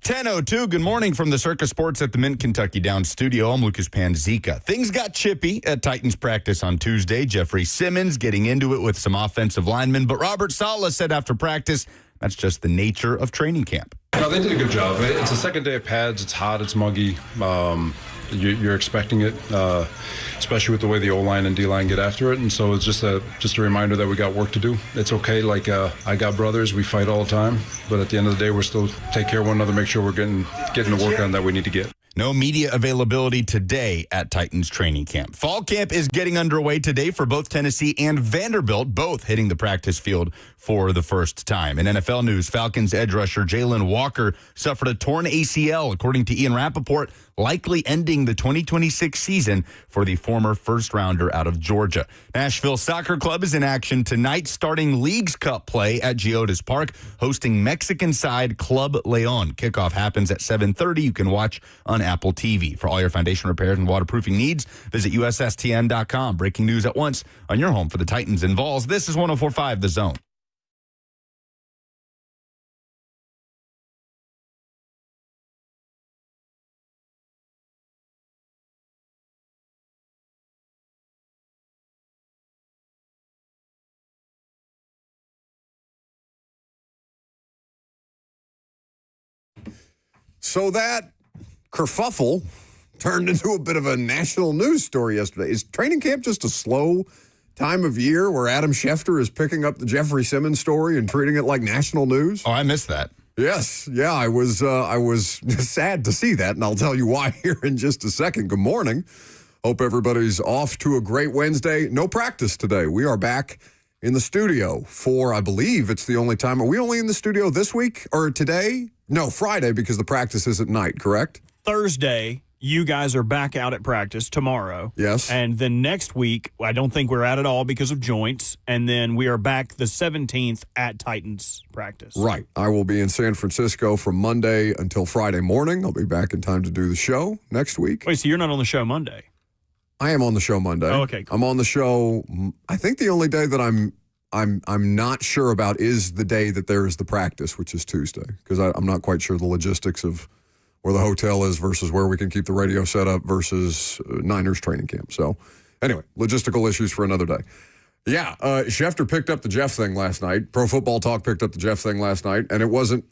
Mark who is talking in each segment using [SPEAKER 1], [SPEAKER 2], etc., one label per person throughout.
[SPEAKER 1] 10:02, good morning from the Circus Sports at the Mint Kentucky Downs studio. I'm Lucas Panzica. Things got chippy at Titans practice on Tuesday. Jeffrey Simmons getting into it with some offensive linemen, but Robert Saleh said after practice, that's just the nature of training camp.
[SPEAKER 2] No, they did a good job. It's the second day of pads. It's hot. It's muggy. You're expecting it, especially with the way the O-line and D-line get after it. And so it's just a reminder that we got work to do. It's okay. I got brothers. We fight all the time. But at the end of the day, we're still take care of one another, make sure we're getting the work on that we need to get.
[SPEAKER 1] No media availability today at Titans training camp. Fall camp is getting underway today for both Tennessee and Vanderbilt, both hitting the practice field for the first time. In NFL news, Falcons edge rusher Jalen Walker suffered a torn ACL, according to Ian Rappaport, likely ending the 2026 season for the former first-rounder out of Georgia. Nashville Soccer Club is in action tonight, starting Leagues Cup play at Geodis Park, hosting Mexican side Club Leon. Kickoff happens at 7:30. You can watch on Apple TV. For all your foundation repairs and waterproofing needs, visit USSTN.com. Breaking news at once on your home for the Titans and Vols. This is 104.5 The Zone.
[SPEAKER 3] So that kerfuffle turned into a bit of a national news story yesterday. Is training camp just a slow time of year where Adam Schefter is picking up the Jeffrey Simmons story and treating it like national news?
[SPEAKER 1] Oh, I missed that.
[SPEAKER 3] Yes. Yeah, I was sad to see that, and I'll tell you why here in just a second. Good morning. Hope everybody's off to a great Wednesday. No practice today. We are back in the studio for, I believe it's the only time. Are we only in the studio this week or today? No, Friday, because the practice is at night, correct?
[SPEAKER 4] Thursday, you guys are back out at practice tomorrow.
[SPEAKER 3] Yes.
[SPEAKER 4] And then next week, I don't think we're out at all because of joints. And then we are back the 17th at Titans practice.
[SPEAKER 3] Right. I will be in San Francisco from Monday until Friday morning. I'll be back in time to do the show next week.
[SPEAKER 4] Wait, so you're not on the show Monday?
[SPEAKER 3] I am on the show Monday.
[SPEAKER 4] Oh, okay, cool.
[SPEAKER 3] I'm on the show. I think the only day that I'm not sure about is the day that there is the practice, which is Tuesday, because I'm not quite sure the logistics of where the hotel is versus where we can keep the radio set up versus Niners training camp. So anyway, logistical issues for another day. Yeah, Schefter picked up the Jeff thing last night. Pro Football Talk picked up the Jeff thing last night, and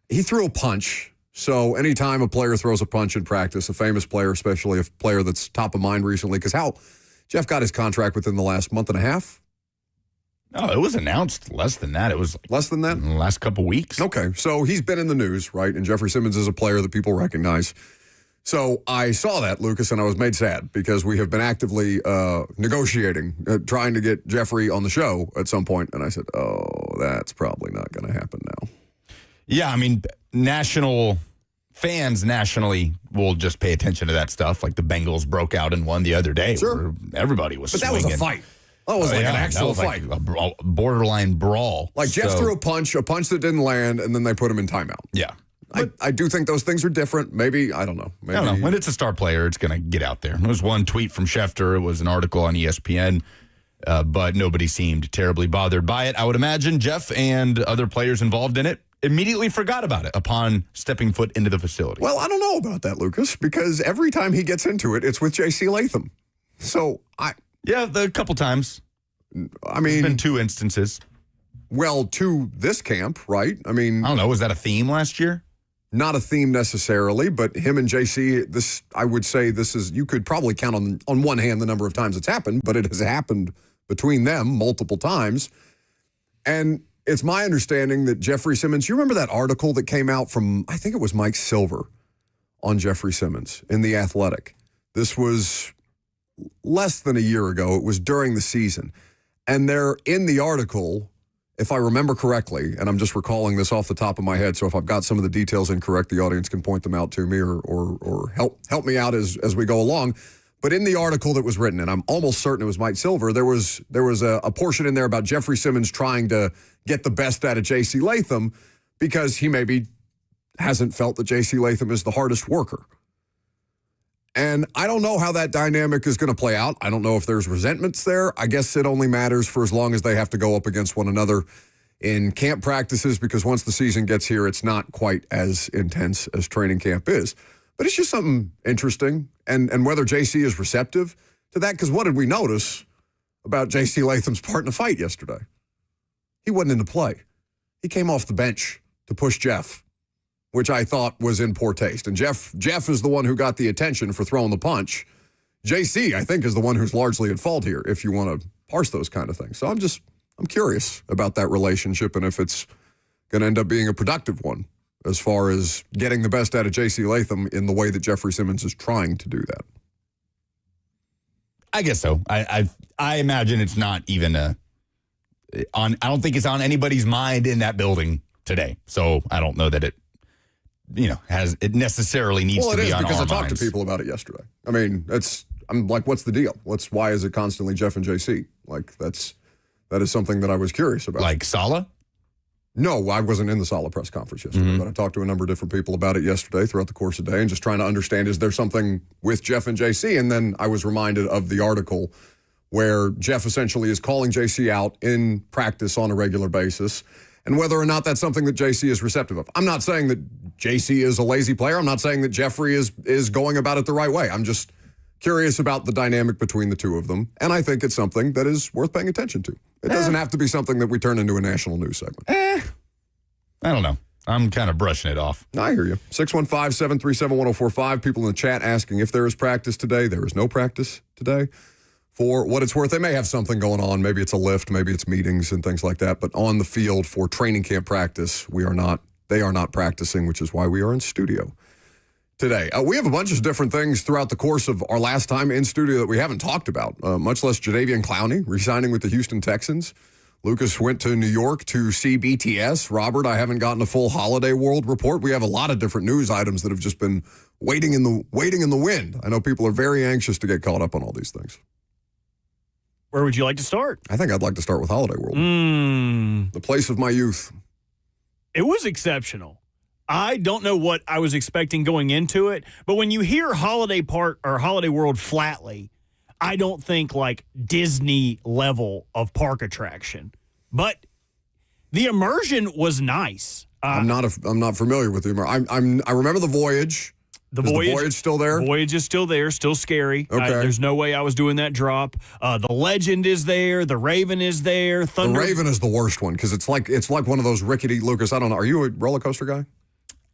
[SPEAKER 3] he threw a punch. So anytime a player throws a punch in practice, a famous player, especially a player that's top of mind recently, because Jeff got his contract within the last month and a half.
[SPEAKER 1] No, it was announced less than that. It was
[SPEAKER 3] less than that?
[SPEAKER 1] In the last couple weeks.
[SPEAKER 3] Okay, so he's been in the news, right? And Jeffrey Simmons is a player that people recognize. So I saw that, Lucas, and I was made sad because we have been actively negotiating, trying to get Jeffrey on the show at some point. And I said, oh, that's probably not going to happen now.
[SPEAKER 1] Yeah, I mean, national fans nationally will just pay attention to that stuff. Like the Bengals broke out and won the other day.
[SPEAKER 3] Sure.
[SPEAKER 1] Everybody was
[SPEAKER 3] But
[SPEAKER 1] swinging.
[SPEAKER 3] that was a fight. That was like an actual fight.
[SPEAKER 1] Like a borderline brawl.
[SPEAKER 3] Like Jeff threw a punch that didn't land, and then they put him in timeout.
[SPEAKER 1] Yeah.
[SPEAKER 3] I do think those things are different. Maybe, I don't know. Maybe.
[SPEAKER 1] I don't know. When it's a star player, it's going to get out there. There was one tweet from Schefter. It was an article on ESPN, but nobody seemed terribly bothered by it. I would imagine Jeff and other players involved in it immediately forgot about it upon stepping foot into the facility.
[SPEAKER 3] Well, I don't know about that, Lucas, because every time he gets into it, it's with J.C. Latham. So,
[SPEAKER 1] Yeah, a couple times.
[SPEAKER 3] I mean,
[SPEAKER 1] There's been two instances.
[SPEAKER 3] Well, to this camp, right? I mean,
[SPEAKER 1] I don't know. Was that a theme last year?
[SPEAKER 3] Not a theme necessarily, but him and JC, this, I would say this is, you could probably count on one hand the number of times it's happened, but it has happened between them multiple times. And it's my understanding that Jeffrey Simmons, you remember that article that came out from, I think it was Mike Silver on Jeffrey Simmons in The Athletic. This was less than a year ago. It was during the season. And they're in the article, if I remember correctly, and I'm just recalling this off the top of my head, so if I've got some of the details incorrect, the audience can point them out to me or help me out as we go along. But in the article that was written, and I'm almost certain it was Mike Silver, there was a portion in there about Jeffrey Simmons trying to get the best out of J.C. Latham because he maybe hasn't felt that J.C. Latham is the hardest worker. And I don't know how that dynamic is going to play out. I don't know if there's resentments there. I guess it only matters for as long as they have to go up against one another in camp practices because once the season gets here, it's not quite as intense as training camp is. But it's just something interesting. And whether JC is receptive to that, because what did we notice about JC Latham's part in the fight yesterday? He wasn't in the play. He came off the bench to push Jeff, which I thought was in poor taste. And Jeff is the one who got the attention for throwing the punch. JC, I think, is the one who's largely at fault here, if you want to parse those kind of things. So I'm curious about that relationship and if it's going to end up being a productive one as far as getting the best out of JC Latham in the way that Jeffrey Simmons is trying to do that.
[SPEAKER 1] I guess so. I imagine it's not even I don't think it's on anybody's mind in that building today. So I don't know that it it necessarily needs to be on our minds. Well, it is because I talked to people about it yesterday. I mean, I'm like, what's the deal? Why is it constantly Jeff and JC? Like, that is something that I was curious about. Like Saleh?
[SPEAKER 3] No, I wasn't in the Saleh press conference yesterday, but I talked to a number of different people about it yesterday throughout the course of the day and just trying to understand, is there something with Jeff and JC? And then I was reminded of the article where Jeff essentially is calling JC out in practice on a regular basis and whether or not that's something that JC is receptive of. I'm not saying that JC is a lazy player. I'm not saying that Jeffrey is going about it the right way. I'm just curious about the dynamic between the two of them, and I think it's something that is worth paying attention to. It doesn't have to be something that we turn into a national news segment.
[SPEAKER 1] I don't know. I'm kind of brushing it off.
[SPEAKER 3] I hear you. 615-737-1045. People in the chat asking if there is practice today. There is no practice today. For what it's worth, they may have something going on. Maybe it's a lift, maybe it's meetings and things like that. But on the field for training camp practice, they are not practicing, which is why we are in studio today. We have a bunch of different things throughout the course of our last time in studio that we haven't talked about, much less Jadeveon Clowney re-signing with the Houston Texans. Lucas went to New York to see BTS. Robert, I haven't gotten a full Holiday World report. We have a lot of different news items that have just been waiting in the wind. I know people are very anxious to get caught up on all these things.
[SPEAKER 4] Where would you like to start?
[SPEAKER 3] I think I'd like to start with Holiday World. The place of my youth.
[SPEAKER 4] It was exceptional. I don't know what I was expecting going into it, but when you hear Holiday Park or Holiday World flatly, I don't think like Disney level of park attraction. But the immersion was nice.
[SPEAKER 3] I'm not familiar with the immersion. I remember the Voyage. Is the Voyage still there?
[SPEAKER 4] Voyage is still there, still scary.
[SPEAKER 3] Okay.
[SPEAKER 4] There's no way I was doing that drop. The Legend is there. The Raven is there.
[SPEAKER 3] The Raven is the worst one because it's like one of those rickety, Lucas, I don't know. Are you a roller coaster guy?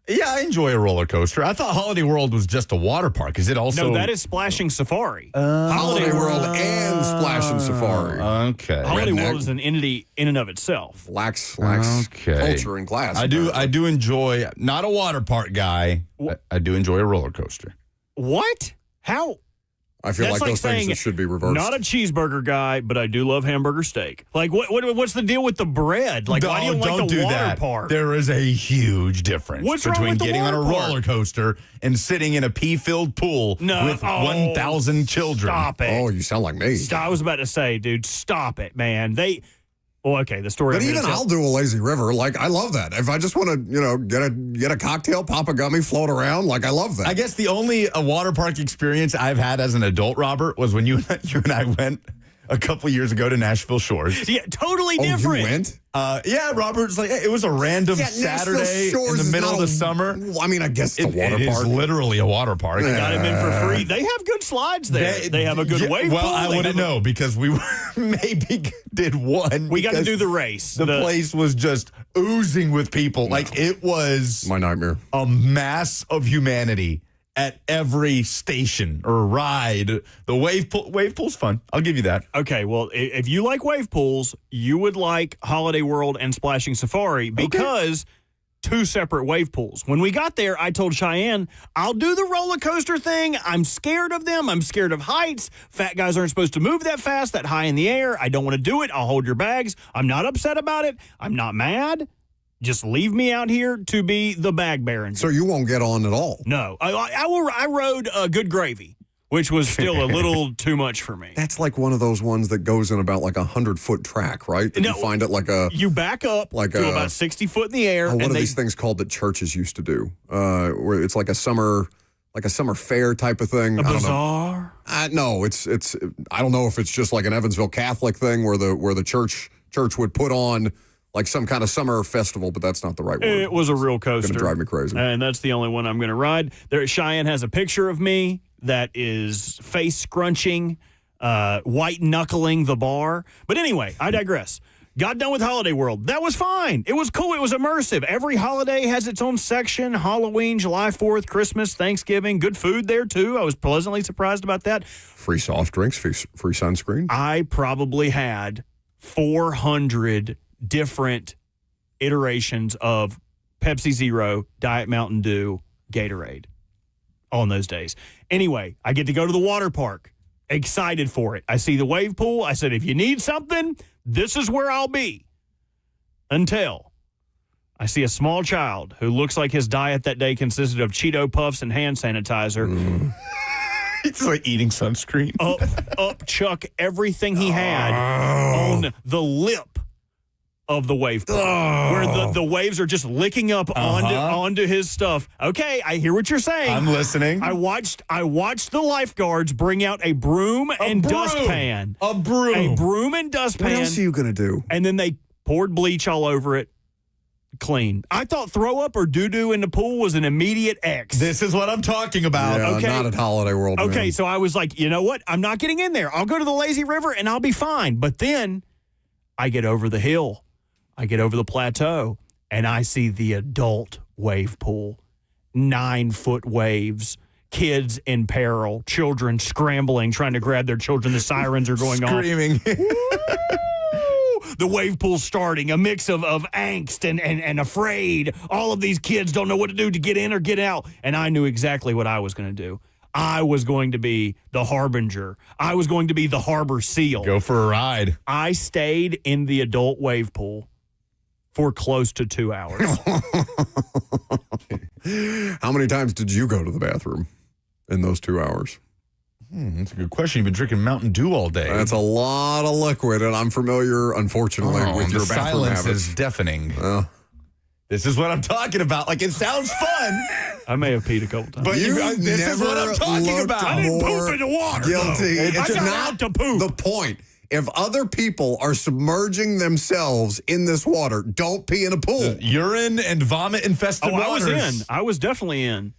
[SPEAKER 1] Yeah, I enjoy a roller coaster. I thought Holiday World was just a water park. Is it also?
[SPEAKER 4] No, that is Splashing Safari.
[SPEAKER 3] Holiday World and Splashing Safari.
[SPEAKER 1] Okay.
[SPEAKER 4] Holiday World is an entity in and of itself.
[SPEAKER 3] Lacks culture and class.
[SPEAKER 1] I do enjoy, not a water park guy. I do enjoy a roller coaster.
[SPEAKER 4] What? How?
[SPEAKER 3] I feel like those things that should be reversed.
[SPEAKER 4] Not a cheeseburger guy, but I do love hamburger steak. Like, what's the deal with the bread? Like, why do you like the water park?
[SPEAKER 1] There is a huge difference
[SPEAKER 4] What's wrong
[SPEAKER 1] between
[SPEAKER 4] with the
[SPEAKER 1] getting on a
[SPEAKER 4] water park?
[SPEAKER 1] roller coaster and sitting in a pee-filled pool with 1,000 children.
[SPEAKER 4] Stop it.
[SPEAKER 3] Oh, you sound like me.
[SPEAKER 4] I was about to say, dude, stop it, man. Well, okay, the story.
[SPEAKER 3] But even I'll do a lazy river. Like, I love that. If I just want to, get a cocktail, pop a gummy, float around, like, I love that.
[SPEAKER 1] I guess the only water park experience I've had as an adult, Robert, was when you and I went a couple years ago to Nashville Shores.
[SPEAKER 4] Yeah, totally different.
[SPEAKER 3] You went?
[SPEAKER 1] Yeah, Robert's like, it was a random Saturday in the middle of the summer.
[SPEAKER 3] I mean, I guess it's a water park.
[SPEAKER 1] It is literally a water park.
[SPEAKER 4] I got him in for free. They have good slides there. They have a good wave pool.
[SPEAKER 1] Well, I wouldn't know because we maybe did one.
[SPEAKER 4] We got to do the race.
[SPEAKER 1] The place was just oozing with people. No. Like, it was
[SPEAKER 3] my nightmare.
[SPEAKER 1] A mass of humanity at every station or ride. The wave pool's fun. I'll give you that.
[SPEAKER 4] Okay, well, if you like wave pools, you would like Holiday World and Splashing Safari because two separate wave pools. When we got there, I told Cheyenne, I'll do the roller coaster thing. I'm scared of them. I'm scared of heights. Fat guys aren't supposed to move that fast, that high in the air. I don't want to do it. I'll hold your bags. I'm not upset about it. I'm not mad. Just leave me out here to be the bag baron.
[SPEAKER 3] So you won't get on at all?
[SPEAKER 4] No. I rode Good Gravy, which was still a little too much for me.
[SPEAKER 3] That's like one of those ones that goes in about like 100-foot track, right? You find it like a...
[SPEAKER 4] You back up to about 60 foot in the air.
[SPEAKER 3] What are these things called that churches used to do? Where it's like a summer fair type of thing.
[SPEAKER 4] A bazaar?
[SPEAKER 3] No, it's. I don't know if it's just like an Evansville Catholic thing where the church would put on like some kind of summer festival, but that's not the right word.
[SPEAKER 4] It was a real coaster.
[SPEAKER 3] Going to drive me crazy.
[SPEAKER 4] And that's the only one I'm going to ride. There, Cheyenne has a picture of me that is face scrunching, white knuckling the bar. But anyway, I digress. Got done with Holiday World. That was fine. It was cool. It was immersive. Every holiday has its own section. Halloween, July 4th, Christmas, Thanksgiving. Good food there, too. I was pleasantly surprised about that.
[SPEAKER 3] Free soft drinks, free sunscreen.
[SPEAKER 4] I probably had 400 different iterations of Pepsi Zero, Diet Mountain Dew, Gatorade on those days. Anyway, I get to go to the water park. Excited for it. I see the wave pool. I said, if you need something, this is where I'll be. Until I see a small child who looks like his diet that day consisted of Cheeto Puffs and hand sanitizer.
[SPEAKER 1] It's like eating sunscreen.
[SPEAKER 4] Up chuck everything he had on the lip of the wave pool, where the waves are just licking up onto his stuff. Okay, I hear what you're saying.
[SPEAKER 1] I'm listening.
[SPEAKER 4] I watched the lifeguards bring out a broom and dustpan.
[SPEAKER 1] A broom
[SPEAKER 4] And dustpan.
[SPEAKER 3] What else are you going to do?
[SPEAKER 4] And then they poured bleach all over it. Clean. I thought throw up or doo-doo in the pool was an immediate X.
[SPEAKER 1] This is what I'm talking about.
[SPEAKER 3] Yeah,
[SPEAKER 4] okay.
[SPEAKER 3] not at Holiday World.
[SPEAKER 4] Okay,
[SPEAKER 3] man.
[SPEAKER 4] so I was like, you know what? I'm not getting in there. I'll go to the lazy river and I'll be fine. But then I get over the hill. I get over the plateau and I see the adult wave pool. 9-foot waves, kids in peril, children scrambling, trying to grab their children. The sirens are going off.
[SPEAKER 1] Screaming.
[SPEAKER 4] The wave pool's starting, a mix of angst and afraid. All of these kids don't know what to do to get in or get out. And I knew exactly what I was going to do. I was going to be the harbinger. I was going to be the harbor seal.
[SPEAKER 1] Go for a ride.
[SPEAKER 4] I stayed in the adult wave pool for close to 2 hours.
[SPEAKER 3] How many times did you go to the bathroom in those 2 hours?
[SPEAKER 1] That's a good question. You've been drinking Mountain Dew all day.
[SPEAKER 3] That's a lot of liquid, and I'm familiar, unfortunately, with your
[SPEAKER 1] the
[SPEAKER 3] bathroom
[SPEAKER 1] silence
[SPEAKER 3] habits.
[SPEAKER 1] is deafening. This is what I'm talking about. Like, it sounds fun,
[SPEAKER 4] I may have peed a couple times.
[SPEAKER 1] but this is what I'm talking about.
[SPEAKER 4] I didn't poop in the water.
[SPEAKER 3] Guilty.
[SPEAKER 4] though. I
[SPEAKER 3] It's
[SPEAKER 4] got
[SPEAKER 3] not
[SPEAKER 4] out to poop.
[SPEAKER 3] the point. If other people are submerging themselves in this water, don't pee in a pool.
[SPEAKER 1] Urine and vomit infested
[SPEAKER 4] I was
[SPEAKER 1] waters.
[SPEAKER 4] in. I was definitely in.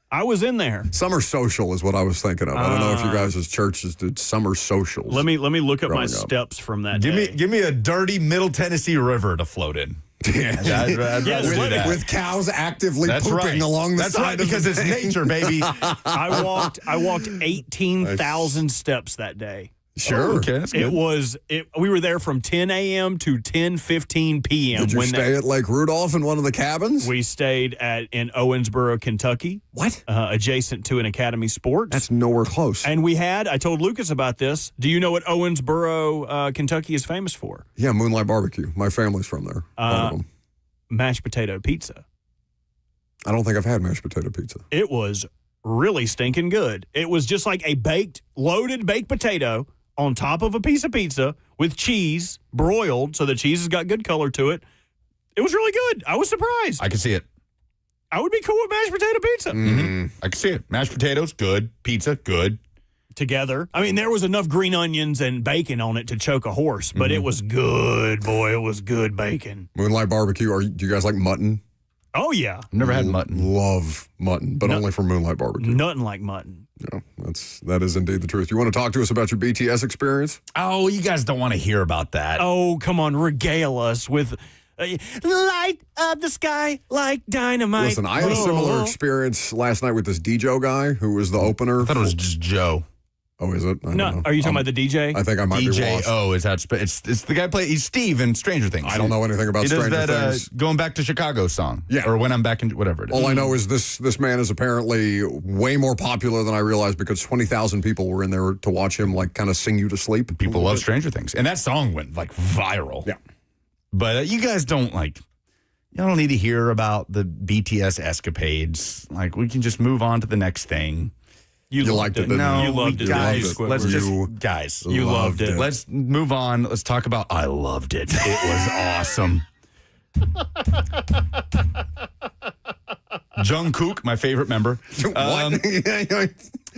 [SPEAKER 4] I was in there.
[SPEAKER 3] Summer social is what I was thinking of. I don't know if you guys as churches did summer socials.
[SPEAKER 4] Let me look up my
[SPEAKER 3] Growing up.
[SPEAKER 4] steps from that
[SPEAKER 1] Give
[SPEAKER 4] day.
[SPEAKER 1] me a dirty Middle Tennessee river to float in.
[SPEAKER 3] Yeah.
[SPEAKER 1] I'd rather
[SPEAKER 4] Yes,
[SPEAKER 1] do
[SPEAKER 4] let it-
[SPEAKER 1] that.
[SPEAKER 3] With cows actively
[SPEAKER 1] That's
[SPEAKER 3] pooping
[SPEAKER 1] right.
[SPEAKER 3] along the
[SPEAKER 1] That's
[SPEAKER 3] side
[SPEAKER 1] right,
[SPEAKER 3] of
[SPEAKER 1] because
[SPEAKER 3] the
[SPEAKER 1] it's
[SPEAKER 3] thing.
[SPEAKER 1] nature, baby.
[SPEAKER 4] I walked 18,000 steps that day.
[SPEAKER 3] Sure.
[SPEAKER 1] Okay, that's good.
[SPEAKER 4] We were there from 10 a.m. to 10:15 p.m.
[SPEAKER 3] Did you stay at Lake Rudolph in one of the cabins?
[SPEAKER 4] We stayed in Owensboro, Kentucky,
[SPEAKER 3] What?
[SPEAKER 4] adjacent to an Academy Sports.
[SPEAKER 3] That's nowhere close.
[SPEAKER 4] And I told Lucas about this. Do you know what Owensboro, Kentucky is famous for?
[SPEAKER 3] Yeah, Moonlight Barbecue. My family's from there. One of them.
[SPEAKER 4] Mashed potato pizza.
[SPEAKER 3] I don't think I've had mashed potato pizza.
[SPEAKER 4] It was really stinking good. It was just like a loaded baked potato on top of a piece of pizza with cheese broiled, so the cheese has got good color to it. It was really good. I was surprised.
[SPEAKER 1] I can see it.
[SPEAKER 4] I would be cool with mashed potato pizza.
[SPEAKER 1] I can see it. Mashed potatoes, good. Pizza, good.
[SPEAKER 4] Together. I mean, there was enough green onions and bacon on it to choke a horse, but it was good, boy. It was good bacon.
[SPEAKER 3] Moonlight Barbecue. Do you guys like mutton?
[SPEAKER 4] Oh, yeah.
[SPEAKER 1] I've never had mutton.
[SPEAKER 3] Love mutton, but only from Moonlight Barbecue.
[SPEAKER 4] Nothing like mutton.
[SPEAKER 3] Yeah, that is indeed the truth. You want to talk to us about your BTS experience?
[SPEAKER 1] Oh, you guys don't want to hear about that.
[SPEAKER 4] Oh, come on. Regale us with light up the sky like dynamite.
[SPEAKER 3] Listen, I had a similar experience last night with this DJ guy who was the opener.
[SPEAKER 1] I thought it was just Joe.
[SPEAKER 3] Oh, is it? I don't
[SPEAKER 4] No,
[SPEAKER 3] know.
[SPEAKER 4] are you talking about the DJ?
[SPEAKER 3] I think I might be lost.
[SPEAKER 1] DJO is how it's the guy he's Steve in Stranger Things.
[SPEAKER 3] I don't know anything about
[SPEAKER 1] He does
[SPEAKER 3] Stranger
[SPEAKER 1] that
[SPEAKER 3] Things.
[SPEAKER 1] Going Back to Chicago song.
[SPEAKER 3] Yeah.
[SPEAKER 1] Or When I'm Back in whatever it is.
[SPEAKER 3] All I know is this man is apparently way more popular than I realized because 20,000 people were in there to watch him like kind of sing you to sleep.
[SPEAKER 1] People love Stranger Things. And that song went like viral.
[SPEAKER 3] Yeah.
[SPEAKER 1] But you guys don't you don't need to hear about the BTS escapades. Like, we can just move on to the next thing.
[SPEAKER 3] You
[SPEAKER 4] loved
[SPEAKER 3] liked it, didn't
[SPEAKER 1] No,
[SPEAKER 4] You loved it.
[SPEAKER 1] guys,
[SPEAKER 3] You
[SPEAKER 1] let's
[SPEAKER 3] loved it.
[SPEAKER 1] just
[SPEAKER 3] You
[SPEAKER 1] guys.
[SPEAKER 4] You loved it.
[SPEAKER 1] Let's move on. Let's talk about I loved it. It was awesome. Jungkook, my favorite member.
[SPEAKER 3] What?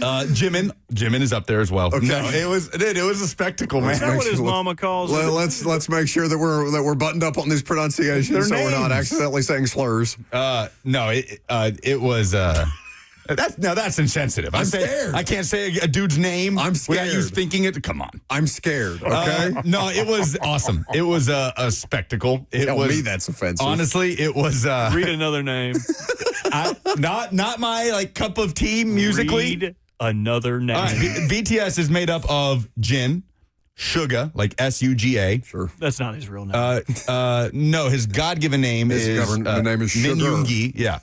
[SPEAKER 1] Jimin is up there as well.
[SPEAKER 3] Okay.
[SPEAKER 1] No, it was a spectacle, man.
[SPEAKER 4] Is that what his
[SPEAKER 3] Look-
[SPEAKER 4] mama calls it?
[SPEAKER 3] Let's make sure that we're buttoned up on these pronunciations,
[SPEAKER 1] Their
[SPEAKER 3] so we're not
[SPEAKER 1] names.
[SPEAKER 3] accidentally saying slurs.
[SPEAKER 1] No, it was. That's insensitive.
[SPEAKER 3] I'm scared.
[SPEAKER 1] I can't say a dude's name.
[SPEAKER 3] I'm
[SPEAKER 1] without you
[SPEAKER 3] scared.
[SPEAKER 1] thinking it. Come on.
[SPEAKER 3] I'm scared. Okay,
[SPEAKER 1] No, it was awesome. It was a spectacle. It
[SPEAKER 3] tell
[SPEAKER 1] was
[SPEAKER 3] me that's offensive.
[SPEAKER 1] honestly. It was
[SPEAKER 4] Read another name.
[SPEAKER 1] not my like cup of tea musically.
[SPEAKER 4] Read another name.
[SPEAKER 1] All right, BTS is made up of Jin, Suga, like Suga.
[SPEAKER 3] Sure.
[SPEAKER 4] That's not his real name.
[SPEAKER 1] No, his God-given name
[SPEAKER 3] His
[SPEAKER 1] is
[SPEAKER 3] the name is
[SPEAKER 1] Min
[SPEAKER 3] Sugar.
[SPEAKER 1] Yoongi. Yeah,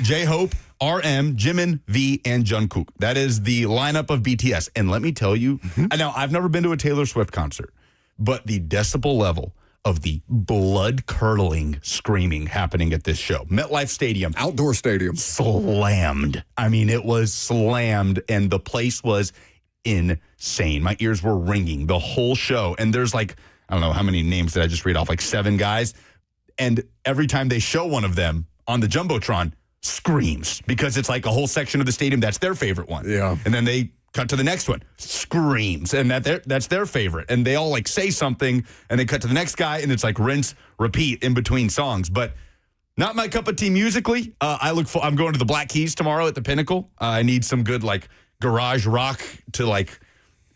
[SPEAKER 1] J-Hope, RM, Jimin, V, and Jungkook. That is the lineup of BTS. And let me tell you, now I've never been to a Taylor Swift concert, but the decibel level of the blood-curdling screaming happening at this show, MetLife Stadium,
[SPEAKER 3] Outdoor stadium.
[SPEAKER 1] slammed. I mean, it was slammed, and the place was insane. My ears were ringing the whole show. And there's like, I don't know how many names did I just read off, like 7 guys. And every time they show one of them on the Jumbotron, screams, because it's like a whole section of the stadium that's their favorite one.
[SPEAKER 3] Yeah.
[SPEAKER 1] And then they cut to the next one, screams, and that's their favorite. And they all like say something, and they cut to the next guy, and it's like rinse, repeat in between songs. But not my cup of tea musically. I'm going to the Black Keys tomorrow at the Pinnacle. I need some good like garage rock to like,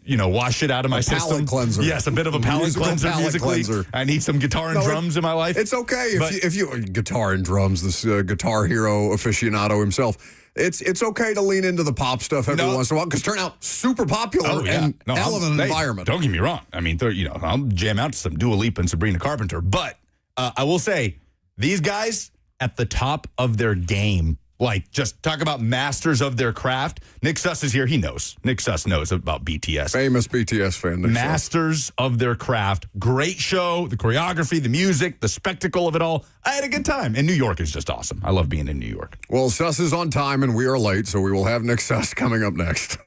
[SPEAKER 1] wash it out of my
[SPEAKER 3] palate
[SPEAKER 1] system.
[SPEAKER 3] cleanser.
[SPEAKER 1] Yes, a bit of a palate
[SPEAKER 3] Musical
[SPEAKER 1] cleanser
[SPEAKER 3] palate
[SPEAKER 1] musically.
[SPEAKER 3] cleanser.
[SPEAKER 1] I need some guitar and
[SPEAKER 3] No,
[SPEAKER 1] drums in my life.
[SPEAKER 3] It's okay
[SPEAKER 1] But-
[SPEAKER 3] if you guitar and drums. This guitar hero aficionado himself. It's okay to lean into the pop stuff every
[SPEAKER 1] No.
[SPEAKER 3] once in a while because turn out super popular and hell of an environment.
[SPEAKER 1] Don't get me wrong. I mean, I'll jam out to some Dua Lipa and Sabrina Carpenter. But I will say, these guys at the top of their game, like just talk about masters of their craft. Nick Suss is here. He knows. Nick Suss knows about BTS.
[SPEAKER 3] Famous BTS fan. Nick Suss.
[SPEAKER 1] Masters of their craft. Great show. The choreography, the music, the spectacle of it all. I had a good time. And New York is just awesome. I love being in New York.
[SPEAKER 3] Well, Suss is on time and we are late, so we will have Nick Suss coming up next.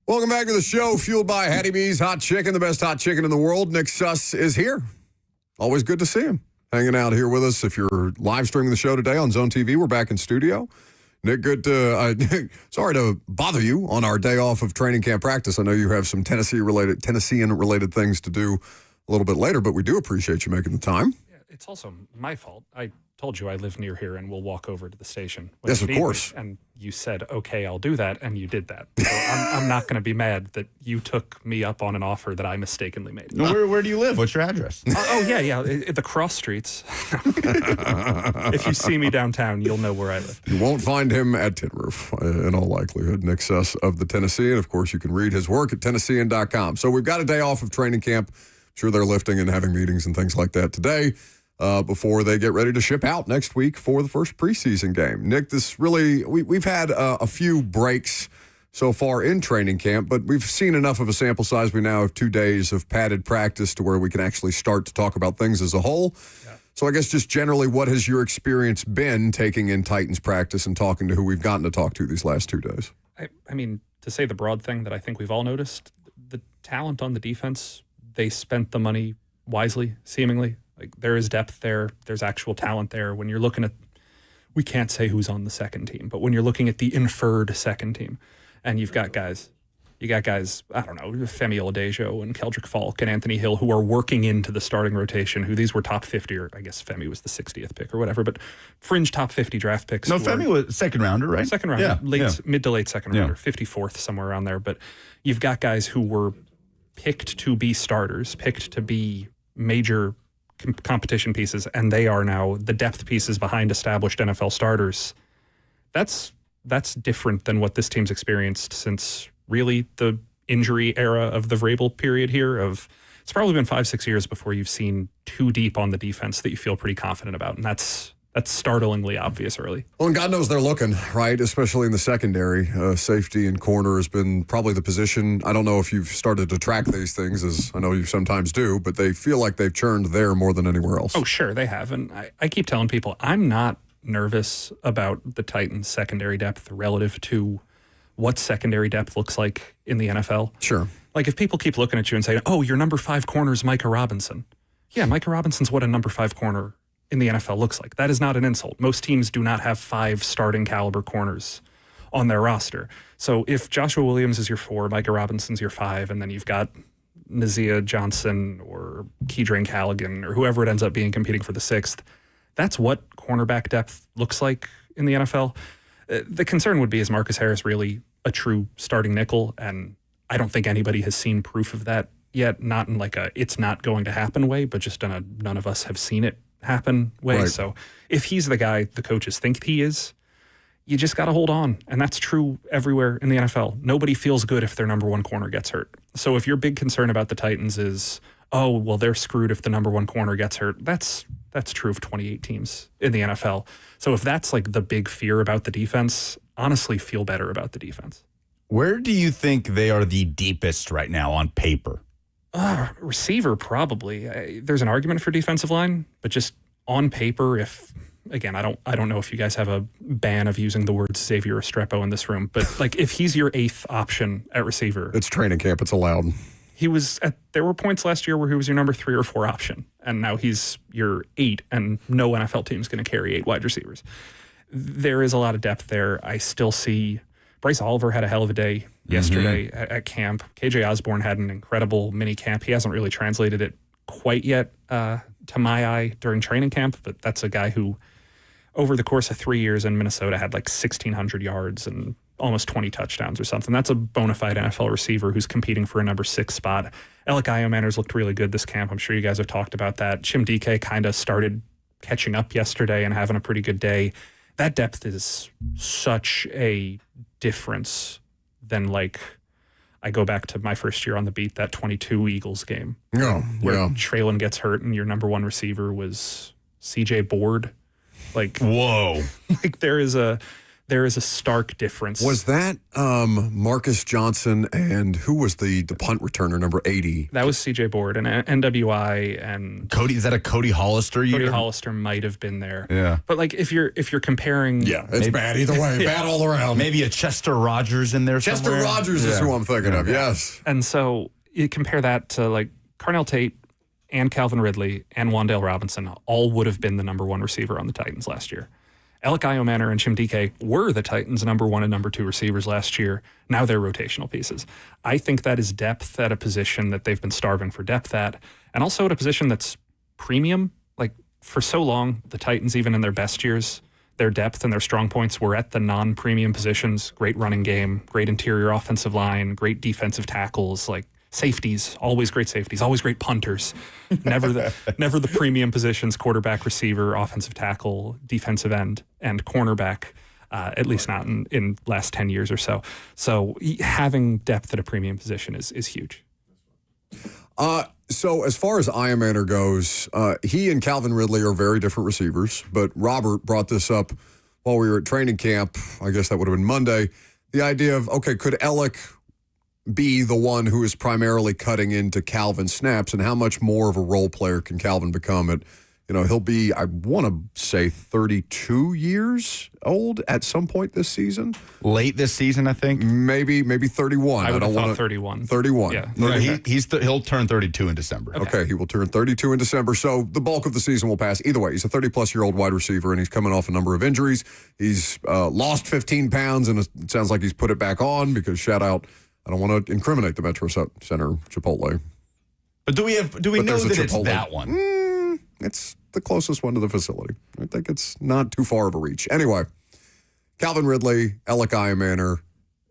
[SPEAKER 3] Welcome back to the show, fueled by Hattie B's Hot Chicken, the best hot chicken in the world. Nick Suss is here. Always good to see him. Hanging out here with us. If you're live streaming the show today on Zone TV, we're back in studio. Nick, good to, sorry to bother you on our day off of training camp practice. I know you have some Tennessean-related things to do a little bit later, but we do appreciate you making the time.
[SPEAKER 5] Yeah, it's also my fault. I told you I live near here and we'll walk over to the station.
[SPEAKER 3] Yes, of course.
[SPEAKER 5] And you said, okay, I'll do that, and you did that. So I'm not going to be mad that you took me up on an offer that I mistakenly made.
[SPEAKER 1] Where do you live? What's your address?
[SPEAKER 5] Yeah. The cross streets. If you see me downtown, you'll know where I live.
[SPEAKER 3] You won't find him at Tin Roof, in all likelihood. Nick Suss of the Tennessean. Of course, you can read his work at Tennessean.com. So we've got a day off of training camp. I'm sure they're lifting and having meetings and things like that today before they get ready to ship out next week for the first preseason game. Nick, this really, we've had a few breaks so far in training camp, but we've seen enough of a sample size. We now have 2 days of padded practice to where we can actually start to talk about things as a whole. Yeah. So I guess just generally, what has your experience been taking in Titans practice and talking to who we've gotten to talk to these last 2 days?
[SPEAKER 5] I mean, to say the broad thing that I think we've all noticed, the talent on the defense, they spent the money wisely, seemingly. Like, there is depth there. There's actual talent there. When you're looking at, we can't say who's on the second team, but when you're looking at the inferred second team, and you've got guys, I don't know, Femi Oladejo and Keldrick Falk and Anthony Hill, who are working into the starting rotation, who these were top 50, or I guess Femi was the 60th pick or whatever, but fringe top 50 draft picks.
[SPEAKER 1] No, Femi was second rounder, right?
[SPEAKER 5] Second rounder, mid to late second rounder, 54th, somewhere around there. But you've got guys who were picked to be starters, picked to be major competition pieces, and they are now the depth pieces behind established NFL starters. That's different than what this team's experienced since really the injury era of the Vrabel period here. It's probably been 5-6 years before you've seen too deep on the defense that you feel pretty confident about, and that's startlingly obvious early.
[SPEAKER 3] Well, and God knows they're looking, right? Especially in the secondary. Safety and corner has been probably the position. I don't know if you've started to track these things, as I know you sometimes do, but they feel like they've churned there more than anywhere else.
[SPEAKER 5] Oh, sure, they have. And I keep telling people, I'm not nervous about the Titans' secondary depth relative to what secondary depth looks like in the NFL.
[SPEAKER 3] Sure.
[SPEAKER 5] Like, if people keep looking at you and saying, oh, your number 5 corner is Micah Robinson. Yeah, Micah Robinson's what a number 5 corner in the NFL looks like. That is not an insult. Most teams do not have 5 starting caliber corners on their roster. So if Joshua Williams is your 4, Micah Robinson's your 5, and then you've got Nazia Johnson or Keydrane Callaghan or whoever it ends up being competing for the 6th, that's what cornerback depth looks like in the NFL. The concern would be, is Marcus Harris really a true starting nickel? And I don't think anybody has seen proof of that yet, not in like a it's not going to happen way, but just in a none of us have seen it happen way. Right. So if he's the guy the coaches think he is, you just got to hold on. And that's true everywhere in the NFL. Nobody feels good if their number 1 corner gets hurt. So if your big concern about the Titans is, oh, well, they're screwed if the number 1 corner gets hurt, that's true of 28 teams in the NFL. So if that's like the big fear about the defense, honestly feel better about the defense.
[SPEAKER 1] Where do you think they are the deepest right now on paper?
[SPEAKER 5] Receiver, probably. There's an argument for defensive line, but just on paper, if, again, I don't know if you guys have a ban of using the word Xavier Restrepo in this room, but like if he's your 8th option at receiver.
[SPEAKER 3] It's training camp. It's allowed.
[SPEAKER 5] There were points last year where he was your number 3 or 4 option, and now he's your 8, and no NFL team's going to carry 8 wide receivers. There is a lot of depth there. I still see Bryce Oliver had a hell of a day yesterday at camp. KJ Osborne had an incredible mini camp. He hasn't really translated it quite yet to my eye during training camp, but that's a guy who over the course of 3 years in Minnesota had like 1,600 yards and almost 20 touchdowns or something. That's a bona fide NFL receiver who's competing for a number 6 spot. Alec Iomanner's looked really good this camp. I'm sure you guys have talked about that. Chim DK kind of started catching up yesterday and having a pretty good day. That depth is such a difference than, like, I go back to my first year on the beat, that 22 Eagles game.
[SPEAKER 3] Yeah,
[SPEAKER 5] where Traylon gets hurt and your number 1 receiver was CJ Board. Like,
[SPEAKER 1] whoa.
[SPEAKER 5] Like, there is a There is a stark difference.
[SPEAKER 3] Was that Marcus Johnson and who was the punt returner, number 80?
[SPEAKER 5] That was CJ Board and NWI and
[SPEAKER 1] Cody, is that a Cody Hollister year?
[SPEAKER 5] Cody Hollister might have been there.
[SPEAKER 1] Yeah.
[SPEAKER 5] But like if you're comparing,
[SPEAKER 3] Yeah, it's bad either way. Bad all around.
[SPEAKER 1] Maybe a Chester Rogers in there
[SPEAKER 3] Chester
[SPEAKER 1] somewhere?
[SPEAKER 3] Rogers is who I'm thinking of. Yes.
[SPEAKER 5] and so you compare that to like Carnell Tate and Calvin Ridley and Wan'Dale Robinson all would have been the number 1 receiver on the Titans last year. Alec Iomanner and Jim Dike were the Titans' number 1 and number 2 receivers last year. Now they're rotational pieces. I think that is depth at a position that they've been starving for depth at, and also at a position that's premium. Like for so long, the Titans, even in their best years, their depth and their strong points were at the non-premium positions. Great running game, great interior offensive line, great defensive tackles, like safeties, always great safeties, always great punters. Never the premium positions, quarterback, receiver, offensive tackle, defensive end, and cornerback, at least not in last 10 years or so. So having depth at a premium position is huge.
[SPEAKER 3] So as far as Iomanner goes, he and Calvin Ridley are very different receivers, but Robert brought this up while we were at training camp. I guess that would have been Monday. The idea of, okay, could Alec be the one who is primarily cutting into Calvin's snaps, and how much more of a role player can Calvin become at, he'll be, I want to say 32 years old at some point this season.
[SPEAKER 1] Late this season, I think.
[SPEAKER 3] Maybe 31.
[SPEAKER 5] I would
[SPEAKER 3] don't
[SPEAKER 5] have thought
[SPEAKER 3] want
[SPEAKER 5] 31.
[SPEAKER 3] 31.
[SPEAKER 5] Yeah.
[SPEAKER 1] No, he'll turn 32 in December.
[SPEAKER 3] Okay, he will turn 32 in December. So the bulk of the season will pass. Either way, he's a 30-plus-year-old wide receiver, and he's coming off a number of injuries. He's lost 15 pounds, and it sounds like he's put it back on because, shout out, I don't want to incriminate the Metro Center Chipotle.
[SPEAKER 1] But do we know that it's
[SPEAKER 3] Chipotle.
[SPEAKER 1] that one?
[SPEAKER 3] It's the closest one to the facility. I think it's not too far of a reach. Anyway, Calvin Ridley, Alec Iomanner,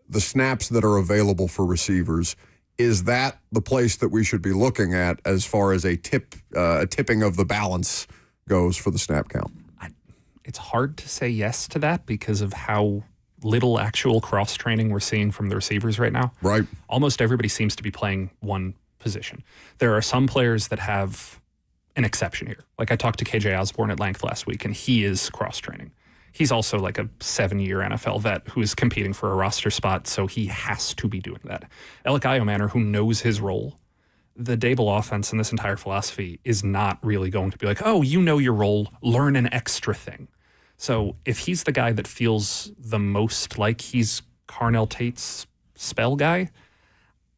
[SPEAKER 3] the snaps that are available for receivers, is that the place that we should be looking at as far as a tipping of the balance goes for the snap count?
[SPEAKER 5] It's hard to say yes to that because of how little actual cross-training we're seeing from the receivers right now.
[SPEAKER 3] Right.
[SPEAKER 5] Almost everybody seems to be playing one position. There are some players that have an exception here. Like I talked to KJ Osborne at length last week, and he is cross-training. He's also like a 7-year NFL vet who is competing for a roster spot, so he has to be doing that. Alec Iomanner, who knows his role, the Dable offense and this entire philosophy is not really going to be like, oh, you know your role, learn an extra thing. So if he's the guy that feels the most like he's Carnell Tate's spell guy,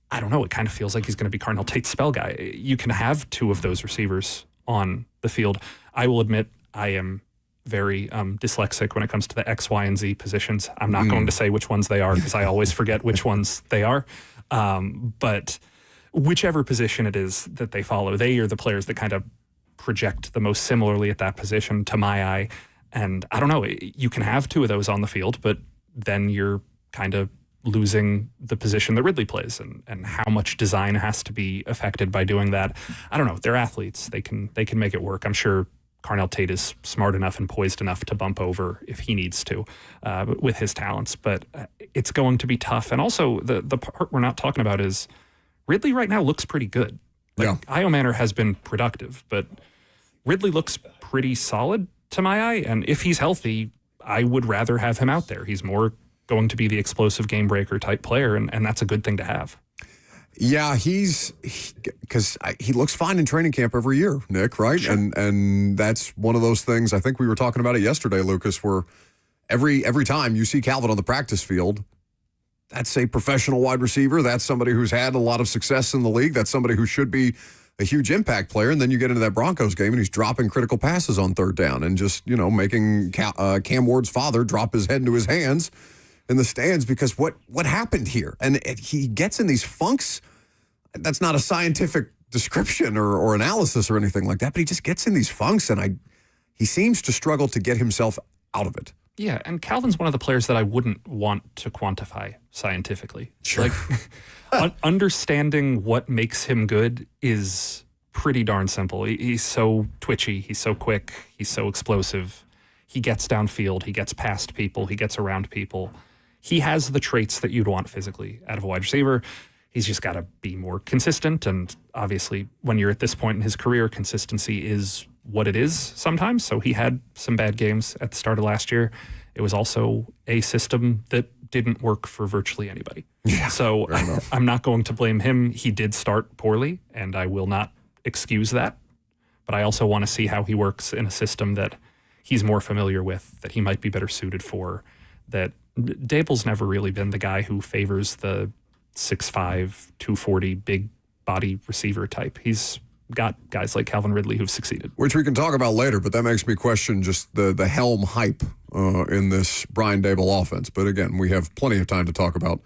[SPEAKER 5] I don't know. It kind of feels like he's going to be Carnell Tate's spell guy. You can have 2 of those receivers on the field. I will admit I am very dyslexic when it comes to the X, Y, and Z positions. I'm not going to say which ones they are because I always forget which ones they are. But whichever position it is that they follow, they are the players that kind of project the most similarly at that position to my eye. And I don't know, you can have 2 of those on the field, but then you're kind of losing the position that Ridley plays and how much design has to be affected by doing that. I don't know. They're athletes. They can make it work. I'm sure Carnell Tate is smart enough and poised enough to bump over if he needs to with his talents, but it's going to be tough. And also the part we're not talking about is Ridley right now looks pretty good. Like, Iomanner has been productive, but Ridley looks pretty solid to my eye. And if he's healthy, I would rather have him out there. He's more going to be the explosive game breaker type player, and that's a good thing to have.
[SPEAKER 3] Yeah, because he looks fine in training camp every year, Nick, right? Sure. And that's one of those things, I think we were talking about it yesterday, Lucas, where every time you see Calvin on the practice field, that's a professional wide receiver. That's somebody who's had a lot of success in the league. That's somebody who should be a huge impact player. And then you get into that Broncos game and he's dropping critical passes on third down and just, making Cam Ward's father drop his head into his hands in the stands because what happened here? And he gets in these funks. That's not a scientific description or analysis or anything like that, but he just gets in these funks and he seems to struggle to get himself out of it.
[SPEAKER 5] Yeah, and Calvin's one of the players that I wouldn't want to quantify scientifically.
[SPEAKER 3] Sure.
[SPEAKER 5] Like, understanding what makes him good is pretty darn simple. He's so twitchy, he's so quick, he's so explosive. He gets downfield, he gets past people, he gets around people. He has the traits that you'd want physically out of a wide receiver. He's just got to be more consistent, and obviously when you're at this point in his career, consistency is what it is sometimes. So he had some bad games at the start of last year. it was also a system that didn't work for virtually anybody. So I'm not going to blame him. He did start poorly, and I will not excuse that. But I also want to see how he works in a system that he's more familiar with, that he might be better suited for. That Daboll's never really been the guy who favors the 6'5", 240 big body receiver type. He's got guys like Calvin Ridley who've succeeded.
[SPEAKER 3] Which we can talk about later, but that makes me question just the helm hype in this Brian Daboll offense. But again, we have plenty of time to talk about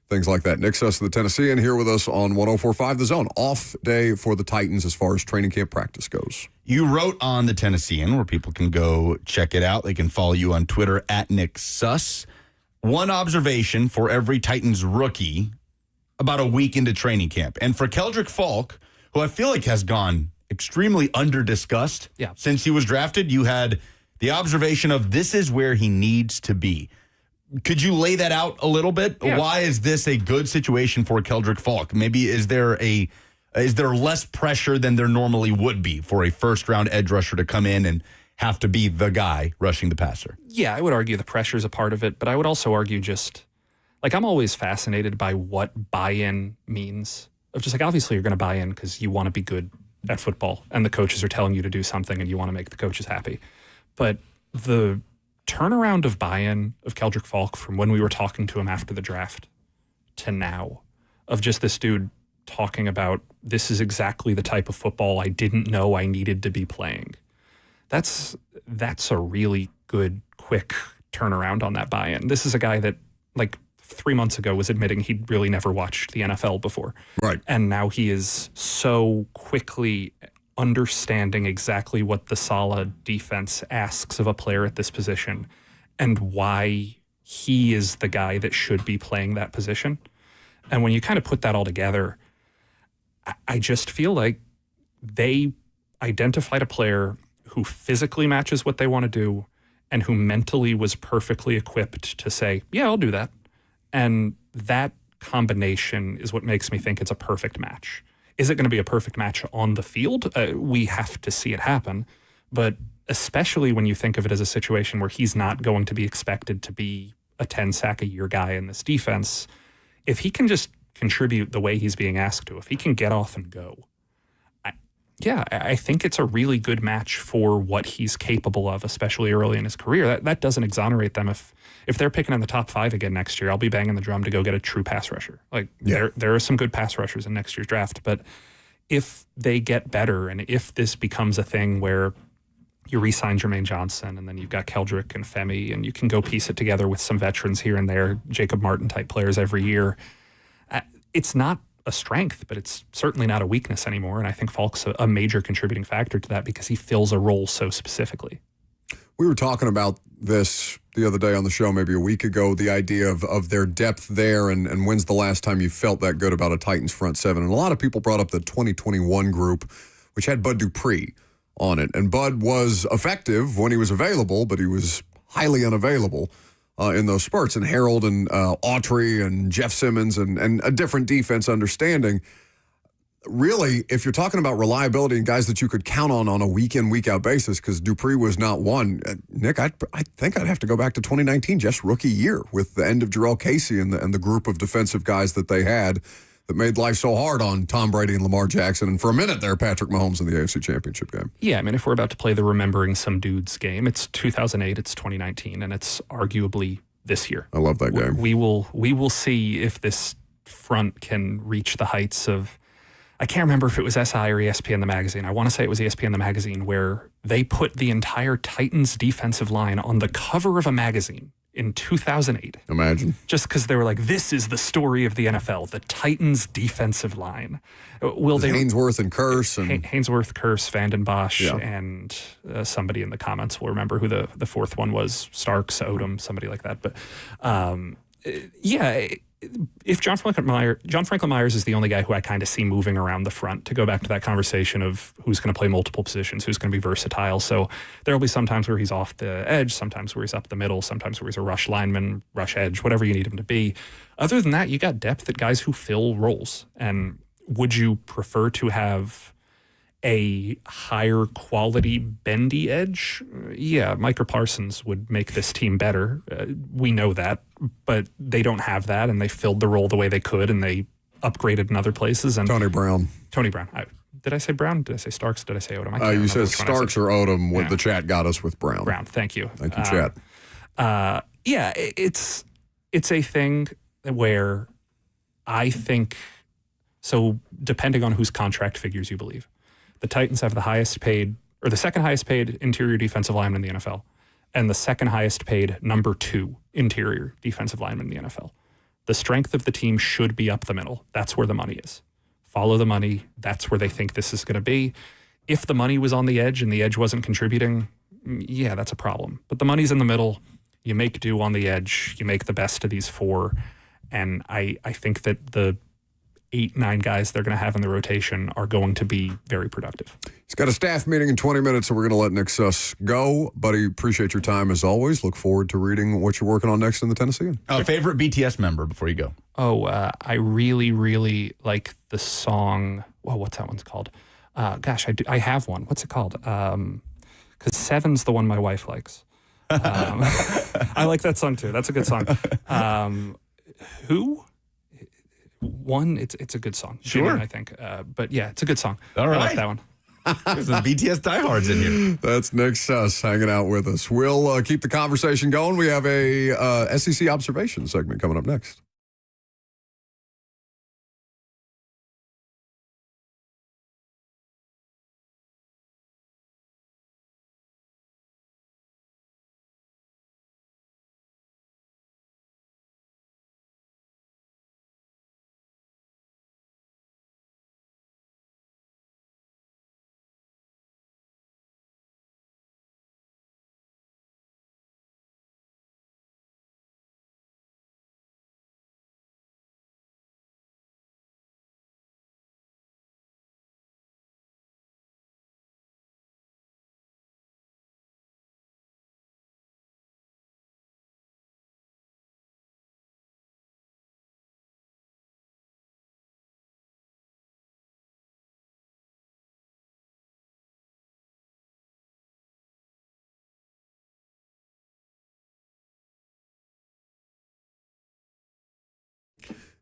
[SPEAKER 3] things like that. Nick Suss of the Tennessean here with us on 104.5 The Zone. Off day for the Titans as far as training camp practice goes.
[SPEAKER 1] You wrote on the Tennessean, where people can go check it out. They can follow you on Twitter at Nick Suss. One observation for every Titans rookie about a week into training camp. And for Keldrick Falk, who I feel like has gone extremely under-discussed since he was drafted, you had the observation of this is where he needs to be. Could you lay that out a little bit? Yeah. Why is this a good situation for Keldrick Falk? Maybe is there less pressure than there normally would be for a first-round edge rusher to come in and have to be the guy rushing the passer? Yeah,
[SPEAKER 5] I would argue the pressure is a part of it, but I would also argue just, like, I'm always fascinated by what buy-in means. Of just like, obviously you're going to buy in because you want to be good at football and the coaches are telling you to do something and you want to make the coaches happy. But the turnaround of buy-in of Keldrick Falk from when we were talking to him after the draft to now, of just this dude talking about this is exactly the type of football I didn't know I needed to be playing. That's a really good, quick turnaround on that buy-in. This is a guy that, like, 3 months ago was admitting he'd really never watched the NFL before.
[SPEAKER 3] Right.
[SPEAKER 5] And now he is so quickly understanding exactly what the solid defense asks of a player at this position and why he is the guy that should be playing that position. And when you kind of put that all together, I just feel like they identified a player who physically matches what they want to do and who mentally was perfectly equipped to say, yeah, I'll do that. And that combination is what makes me think it's a perfect match. Is it going to be a perfect match on the field? We have to see it happen. But especially when you think of it as a situation where he's not going to be expected to be a 10-sack-a-year guy in this defense, if he can just contribute the way he's being asked to, if he can get off and go, I think it's a really good match for what he's capable of, especially early in his career. That doesn't exonerate them. If they're picking in the top 5 again next year, I'll be banging the drum to go get a true pass rusher. There are some good pass rushers in next year's draft, but if they get better and if this becomes a thing where you re-sign Jermaine Johnson and then you've got Keldrick and Femi and you can go piece it together with some veterans here and there, Jacob Martin type players every year, it's not a strength, but it's certainly not a weakness anymore. And I think Falk's a major contributing factor to that because he fills a role so specifically.
[SPEAKER 3] We were talking about this the other day on the show, maybe a week ago, the idea of their depth there and when's the last time you felt that good about a Titans front seven. And a lot of people brought up the 2021 group, which had Bud Dupree on it. And Bud was effective when he was available, but he was highly unavailable in those spurts. And Harold and Autry and Jeff Simmons and a different defense understanding. Really, if you're talking about reliability and guys that you could count on a week-in, week-out basis, because Dupree was not one, Nick, I think I'd have to go back to 2019, just rookie year, with the end of Jarrell Casey and the group of defensive guys that they had that made life so hard on Tom Brady and Lamar Jackson, and for a minute there, Patrick Mahomes in the AFC Championship game.
[SPEAKER 5] Yeah, I mean, if we're about to play the remembering some dudes game, it's 2008, it's 2019, and it's arguably this year.
[SPEAKER 3] I love that game.
[SPEAKER 5] We will see if this front can reach the heights of, I can't remember if it was SI or ESPN the magazine. I want to say it was ESPN the magazine, where they put the entire Titans defensive line on the cover of a magazine in 2008.
[SPEAKER 3] Imagine.
[SPEAKER 5] Just because they were like, this is the story of the NFL, the Titans defensive line.
[SPEAKER 3] Hainsworth and Curse.
[SPEAKER 5] Hainsworth, Curse, Vanden Bosch, and somebody in the comments will remember who the fourth one was, Starks, Odom, somebody like that. But if John Franklin Myers is the only guy who I kind of see moving around the front, to go back to that conversation of who's going to play multiple positions, who's going to be versatile. So there will be some times where he's off the edge, sometimes where he's up the middle, sometimes where he's a rush lineman, rush edge, whatever you need him to be. Other than that, you got depth at guys who fill roles. And would you prefer to have a higher quality bendy edge, yeah, Micah Parsons would make this team better. We know that, but they don't have that, and they filled the role the way they could, and they upgraded in other places. And
[SPEAKER 3] Tony Brown.
[SPEAKER 5] Did I say Brown? Did I say Starks? Did I say Odom? I can't
[SPEAKER 3] You
[SPEAKER 5] remember
[SPEAKER 3] said
[SPEAKER 5] which one I
[SPEAKER 3] Starks or Odom. With the chat got us with Brown.
[SPEAKER 5] Brown. Thank you.
[SPEAKER 3] Thank you, chat.
[SPEAKER 5] Yeah, it's a thing where I think, so depending on whose contract figures you believe, the Titans have the highest paid, or the second highest paid interior defensive lineman in the NFL, and the second highest paid number 2 interior defensive lineman in the NFL. The strength of the team should be up the middle. That's where the money is. Follow the money. That's where they think this is going to be. If the money was on the edge and the edge wasn't contributing, yeah, that's a problem. But the money's in the middle. You make do on the edge. You make the best of these 4. And I think that the 8-9 guys they're going to have in the rotation are going to be very productive.
[SPEAKER 3] He's got a staff meeting in 20 minutes, so we're going to let Nick Suss go. Buddy, appreciate your time as always. Look forward to reading what you're working on next in the Tennessean.
[SPEAKER 1] Favorite BTS member before you go?
[SPEAKER 5] I really, really like the song. Well, what's that one's called? I have one. What's it called? Because Seven's the one my wife likes. I like that song too. That's a good song. Who? One, it's a good song.
[SPEAKER 1] Sure.
[SPEAKER 5] Jimin, I think. But yeah, it's a good song.
[SPEAKER 1] All right.
[SPEAKER 5] I like that one.
[SPEAKER 1] There's some BTS diehards in here.
[SPEAKER 3] That's Nick Suss hanging out with us. We'll keep the conversation going. We have a SEC observation segment coming up next.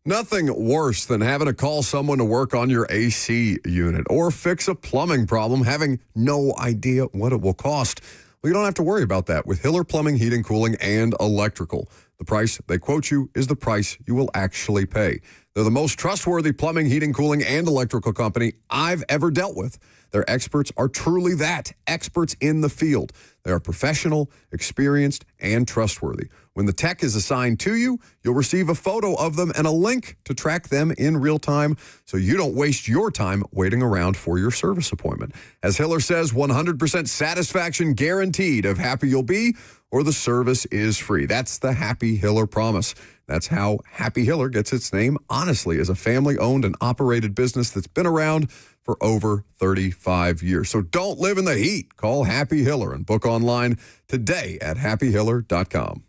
[SPEAKER 3] Nothing worse than having to call someone to work on your AC unit or fix a plumbing problem, having no idea what it will cost. Well, you don't have to worry about that with Hiller Plumbing, Heating, Cooling, and Electrical. The price they quote you is the price you will actually pay. They're the most trustworthy plumbing, heating, cooling, and electrical company I've ever dealt with. Their experts are truly that, experts in the field. They are professional, experienced, and trustworthy. When the tech is assigned to you, you'll receive a photo of them and a link to track them in real time so you don't waste your time waiting around for your service appointment. As Hiller says, 100% satisfaction guaranteed of happy you'll be or the service is free. That's the Happy Hiller promise. That's how Happy Hiller gets its name, honestly, as a family-owned and operated business that's been around for over 35 years. So don't live in the heat. Call Happy Hiller and book online today at happyhiller.com.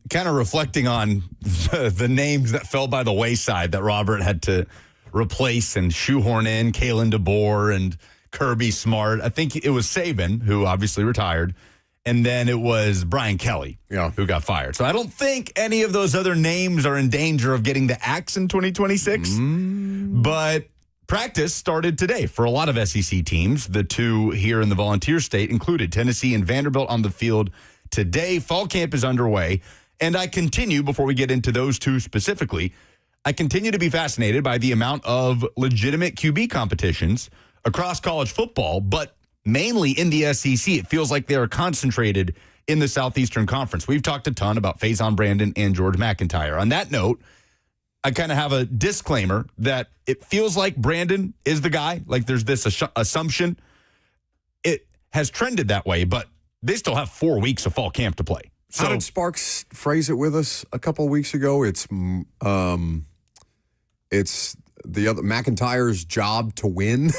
[SPEAKER 1] kind of reflecting on the names that fell by the wayside that Robert had to replace and shoehorn in, Kalen DeBoer and Kirby Smart. I think it was Saban, who obviously retired, and then it was Brian Kelly, who got fired. So I don't think any of those other names are in danger of getting the axe in 2026. But practice started today for a lot of SEC teams. The two here in the Volunteer State included Tennessee and Vanderbilt on the field today. Fall camp is underway. And I continue, before we get into those two specifically, I continue to be fascinated by the amount of legitimate QB competitions across college football, but mainly in the SEC. It feels like they are concentrated in the Southeastern Conference. We've talked a ton about Faison Brandon and George McIntyre. On that note, I kind of have a disclaimer that it feels like Brandon is the guy. Like there's this assumption. It has trended that way, but they still have 4 weeks of fall camp to play. So,
[SPEAKER 3] how did Sparks phrase it with us a couple of weeks ago? It's the other McIntyre's job to win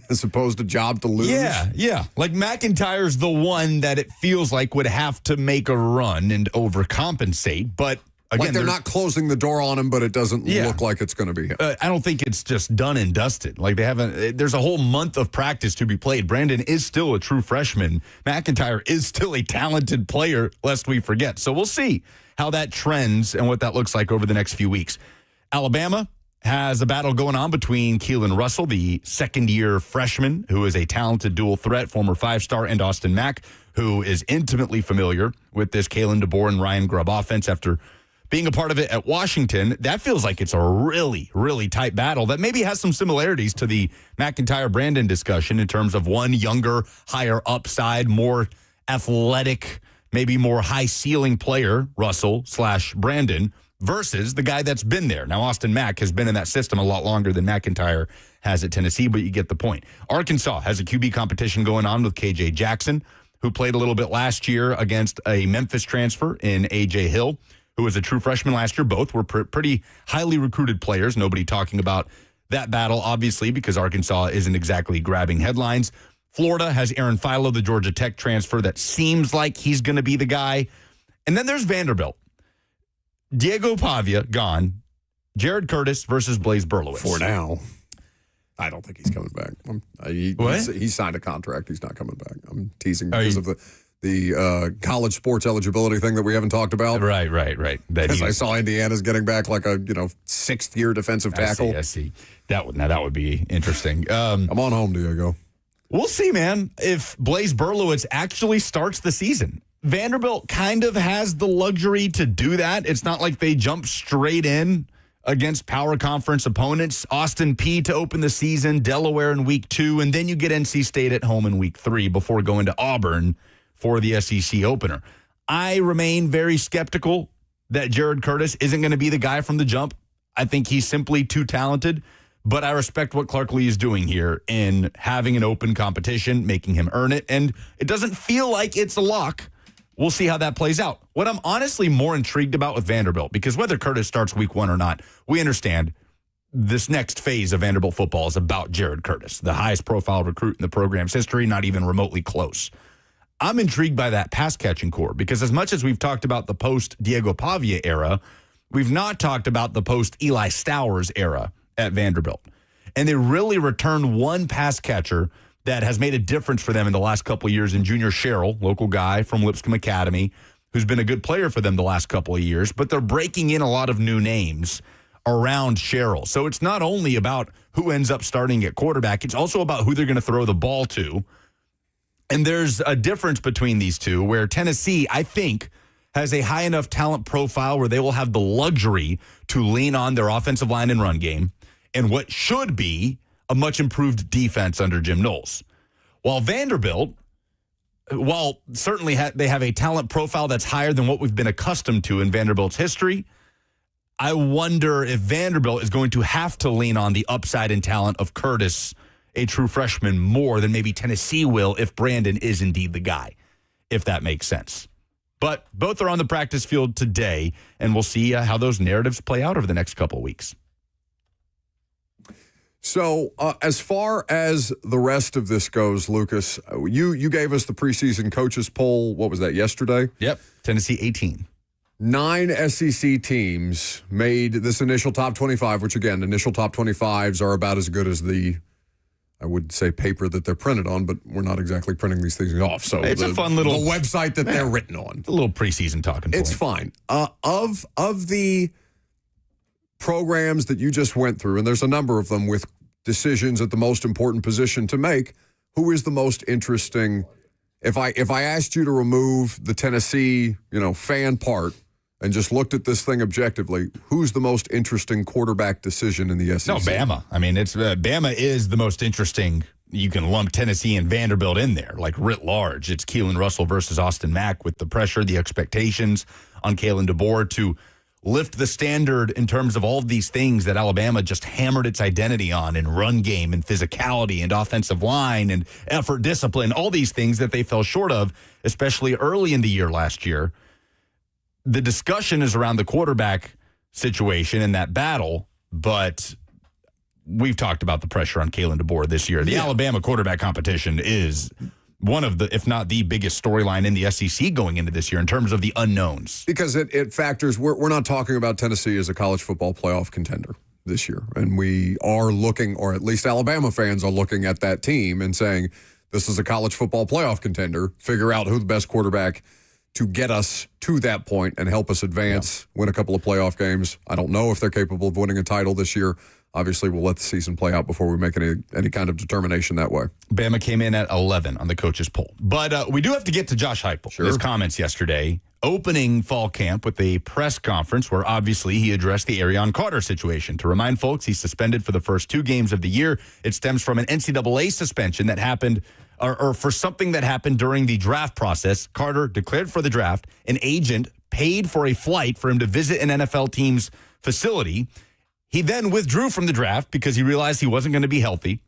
[SPEAKER 3] as opposed to job to lose.
[SPEAKER 1] Yeah. Like McIntyre's the one that it feels like would have to make a run and overcompensate. But again,
[SPEAKER 3] like they're not closing the door on him, but it doesn't look like it's going to be him.
[SPEAKER 1] I don't think it's just done and dusted. Like they haven't. There's a whole month of practice to be played. Brandon is still a true freshman. McIntyre is still a talented player, lest we forget. So we'll see how that trends and what that looks like over the next few weeks. Alabama has a battle going on between Keelan Russell, the second-year freshman, who is a talented dual threat, former five-star, and Austin Mack, who is intimately familiar with this Kalen DeBoer and Ryan Grubb offense after being a part of it at Washington. That feels like it's a really, really tight battle that maybe has some similarities to the McIntyre-Brandon discussion in terms of one younger, higher upside, more athletic, maybe more high-ceiling player, Russell/Brandon, versus the guy that's been there. Now, Austin Mack has been in that system a lot longer than McIntyre has at Tennessee, but you get the point. Arkansas has a QB competition going on with KJ Jackson, who played a little bit last year against a Memphis transfer in A.J. Hill, who was a true freshman last year. Both were pretty highly recruited players. Nobody talking about that battle, obviously, because Arkansas isn't exactly grabbing headlines. Florida has Aaron Philo, the Georgia Tech transfer, that seems like he's going to be the guy. And then there's Vanderbilt. Diego Pavia, gone. Jared Curtis versus Blaise Berlowitz.
[SPEAKER 3] For now. I don't think he's coming back. He signed a contract. He's not coming back. I'm teasing because of the college sports eligibility thing that we haven't talked about.
[SPEAKER 1] Right.
[SPEAKER 3] Because I saw Indiana's getting back like a sixth-year defensive tackle.
[SPEAKER 1] I see. That would be interesting.
[SPEAKER 3] Come on home, Diego.
[SPEAKER 1] We'll see, man, if Blaise Berlowitz actually starts the season. Vanderbilt kind of has the luxury to do that. It's not like they jump straight in against power conference opponents. Austin Peay to open the season, Delaware in week 2, and then you get NC State at home in week 3 before going to Auburn for the SEC opener. I remain very skeptical that Jared Curtis isn't going to be the guy from the jump. I think he's simply too talented, but I respect what Clark Lee is doing here in having an open competition, making him earn it, and it doesn't feel like it's a lock. We'll see how that plays out. What I'm honestly more intrigued about with Vanderbilt, because whether Curtis starts week 1 or not, we understand this next phase of Vanderbilt football is about Jared Curtis, the highest profile recruit in the program's history, not even remotely close. I'm intrigued by that pass-catching core because as much as we've talked about the post-Diego Pavia era, we've not talked about the post-Eli Stowers era at Vanderbilt. And they really returned one pass catcher that has made a difference for them in the last couple of years in Junior Sherrill, local guy from Lipscomb Academy, who's been a good player for them the last couple of years, but they're breaking in a lot of new names around Sherrill. So it's not only about who ends up starting at quarterback, it's also about who they're going to throw the ball to. And there's a difference between these two where Tennessee, I think, has a high enough talent profile where they will have the luxury to lean on their offensive line and run game and what should be a much improved defense under Jim Knowles. While Vanderbilt, while certainly they have a talent profile that's higher than what we've been accustomed to in Vanderbilt's history, I wonder if Vanderbilt is going to have to lean on the upside and talent of Curtis, a true freshman, more than maybe Tennessee will if Brandon is indeed the guy, if that makes sense. But both are on the practice field today, and we'll see how those narratives play out over the next couple of weeks.
[SPEAKER 3] So as far as the rest of this goes, Lucas, you gave us the preseason coaches poll. What was that, yesterday?
[SPEAKER 1] Yep, Tennessee 18.
[SPEAKER 3] 9 SEC teams made this initial top 25, which again, initial top 25s are about as good as I would say paper that they're printed on, but we're not exactly printing these things off. So
[SPEAKER 1] it's a fun little
[SPEAKER 3] the website that they're written on.
[SPEAKER 1] A little preseason talking point.
[SPEAKER 3] It's fine. Of the programs that you just went through, and there's a number of them with decisions at the most important position to make, who is the most interesting? If I asked you to remove the Tennessee, fan part and just looked at this thing objectively, who's the most interesting quarterback decision in the SEC?
[SPEAKER 1] No, Bama. I mean, it's Bama is the most interesting. You can lump Tennessee and Vanderbilt in there, like writ large. It's Keelan Russell versus Austin Mack with the pressure, the expectations on Kalen DeBoer to lift the standard in terms of all of these things that Alabama just hammered its identity on in run game and physicality and offensive line and effort, discipline, all these things that they fell short of, especially early in the year last year. The discussion is around the quarterback situation in that battle, but we've talked about the pressure on Kalen DeBoer this year. The Alabama quarterback competition is one of the, if not the biggest storyline in the SEC going into this year in terms of the unknowns.
[SPEAKER 3] Because it factors, we're not talking about Tennessee as a college football playoff contender this year. And we are looking, or at least Alabama fans are looking at that team and saying, this is a college football playoff contender. Figure out who the best quarterback to get us to that point and help us advance, win a couple of playoff games. I don't know if they're capable of winning a title this year. Obviously, we'll let the season play out before we make any kind of determination that way.
[SPEAKER 1] Bama came in at 11 on the coaches poll. But we do have to get to Josh Heupel.
[SPEAKER 3] Sure.
[SPEAKER 1] His comments yesterday, opening fall camp with a press conference where obviously he addressed the Arion Carter situation. To remind folks, he's suspended for the first 2 games of the year. It stems from an NCAA suspension that happened or for something that happened during the draft process. Carter declared for the draft. An agent paid for a flight for him to visit an NFL team's facility. He then withdrew from the draft because he realized he wasn't going to be healthy,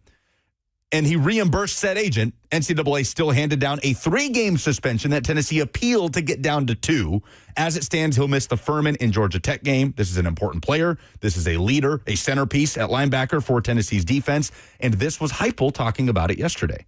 [SPEAKER 1] and he reimbursed said agent. NCAA still handed down a 3-game suspension that Tennessee appealed to get down to 2. As it stands, he'll miss the Furman and Georgia Tech game. This is an important player. This is a leader, a centerpiece at linebacker for Tennessee's defense, and this was Heupel talking about it yesterday.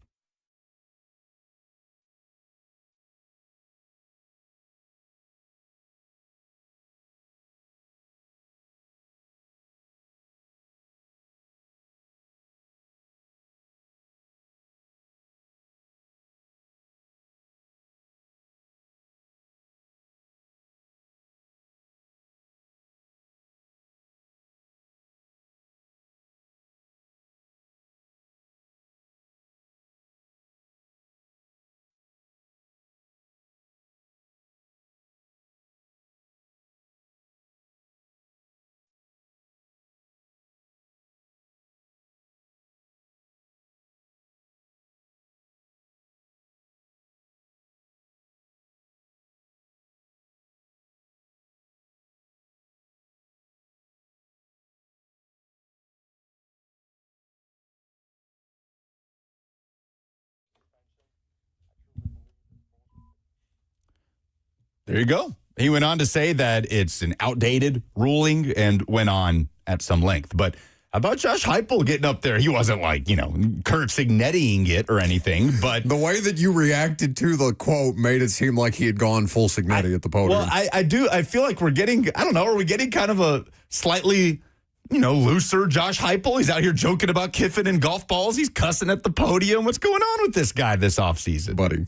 [SPEAKER 1] There you go. He went on to say that it's an outdated ruling and went on at some length. But how about Josh Heupel getting up there? He wasn't like, Kurt Signettiing it or anything, but
[SPEAKER 3] the way that you reacted to the quote made it seem like he had gone full Signetti at the podium.
[SPEAKER 1] Well, I feel like we're getting, I don't know, are we getting kind of a slightly, looser Josh Heupel? He's out here joking about Kiffin and golf balls. He's cussing at the podium. What's going on with this guy this offseason?
[SPEAKER 3] Buddy.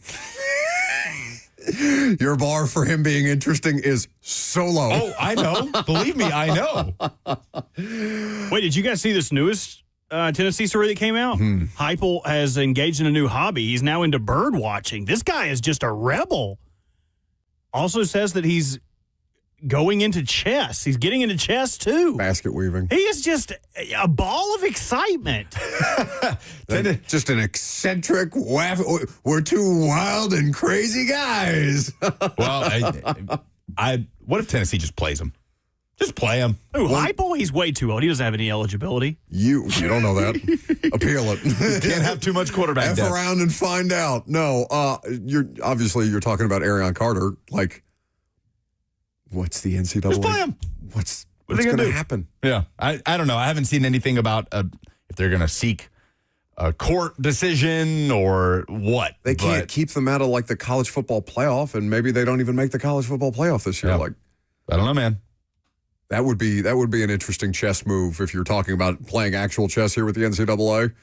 [SPEAKER 3] Your bar for him being interesting is so low.
[SPEAKER 1] Oh, I know. Believe me, I know.
[SPEAKER 4] Wait, did you guys see this newest Tennessee story that came out? Heupel has engaged in a new hobby. He's now into bird watching. This guy is just a rebel. Also says that he's going into chess. He's getting into chess, too.
[SPEAKER 3] Basket weaving.
[SPEAKER 4] He is just a ball of excitement.
[SPEAKER 3] Just an eccentric, we're 2 wild and crazy guys.
[SPEAKER 1] Well, what if Tennessee just plays him? Just play him.
[SPEAKER 4] Ooh, Heupel, he's way too old. He doesn't have any eligibility.
[SPEAKER 3] You don't know that. Appeal it.
[SPEAKER 1] Can't have too much quarterback depth.
[SPEAKER 3] Around and find out. No, you're talking about Arion Carter. Like, what's the NCAA?
[SPEAKER 1] Just play him.
[SPEAKER 3] What's going to happen?
[SPEAKER 1] Yeah, I don't know. I haven't seen anything about if they're going to seek a court decision or what.
[SPEAKER 3] They can't keep them out of like the college football playoff, and maybe they don't even make the college football playoff this year.
[SPEAKER 1] Yeah.
[SPEAKER 3] Like,
[SPEAKER 1] I don't know, man.
[SPEAKER 3] That would be an interesting chess move if you're talking about playing actual chess here with the NCAA.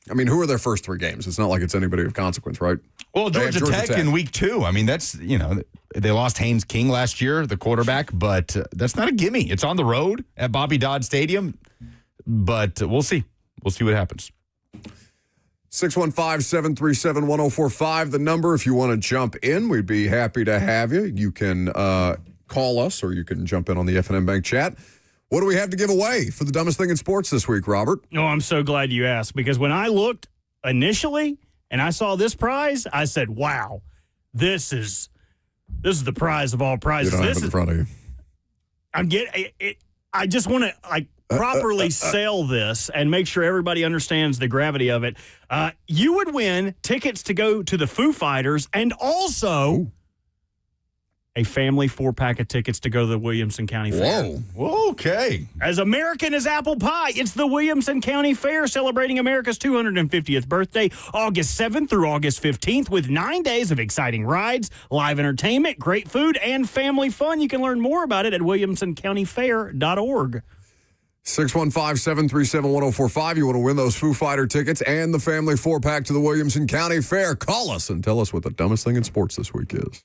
[SPEAKER 3] I mean, who are their first 3 games? It's not like it's anybody of consequence, right?
[SPEAKER 1] Well,
[SPEAKER 3] They have
[SPEAKER 1] Georgia Tech in week 2. I mean, that's, they lost Haynes King last year, the quarterback, but that's not a gimme. It's on the road at Bobby Dodd Stadium, but we'll see. We'll see what happens.
[SPEAKER 3] 615-737-1045, the number. If you want to jump in, we'd be happy to have you. You can call us or you can jump in on the F&M Bank chat. What do we have to give away for the dumbest thing in sports this week, Robert?
[SPEAKER 4] No, I'm so glad you asked, because when I looked initially and I saw this prize, I said, wow, this is the prize of all prizes.
[SPEAKER 3] You don't have it in front of you.
[SPEAKER 4] I'm getting it. I just want to properly sell this and make sure everybody understands the gravity of it. You would win tickets to go to the Foo Fighters and also a family 4-pack of tickets to go to the Williamson County Fair.
[SPEAKER 3] Whoa.
[SPEAKER 1] Okay.
[SPEAKER 4] As American as apple pie, it's the Williamson County Fair celebrating America's 250th birthday, August 7th through August 15th, with 9 days of exciting rides, live entertainment, great food, and family fun. You can learn more about it at williamsoncountyfair.org.
[SPEAKER 3] 615-737-1045. You want to win those Foo Fighter tickets and the family 4-pack to the Williamson County Fair. Call us and tell us what the dumbest thing in sports this week is.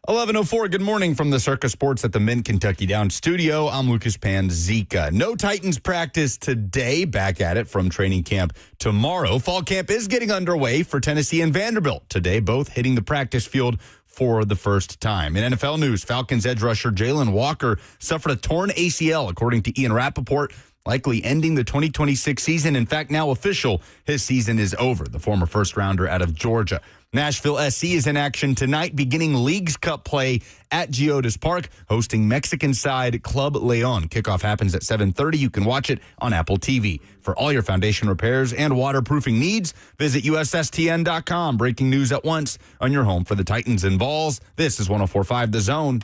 [SPEAKER 1] 11:04, good morning from the Circa Sports at the Mint Kentucky Down studio. I'm Lucas Panzika. No Titans practice today, back at it from training camp tomorrow. Fall camp is getting underway for Tennessee and Vanderbilt today, both hitting the practice field for the first time. In NFL news, Falcons edge rusher Jalen Walker suffered a torn ACL, according to Ian Rappaport, likely ending the 2026 season. In fact, now official, his season is over. The former first-rounder out of Georgia. Nashville SC is in action tonight, beginning Leagues Cup play at Geodis Park, hosting Mexican side Club Leon. Kickoff happens at 7:30. You can watch it on Apple TV. For all your foundation repairs and waterproofing needs, visit USSTN.com. Breaking news at once on your home for the Titans and Vols. This is 104.5 The Zone.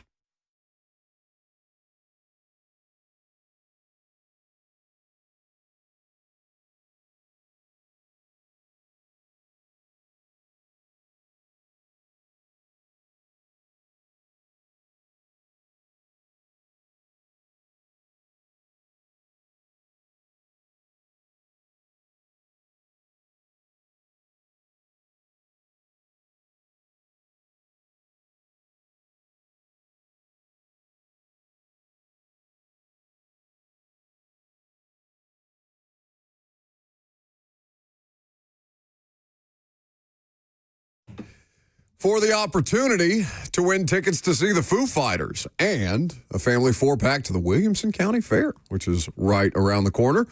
[SPEAKER 3] For the opportunity to win tickets to see the Foo Fighters and a family 4-pack to the Williamson County Fair, which is right around the corner.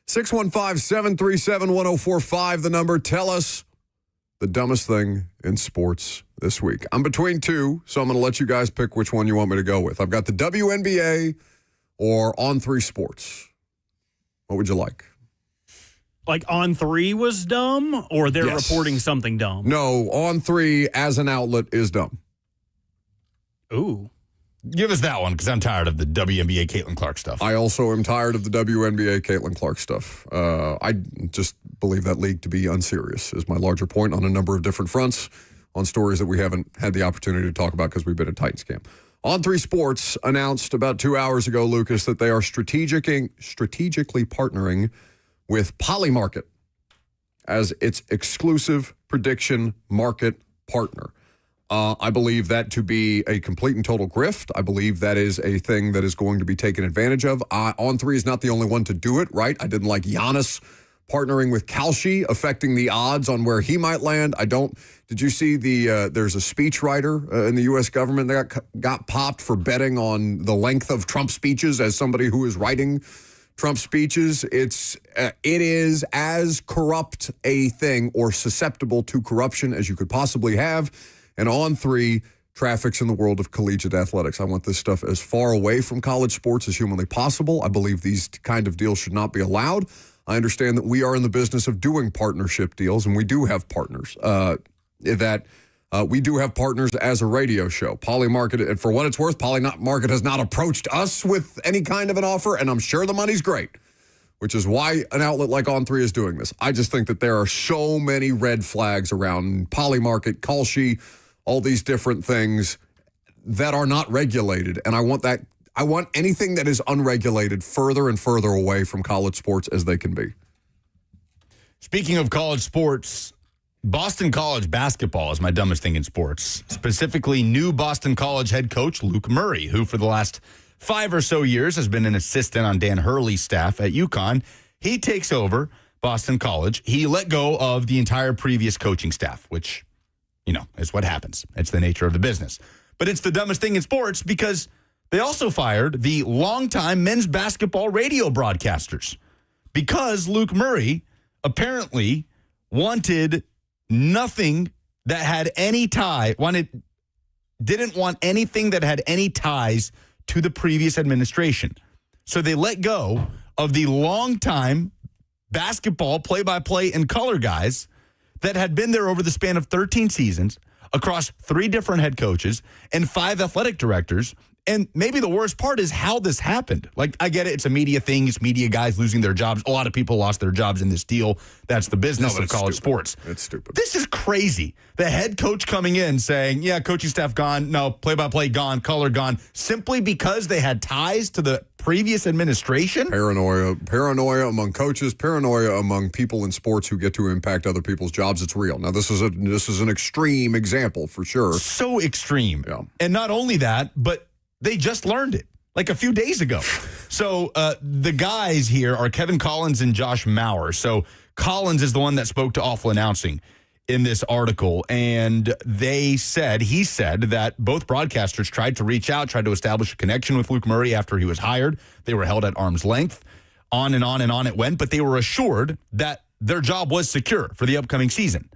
[SPEAKER 3] 615-737-1045, the number. Tell us the dumbest thing in sports this week. I'm between two, so I'm going to let you guys pick which one you want me to go with. I've got the WNBA or On3 Sports. What would you like?
[SPEAKER 4] Like On3 was dumb, or they're reporting something dumb?
[SPEAKER 3] No, On3 as an outlet is dumb.
[SPEAKER 4] Ooh.
[SPEAKER 1] Give us that one, because I'm tired of the WNBA Caitlin Clark stuff.
[SPEAKER 3] I also am tired of the WNBA Caitlin Clark stuff. I just believe that league to be unserious is my larger point on a number of different fronts on stories that we haven't had the opportunity to talk about because we've been at Titans camp. On3 Sports announced about 2 hours ago, Lucas, that they are strategically partnering with Polymarket as its exclusive prediction market partner. I believe that to be a complete and total grift. I believe that is a thing that is going to be taken advantage of. On3 is not the only one to do it, right? I didn't like Giannis partnering with Kalshi, affecting the odds on where he might land. Did you see there's a speechwriter in the U.S. government that got popped for betting on the length of Trump speeches as somebody who is writing Trump speeches? It is as corrupt a thing or susceptible to corruption as you could possibly have. And On3 traffics in the world of collegiate athletics. I want this stuff as far away from college sports as humanly possible. I believe these kind of deals should not be allowed. I understand that we are in the business of doing partnership deals, and we do have partners we do have partners as a radio show. Polymarket, and for what it's worth, Polymarket has not approached us with any kind of an offer, and I'm sure the money's great, which is why an outlet like On3 is doing this. I just think that there are so many red flags around Polymarket, Kalshi, all these different things that are not regulated, and I want anything that is unregulated further and further away from college sports as they can be.
[SPEAKER 1] Speaking of college sports, Boston College basketball is my dumbest thing in sports. Specifically, new Boston College head coach Luke Murray, who for the last 5 or so years has been an assistant on Dan Hurley's staff at UConn. He takes over Boston College. He let go of the entire previous coaching staff, which, is what happens. It's the nature of the business. But it's the dumbest thing in sports because they also fired the longtime men's basketball radio broadcasters because Luke Murray apparently wanted nothing that had any didn't want anything that had any ties to the previous administration. So they let go of the longtime basketball play-by-play and color guys that had been there over the span of 13 seasons across 3 different head coaches and 5 athletic directors. And maybe the worst part is how this happened. Like, I get it. It's a media thing. It's media guys losing their jobs. A lot of people lost their jobs in this deal. That's the business of college sports.
[SPEAKER 3] It's stupid.
[SPEAKER 1] This is crazy. The head coach coming in saying, yeah, coaching staff gone. No, play-by-play gone. Color gone. Simply because they had ties to the previous administration?
[SPEAKER 3] Paranoia among coaches, paranoia among people in sports who get to impact other people's jobs. It's real. Now, this is an extreme example for sure.
[SPEAKER 1] So extreme.
[SPEAKER 3] Yeah.
[SPEAKER 1] And not only that, but they just learned it like a few days ago. So the guys here are Kevin Collins and Josh Maurer. So Collins is the one that spoke to Awful Announcing in this article, and he said that both broadcasters tried to reach out, tried to establish a connection with Luke Murray after he was hired. They were held at arm's length. On and on and on it went, but they were assured that their job was secure for the upcoming season.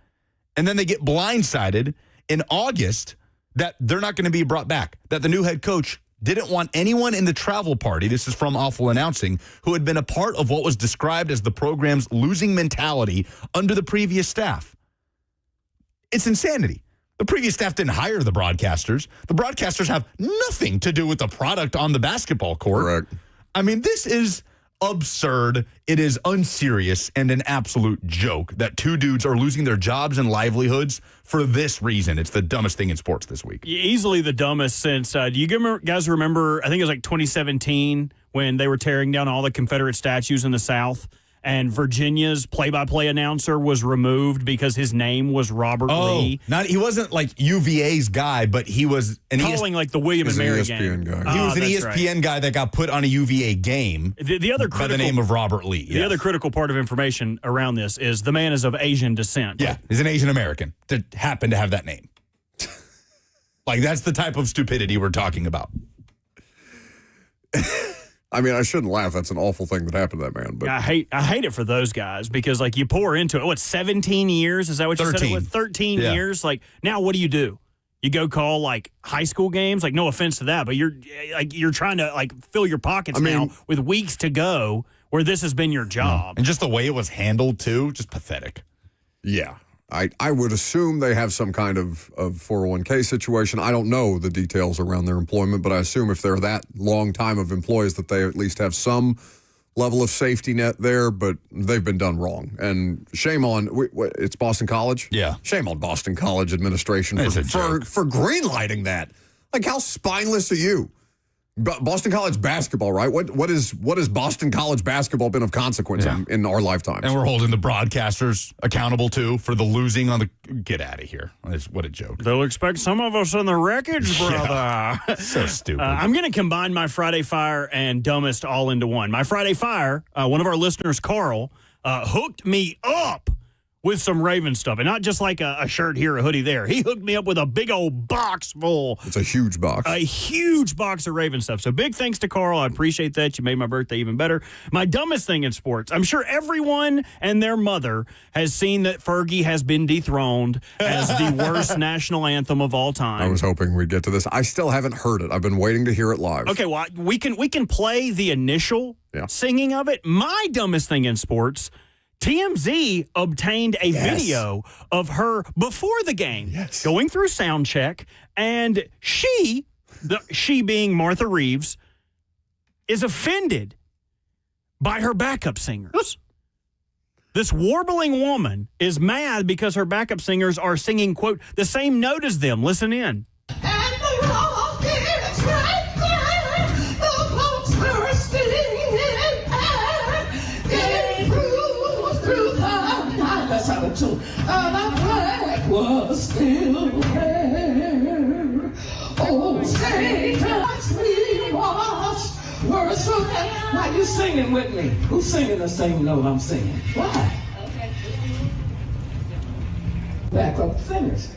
[SPEAKER 1] And then they get blindsided in August that they're not going to be brought back, that the new head coach didn't want anyone in the travel party, this is from Awful Announcing, who had been a part of what was described as the program's losing mentality under the previous staff. It's insanity. The previous staff didn't hire the broadcasters. The broadcasters have nothing to do with the product on the basketball court.
[SPEAKER 3] Correct.
[SPEAKER 1] I mean, this is absurd. It is unserious and an absolute joke that two dudes are losing their jobs and livelihoods for this reason. It's the dumbest thing in sports this week.
[SPEAKER 4] Easily the dumbest since, do you guys remember, I think it was like 2017 when they were tearing down all the Confederate statues in the South? And Virginia's play-by-play announcer was removed because his name was Robert Lee.
[SPEAKER 1] He wasn't like UVA's guy, but he was
[SPEAKER 4] calling like the William and Mary
[SPEAKER 3] ESPN
[SPEAKER 4] game.
[SPEAKER 3] guy.
[SPEAKER 1] He was an ESPN guy that got put on a UVA game
[SPEAKER 4] The other
[SPEAKER 1] by the name of Robert Lee.
[SPEAKER 4] The other critical part of information around this is the man is of Asian descent.
[SPEAKER 1] Yeah, he's an Asian American that happened to have that name. Like, that's the type of stupidity we're talking about.
[SPEAKER 3] I mean, I shouldn't laugh. That's an awful thing that happened to that man. But
[SPEAKER 4] I hate it for those guys because, like, you pour into it. What, 17 years? Is that what you
[SPEAKER 1] 13.
[SPEAKER 4] said it was? 13
[SPEAKER 1] Yeah.
[SPEAKER 4] years? Like, now what do? You go call, like, high school games? Like, no offense to that, but you're trying to, like, fill your pockets now with weeks to go where this has been your job.
[SPEAKER 1] And just the way it was handled, too, just pathetic.
[SPEAKER 3] yeah, I would assume they have some kind of 401k situation. I don't know the details around their employment, but I assume if they're that long time of employees that they at least have some level of safety net there, but they've been done wrong. And shame on, it's Boston College?
[SPEAKER 1] Yeah.
[SPEAKER 3] Shame on Boston College administration for greenlighting that. Like, how spineless are you? Boston College basketball, right? What has Boston College basketball been of consequence in our lifetimes?
[SPEAKER 1] And we're holding the broadcasters accountable, too, for the losing on the... Get out of here. What a joke.
[SPEAKER 4] They'll expect some of us in the wreckage, brother.
[SPEAKER 1] So stupid.
[SPEAKER 4] I'm going to combine my Friday Fire and Dumbest all into one. My Friday Fire, one of our listeners, Carl, hooked me up with some Raven stuff. And not just like a shirt here, a hoodie there. He hooked me up with a big old box full.
[SPEAKER 3] It's a huge box.
[SPEAKER 4] A huge box of Raven stuff. So big thanks to Carl. I appreciate that. You made my birthday even better. My dumbest thing in sports. I'm sure everyone and their mother has seen that Fergie has been dethroned as the worst national anthem of all time.
[SPEAKER 3] I was hoping we'd get to this. I still haven't heard it. I've been waiting to hear it live.
[SPEAKER 4] Okay, well, we can play the initial singing of it. My dumbest thing in sports, TMZ obtained a video of her before the game going through sound check, and she being Martha Reeves, is offended by her backup singers. This warbling woman is mad because her backup singers are singing, quote, the same note as them. Listen in.
[SPEAKER 6] Was still there. Oh, say, touch me, wash. Words from that. Why you singing with me? Who's singing the same note I'm singing? Why? Back up singers.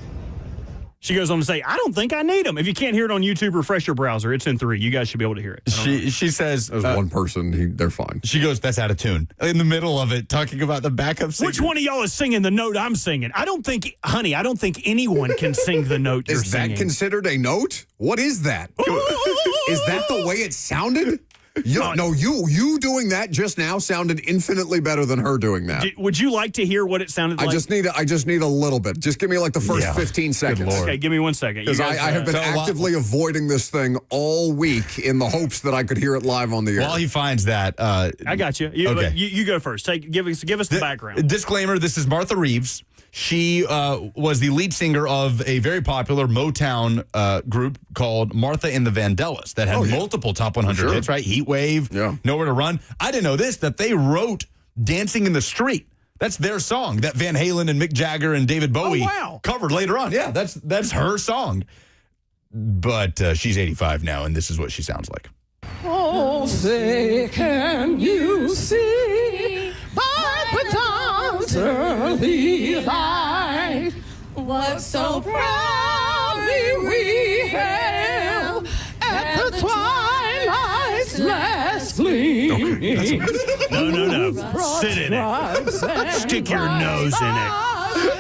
[SPEAKER 4] She goes on to say, I don't think I need them. If you can't hear it on YouTube, refresh your browser. It's in 3. You guys should be able to hear it.
[SPEAKER 1] She says...
[SPEAKER 3] There's one person, they're fine.
[SPEAKER 1] She goes, that's out of tune. In the middle of it, talking about the backup singer.
[SPEAKER 4] Which one of y'all is singing the note I'm singing? I don't think anyone can sing the note you're singing.
[SPEAKER 3] Is that considered a note? What is that? Is that the way it sounded? You doing that just now sounded infinitely better than her doing that.
[SPEAKER 4] Would you like to hear what it sounded like?
[SPEAKER 3] I just need a little bit. Just give me like the first 15 seconds.
[SPEAKER 4] Okay, give me 1 second.
[SPEAKER 3] Because I have been actively avoiding this thing all week in the hopes that I could hear it live on the air.
[SPEAKER 1] While he finds that,
[SPEAKER 4] I got you.
[SPEAKER 1] Okay.
[SPEAKER 4] You go first. Give us the background.
[SPEAKER 1] Disclaimer: this is Martha Reeves. She was the lead singer of a very popular Motown group called Martha and the Vandellas that had multiple top 100 hits, right? Heat Wave, Nowhere to Run. I didn't know this, that they wrote Dancing in the Street. That's their song that Van Halen and Mick Jagger and David Bowie covered later on. Yeah, that's her song. But she's 85 now, and this is what she sounds like.
[SPEAKER 6] Oh, say, can you see by the dawn's early light what so proudly we hailed at the twilight's last gleam?
[SPEAKER 4] No. Sit in it. Stick your nose in it.
[SPEAKER 6] Through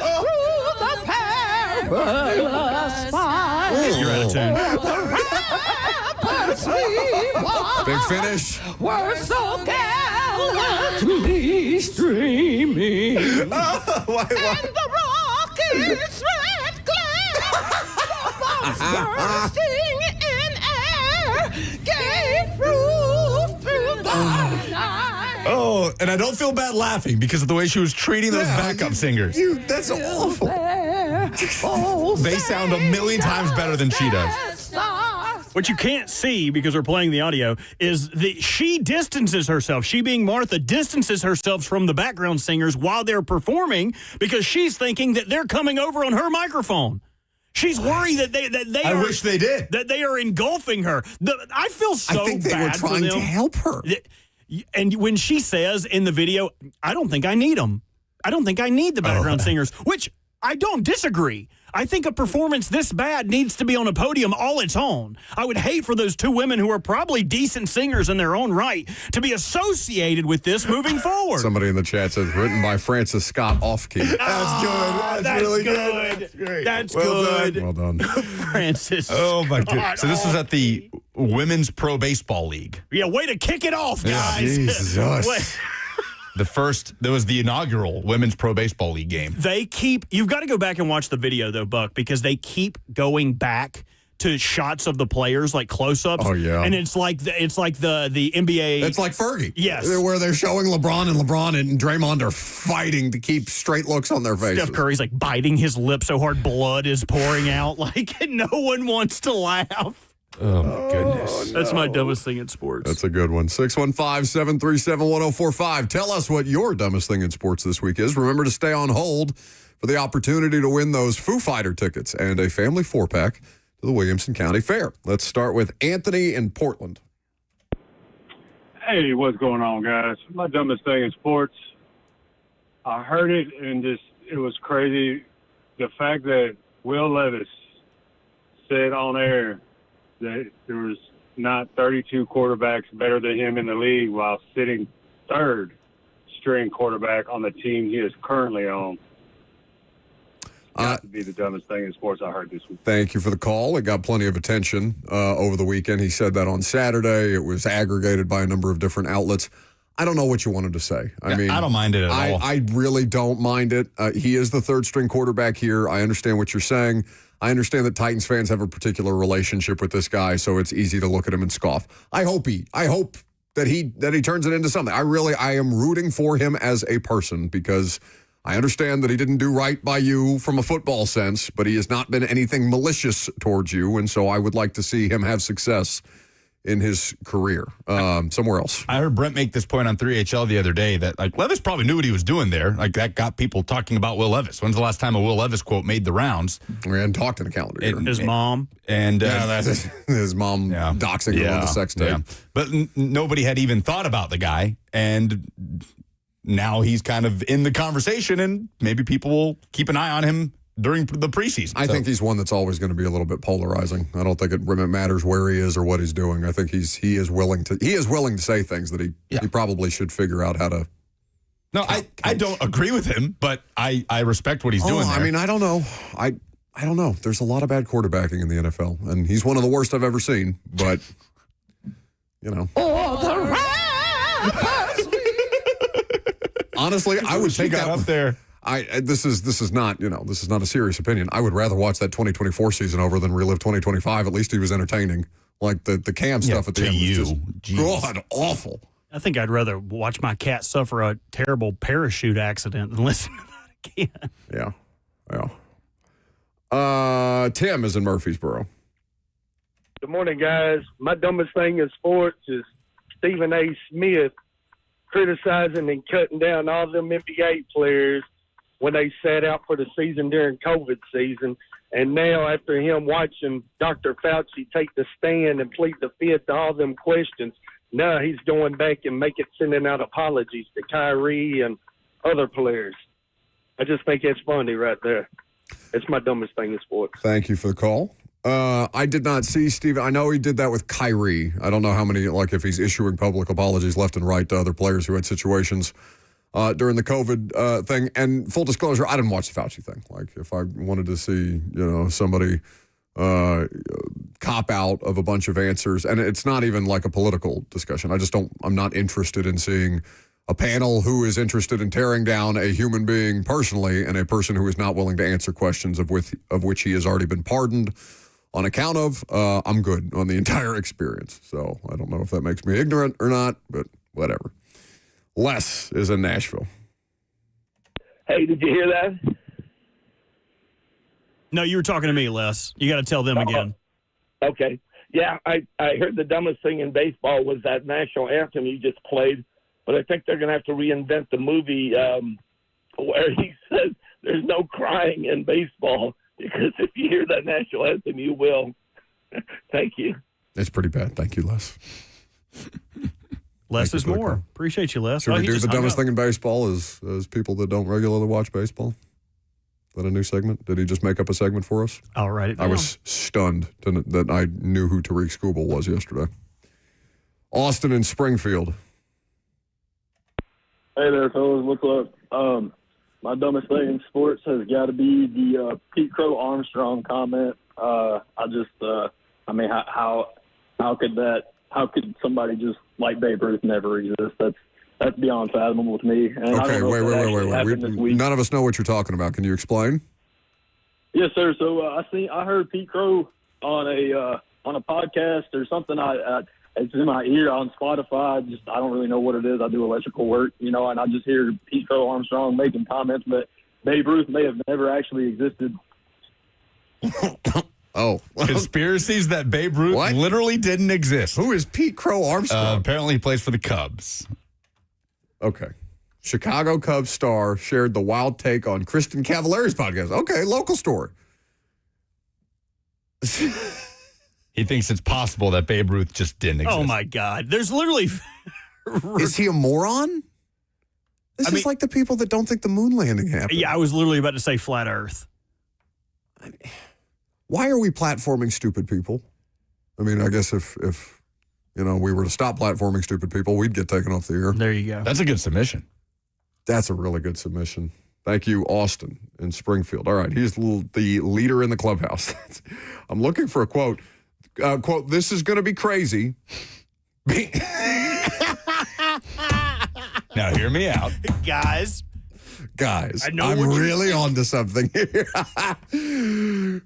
[SPEAKER 6] the perilous fight.
[SPEAKER 4] You're out of tune.
[SPEAKER 3] Big finish.
[SPEAKER 6] We're so gallantly streaming. And the rocket's red glare bursting in air gave proof through the night.
[SPEAKER 1] Oh, and I don't feel bad laughing because of the way she was treating those backup singers.
[SPEAKER 3] That's awful.
[SPEAKER 1] They sound a million times better than she does.
[SPEAKER 4] What you can't see because we're playing the audio is that she distances herself. She, being Martha, distances herself from the background singers while they're performing because she's thinking that they're coming over on her microphone. She's worried that they
[SPEAKER 1] I wish they did.
[SPEAKER 4] That they are engulfing her. I feel so
[SPEAKER 3] I think they
[SPEAKER 4] bad
[SPEAKER 3] were trying
[SPEAKER 4] for them.
[SPEAKER 3] to help her.
[SPEAKER 4] And when she says in the video, I don't think I need them. I don't think I need the background singers, which I don't disagree. I think a performance this bad needs to be on a podium all its own. I would hate for those two women who are probably decent singers in their own right to be associated with this moving forward.
[SPEAKER 3] Somebody in the chat says, written by Francis Scott Off-Key.
[SPEAKER 1] That's good. That's really good.
[SPEAKER 4] That's great. That's
[SPEAKER 1] Well
[SPEAKER 4] good.
[SPEAKER 1] done.
[SPEAKER 3] Well done.
[SPEAKER 4] Francis.
[SPEAKER 1] Oh, my goodness. So this was at the Women's Pro Baseball League.
[SPEAKER 4] Yeah, way to kick it off, guys.
[SPEAKER 3] Jesus.
[SPEAKER 4] Wait.
[SPEAKER 1] There was the inaugural Women's Pro Baseball League game.
[SPEAKER 4] You've got to go back and watch the video, though, Buck, because they keep going back to shots of the players, like close-ups.
[SPEAKER 3] Oh, yeah.
[SPEAKER 4] And it's like the NBA.
[SPEAKER 3] It's like Fergie.
[SPEAKER 4] Yes.
[SPEAKER 3] Where they're showing LeBron and Draymond are fighting to keep straight looks on their faces.
[SPEAKER 4] Steph Curry's like biting his lip so hard blood is pouring out. Like, no one wants to laugh.
[SPEAKER 1] Oh, my goodness.
[SPEAKER 4] That's my dumbest thing in sports.
[SPEAKER 3] That's a good one. 615-737-1045. Tell us what your dumbest thing in sports this week is. Remember to stay on hold for the opportunity to win those Foo Fighter tickets and a family 4-pack to the Williamson County Fair. Let's start with Anthony in Portland.
[SPEAKER 7] Hey, what's going on, guys? My dumbest thing in sports, I heard it and it was crazy. The fact that Will Levis said on air that there was not 32 quarterbacks better than him in the league while sitting third string quarterback on the team he is currently on. Got to be the dumbest thing in sports I heard this week.
[SPEAKER 3] Thank you for the call. It got plenty of attention over the weekend. He said that on Saturday. It was aggregated by a number of different outlets. I don't know what you wanted to say. I mean,
[SPEAKER 1] I don't mind it at all.
[SPEAKER 3] I really don't mind it. He is the third string quarterback here. I understand what you're saying. I understand that Titans fans have a particular relationship with this guy, so it's easy to look at him and scoff. I hope that he turns it into something. I am rooting for him as a person because I understand that he didn't do right by you from a football sense, but he has not been anything malicious towards you, and so I would like to see him have success in his career somewhere else.
[SPEAKER 1] I heard Brent make this point on 3HL the other day that like Levis probably knew what he was doing there. Like that got people talking about Will Levis. When's the last time a Will Levis quote made the rounds?
[SPEAKER 3] We hadn't talked in a calendar year.
[SPEAKER 4] His mom.
[SPEAKER 1] And
[SPEAKER 3] that's his mom doxing him on the sex tape.
[SPEAKER 1] Yeah. But nobody had even thought about the guy, and now he's kind of in the conversation, and maybe people will keep an eye on him during the preseason.
[SPEAKER 3] I think he's one that's always going to be a little bit polarizing. I don't think it matters where he is or what he's doing. I think he is willing to say things that he probably should figure out how to.
[SPEAKER 1] No, I don't agree with him, but I respect what he's doing there.
[SPEAKER 3] I mean, I don't know. I don't know. There's a lot of bad quarterbacking in the NFL, and he's one of the worst I've ever seen. But honestly, I would take that
[SPEAKER 1] up there.
[SPEAKER 3] This is not a serious opinion. I would rather watch that 2024 season over than relive 2025. At least he was entertaining. Like the Cam stuff at the end was just god awful.
[SPEAKER 4] I think I'd rather watch my cat suffer a terrible parachute accident than listen to that again.
[SPEAKER 3] Yeah. Yeah. Tim is in Murfreesboro.
[SPEAKER 8] Good morning, guys. My dumbest thing in sports is Stephen A. Smith criticizing and cutting down all them NBA players when they sat out for the season during COVID season. And now, after him watching Dr. Fauci take the stand and plead the fifth to all them questions, now he's going back and sending out apologies to Kyrie and other players. I just think it's funny right there. It's my dumbest thing in sports.
[SPEAKER 3] Thank you for the call. I did not see Steven. I know he did that with Kyrie. I don't know how many, like if he's issuing public apologies left and right to other players who had situations during the COVID thing. And full disclosure, I didn't watch the Fauci thing. Like if I wanted to see, somebody cop out of a bunch of answers, and it's not even like a political discussion. I'm not interested in seeing a panel who is interested in tearing down a human being personally and a person who is not willing to answer questions of which he has already been pardoned on account of. I'm good on the entire experience. So I don't know if that makes me ignorant or not, but whatever. Les is in Nashville.
[SPEAKER 8] Hey, did you hear that?
[SPEAKER 4] No, you were talking to me, Les. You got to tell them again.
[SPEAKER 8] Okay. Yeah, I heard the dumbest thing in baseball was that national anthem you just played, but I think they're going to have to reinvent the movie where he says there's no crying in baseball, because if you hear that national anthem, you will. Thank you.
[SPEAKER 3] It's pretty bad. Thank you, Les.
[SPEAKER 4] Less is more. Appreciate you, Les.
[SPEAKER 3] Should we do the dumbest thing in baseball as people that don't regularly watch baseball? Is that a new segment? Did he just make up a segment for us?
[SPEAKER 4] I'll write it down.
[SPEAKER 3] I was stunned that I knew who Tariq Skubal was yesterday. Austin in Springfield.
[SPEAKER 9] Hey there, fellas. What's up? My dumbest thing in sports has got to be the Pete Crow Armstrong comment. How could somebody just like Babe Ruth never exist? That's beyond fathomable to me. And
[SPEAKER 3] Okay, wait. None of us know what you're talking about. Can you explain?
[SPEAKER 9] Yes, sir. So I heard Pete Crow on a podcast or something. It's in my ear on Spotify. I don't really know what it is. I do electrical work, and I just hear Pete Crow Armstrong making comments that Babe Ruth may have never actually existed.
[SPEAKER 3] Oh.
[SPEAKER 1] Conspiracies that Babe Ruth literally didn't exist.
[SPEAKER 3] Who is Pete Crow Armstrong?
[SPEAKER 1] Apparently he plays for the Cubs.
[SPEAKER 3] Okay. Chicago Cubs star shared the wild take on Kristen Cavallari's podcast. Okay, local story.
[SPEAKER 1] He thinks it's possible that Babe Ruth just didn't exist.
[SPEAKER 4] Oh, my God. There's literally...
[SPEAKER 3] Is he a moron? This is like the people that don't think the moon landing happened.
[SPEAKER 4] Yeah, I was literally about to say flat Earth.
[SPEAKER 3] Why are we platforming stupid people? I mean, I guess if we were to stop platforming stupid people, we'd get taken off the air.
[SPEAKER 4] There you go.
[SPEAKER 1] That's a good submission.
[SPEAKER 3] That's a really good submission. Thank you, Austin in Springfield. All right, he's the leader in the clubhouse. I'm looking for a quote. Quote, this is going to be crazy.
[SPEAKER 1] Now, hear me out.
[SPEAKER 4] Guys,
[SPEAKER 3] I'm really onto something here.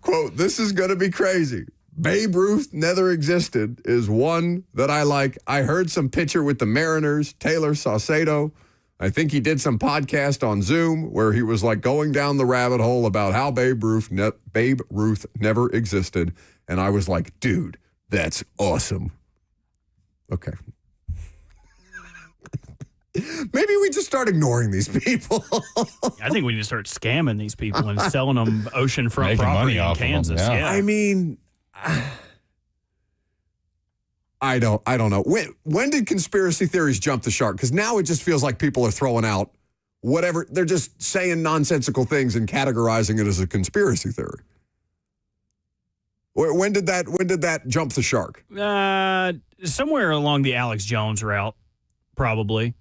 [SPEAKER 3] Quote, this is going to be crazy. Babe Ruth never existed is one that I like. I heard some pitcher with the Mariners, Taylor Saucedo. I think he did some podcast on Zoom where he was like going down the rabbit hole about how Babe Ruth never existed. And I was like, dude, that's awesome. Okay. Maybe we just start ignoring these people.
[SPEAKER 4] I think we need to start scamming these people and selling them oceanfront
[SPEAKER 1] Making
[SPEAKER 4] property
[SPEAKER 1] money
[SPEAKER 4] in
[SPEAKER 1] off of them,
[SPEAKER 4] Kansas.
[SPEAKER 1] yeah.
[SPEAKER 4] Yeah.
[SPEAKER 3] I mean, I don't know. When did conspiracy theories jump the shark? Because now it just feels like people are throwing out whatever. They're just saying nonsensical things and categorizing it as a conspiracy theory. When did that jump the shark?
[SPEAKER 4] Somewhere along the Alex Jones route, probably.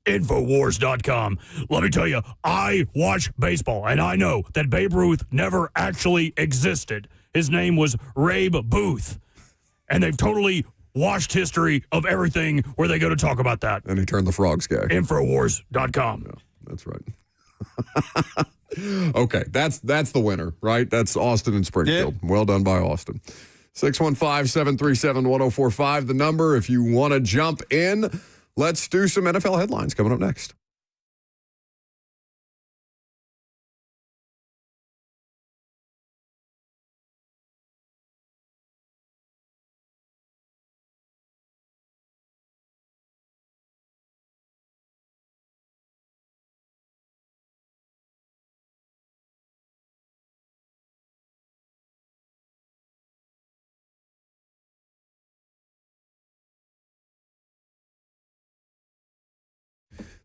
[SPEAKER 4] Infowars.com. Let me tell you, I watch baseball, and I know that Babe Ruth never actually existed. His name was Rabe Booth. And they've totally washed history of everything where they go to talk about that.
[SPEAKER 3] And he turned the frogs gay.
[SPEAKER 4] Infowars.com.
[SPEAKER 3] Yeah, that's right. Okay, that's the winner, right? That's Austin and Springfield. Yeah. Well done by Austin. 615-737-1045, the number if you want to jump in. Let's do some NFL headlines coming up next.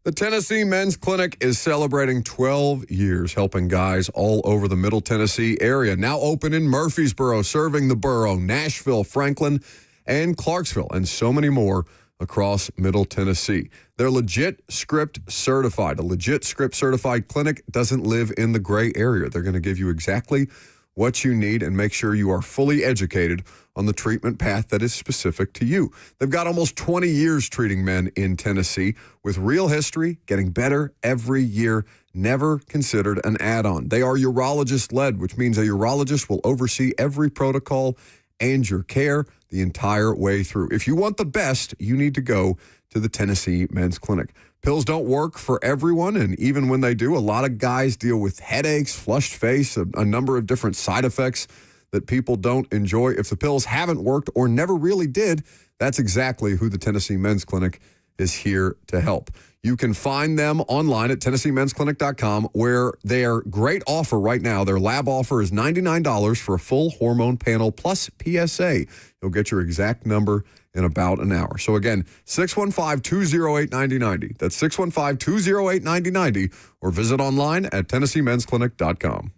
[SPEAKER 3] The Tennessee Men's Clinic is celebrating 12 years helping guys all over the Middle Tennessee area. Now open in Murfreesboro, serving the borough, Nashville, Franklin, and Clarksville, and so many more across Middle Tennessee. They're legit script certified. A legit script certified clinic doesn't live in the gray area. They're going to give you exactly what you need and make sure you are fully educated on the treatment path that is specific to you. They've got almost 20 years treating men in Tennessee with real history, getting better every year, never considered an add-on. They are urologist-led, which means a urologist will oversee every protocol and your care the entire way through. If you want the best, you need to go to the Tennessee Men's Clinic. Pills don't work for everyone, and even when they do, a lot of guys deal with headaches, flushed face, a number of different side effects that people don't enjoy. If the pills haven't worked or never really did, that's exactly who the Tennessee Men's Clinic is here to help. You can find them online at TennesseeMen'sClinic.com, where their great offer right now, their lab offer is $99 for a full hormone panel plus PSA. You'll get your exact number in about an hour. So again, 615-208-9090. That's 615-208-9090, or visit online at TennesseeMen'sClinic.com.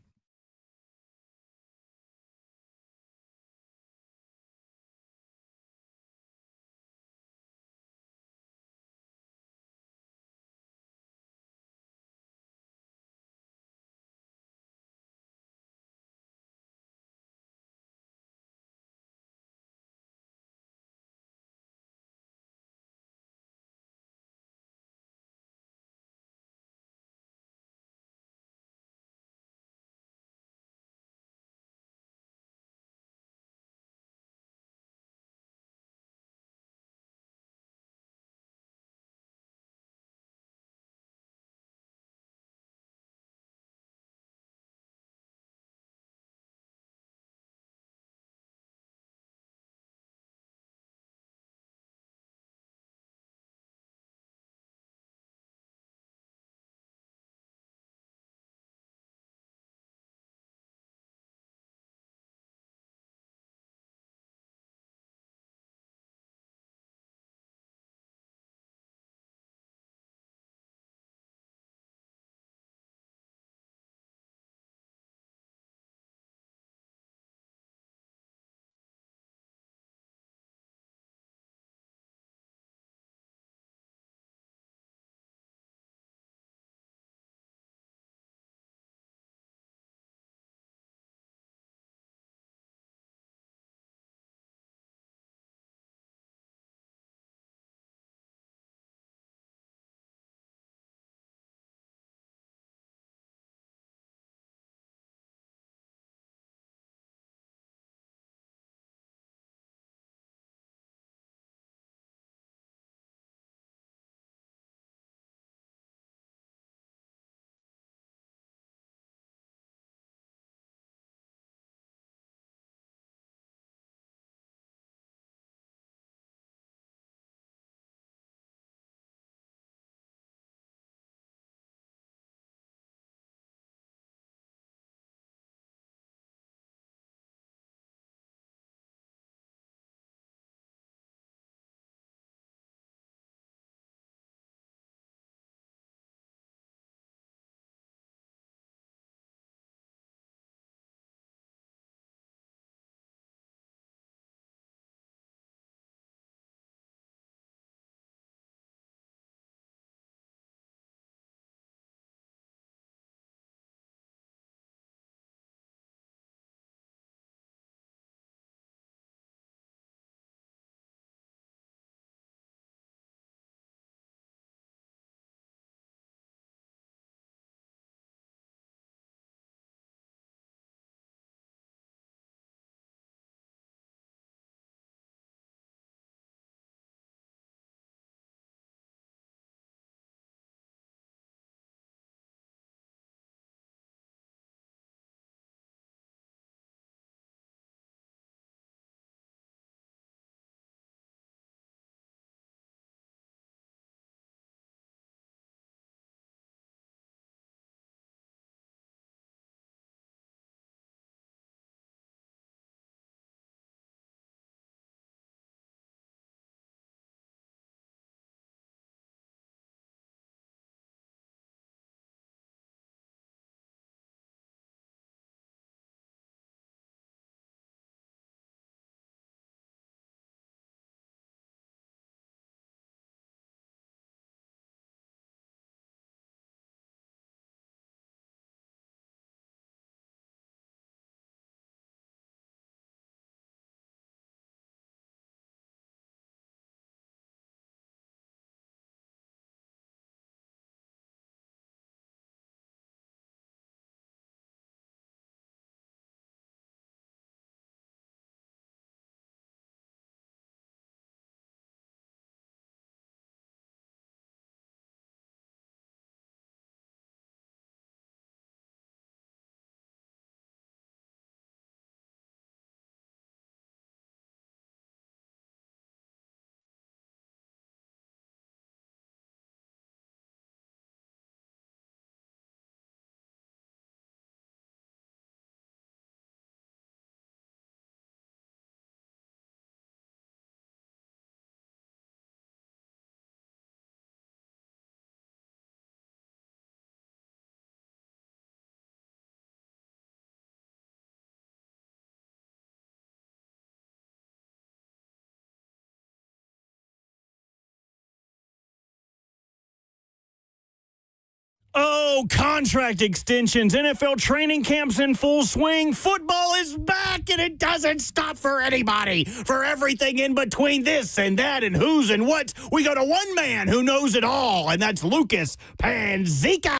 [SPEAKER 4] Oh, contract extensions, NFL training camps in full swing. Football is back, and it doesn't stop for anybody. For everything in between this and that and who's and what's, we go to one man who knows it all, and that's Lucas Panzica.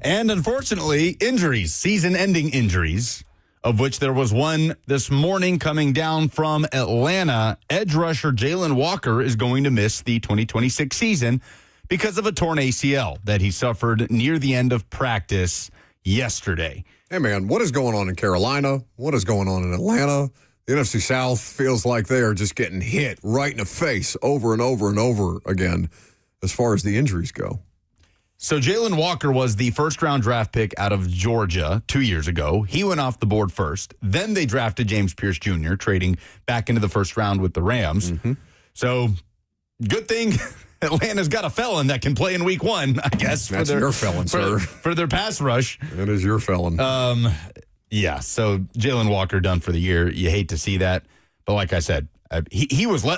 [SPEAKER 1] And unfortunately, injuries, season-ending injuries, of which there was one this morning coming down from Atlanta. Edge rusher Jalen Walker is going to miss the 2026 season because of a torn ACL that he suffered near the end of practice yesterday.
[SPEAKER 3] Hey, man, what is going on in Carolina? What is going on in Atlanta? The NFC South feels like they are just getting hit right in the face over and over and over again as far as the injuries go.
[SPEAKER 1] So Jalen Walker was the first-round draft pick out of Georgia 2 years ago. He went off the board first. Then they drafted James Pierce Jr., trading back into the first round with the Rams. Mm-hmm. So good thing Atlanta's got a felon that can play in week one, I guess.
[SPEAKER 3] That's your felon, sir.
[SPEAKER 1] For their pass rush.
[SPEAKER 3] That is your felon.
[SPEAKER 1] Yeah, so Jalen Walker done for the year. You hate to see that. But like I said,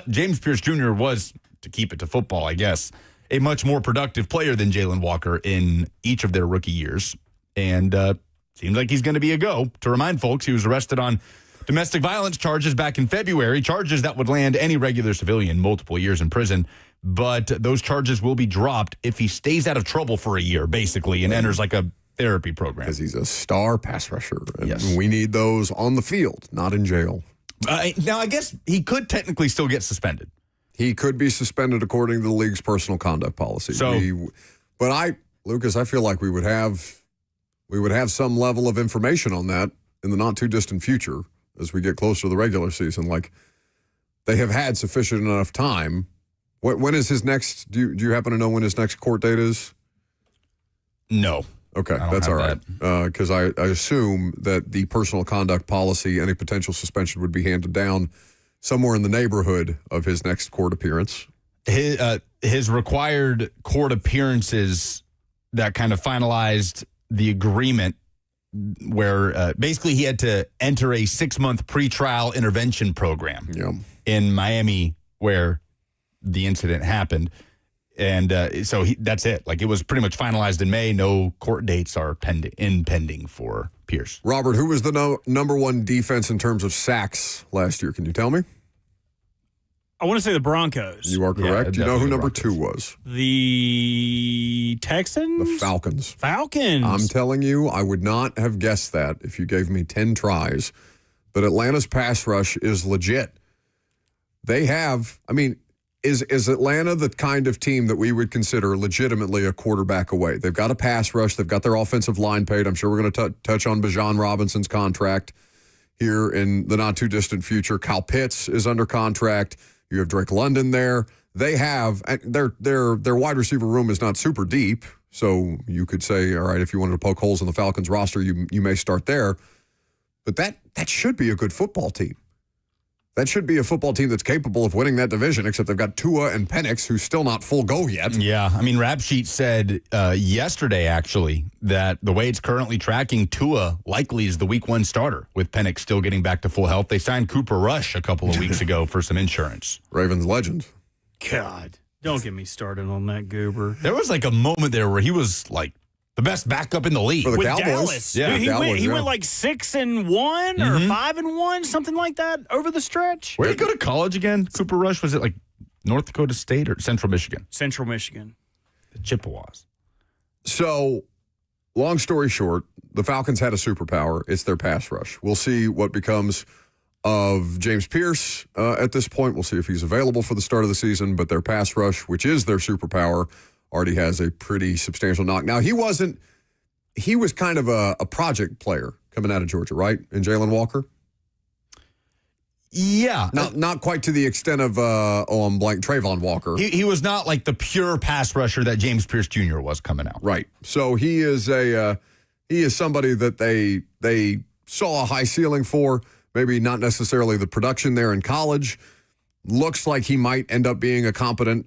[SPEAKER 1] James Pierce Jr. was, to keep it to football, I guess, a much more productive player than Jalen Walker in each of their rookie years. And seems like he's going to be a go. To remind folks, he was arrested on domestic violence charges back in February, charges that would land any regular civilian multiple years in prison. But those charges will be dropped if he stays out of trouble for a year, basically, and enters like a therapy program.
[SPEAKER 3] Because he's a star pass rusher. And
[SPEAKER 1] yes.
[SPEAKER 3] We need those on the field, not in jail.
[SPEAKER 1] Now, I guess he could technically still get suspended.
[SPEAKER 3] He could be suspended according to the league's personal conduct policy.
[SPEAKER 1] So,
[SPEAKER 3] Lucas, I feel like we would have some level of information on that in the not too distant future as we get closer to the regular season. Like, they have had sufficient enough time. When is his next? Do you happen to know when his next court date is?
[SPEAKER 1] No.
[SPEAKER 3] Okay, that's all right. Because I assume that the personal conduct policy, any potential suspension would be handed down somewhere in the neighborhood of his next court appearance.
[SPEAKER 1] His required court appearances that kind of finalized the agreement where basically he had to enter a 6-month pretrial intervention program in Miami where the incident happened. And so that's it. Like, it was pretty much finalized in May. No court dates are pending for Pierce.
[SPEAKER 3] Robert, who was the number one defense in terms of sacks last year? Can you tell me?
[SPEAKER 4] I want to say the Broncos.
[SPEAKER 3] You are correct.
[SPEAKER 1] Yeah,
[SPEAKER 3] you know who number
[SPEAKER 1] Broncos.
[SPEAKER 3] 2 was?
[SPEAKER 4] The Texans?
[SPEAKER 3] The Falcons.
[SPEAKER 4] Falcons.
[SPEAKER 3] I'm telling you, I would not have guessed that if you gave me 10 tries. But Atlanta's pass rush is legit. They have, is Atlanta the kind of team that we would consider legitimately a quarterback away? They've got a pass rush. They've got their offensive line paid. I'm sure we're going to touch on Bijan Robinson's contract here in the not-too-distant future. Kyle Pitts is under contract. You have Drake London there. They have their wide receiver room is not super deep, so you could say, all right, if you wanted to poke holes in the Falcons roster, you may start there. But that should be a good football team. That should be a football team that's capable of winning that division, except they've got Tua and Penix, who's still not full go yet.
[SPEAKER 1] Yeah, Rap Sheet said yesterday, actually, that the way it's currently tracking, Tua likely is the week 1 starter, with Penix still getting back to full health. They signed Cooper Rush a couple of weeks ago for some insurance.
[SPEAKER 3] Ravens legend.
[SPEAKER 4] God, don't get me started on that goober.
[SPEAKER 1] There was like a moment there where he was like the best backup in the league.
[SPEAKER 3] For the
[SPEAKER 4] With
[SPEAKER 3] Cowboys.
[SPEAKER 4] Dallas.
[SPEAKER 1] Yeah,
[SPEAKER 4] He went like 6-1 or 5-1, something like that over the stretch.
[SPEAKER 1] Where did he go to college again? Cooper Rush, was it like North Dakota State or Central Michigan?
[SPEAKER 4] Central Michigan.
[SPEAKER 1] The Chippewas.
[SPEAKER 3] So, long story short, the Falcons had a superpower. It's their pass rush. We'll see what becomes of James Pierce at this point. We'll see if he's available for the start of the season, but their pass rush, which is their superpower, already has a pretty substantial knock. Now, he was kind of a project player coming out of Georgia, right? And Jalen Walker?
[SPEAKER 1] Yeah.
[SPEAKER 3] Not quite to the extent of Trayvon Walker.
[SPEAKER 1] He was not like the pure pass rusher that James Pierce Jr. was coming out.
[SPEAKER 3] Right. So he is somebody that they saw a high ceiling for, maybe not necessarily the production there in college. Looks like he might end up being a competent,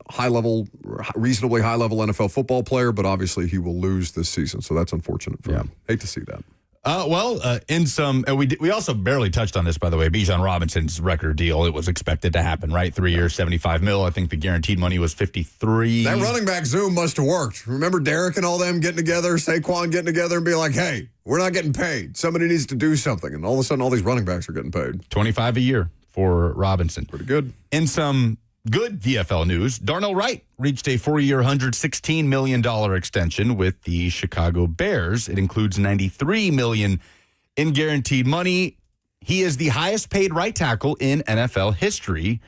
[SPEAKER 3] reasonably high-level NFL football player, but obviously he will lose this season, so that's unfortunate for him. Hate to see that.
[SPEAKER 1] In some, we also barely touched on this, by the way. Bijan Robinson's record deal, it was expected to happen, right? 3 years, $75 million. I think the guaranteed money was $53.
[SPEAKER 3] That running back Zoom must have worked. Remember Derek and all them getting together, Saquon getting together and being like, hey, we're not getting paid. Somebody needs to do something. And all of a sudden, all these running backs are getting paid.
[SPEAKER 1] $25 a year for Robinson.
[SPEAKER 3] Pretty good.
[SPEAKER 1] In some good VFL news, Darnell Wright reached a 4-year, $116 million extension with the Chicago Bears. It includes $93 million in guaranteed money. He is the highest paid right tackle in NFL history.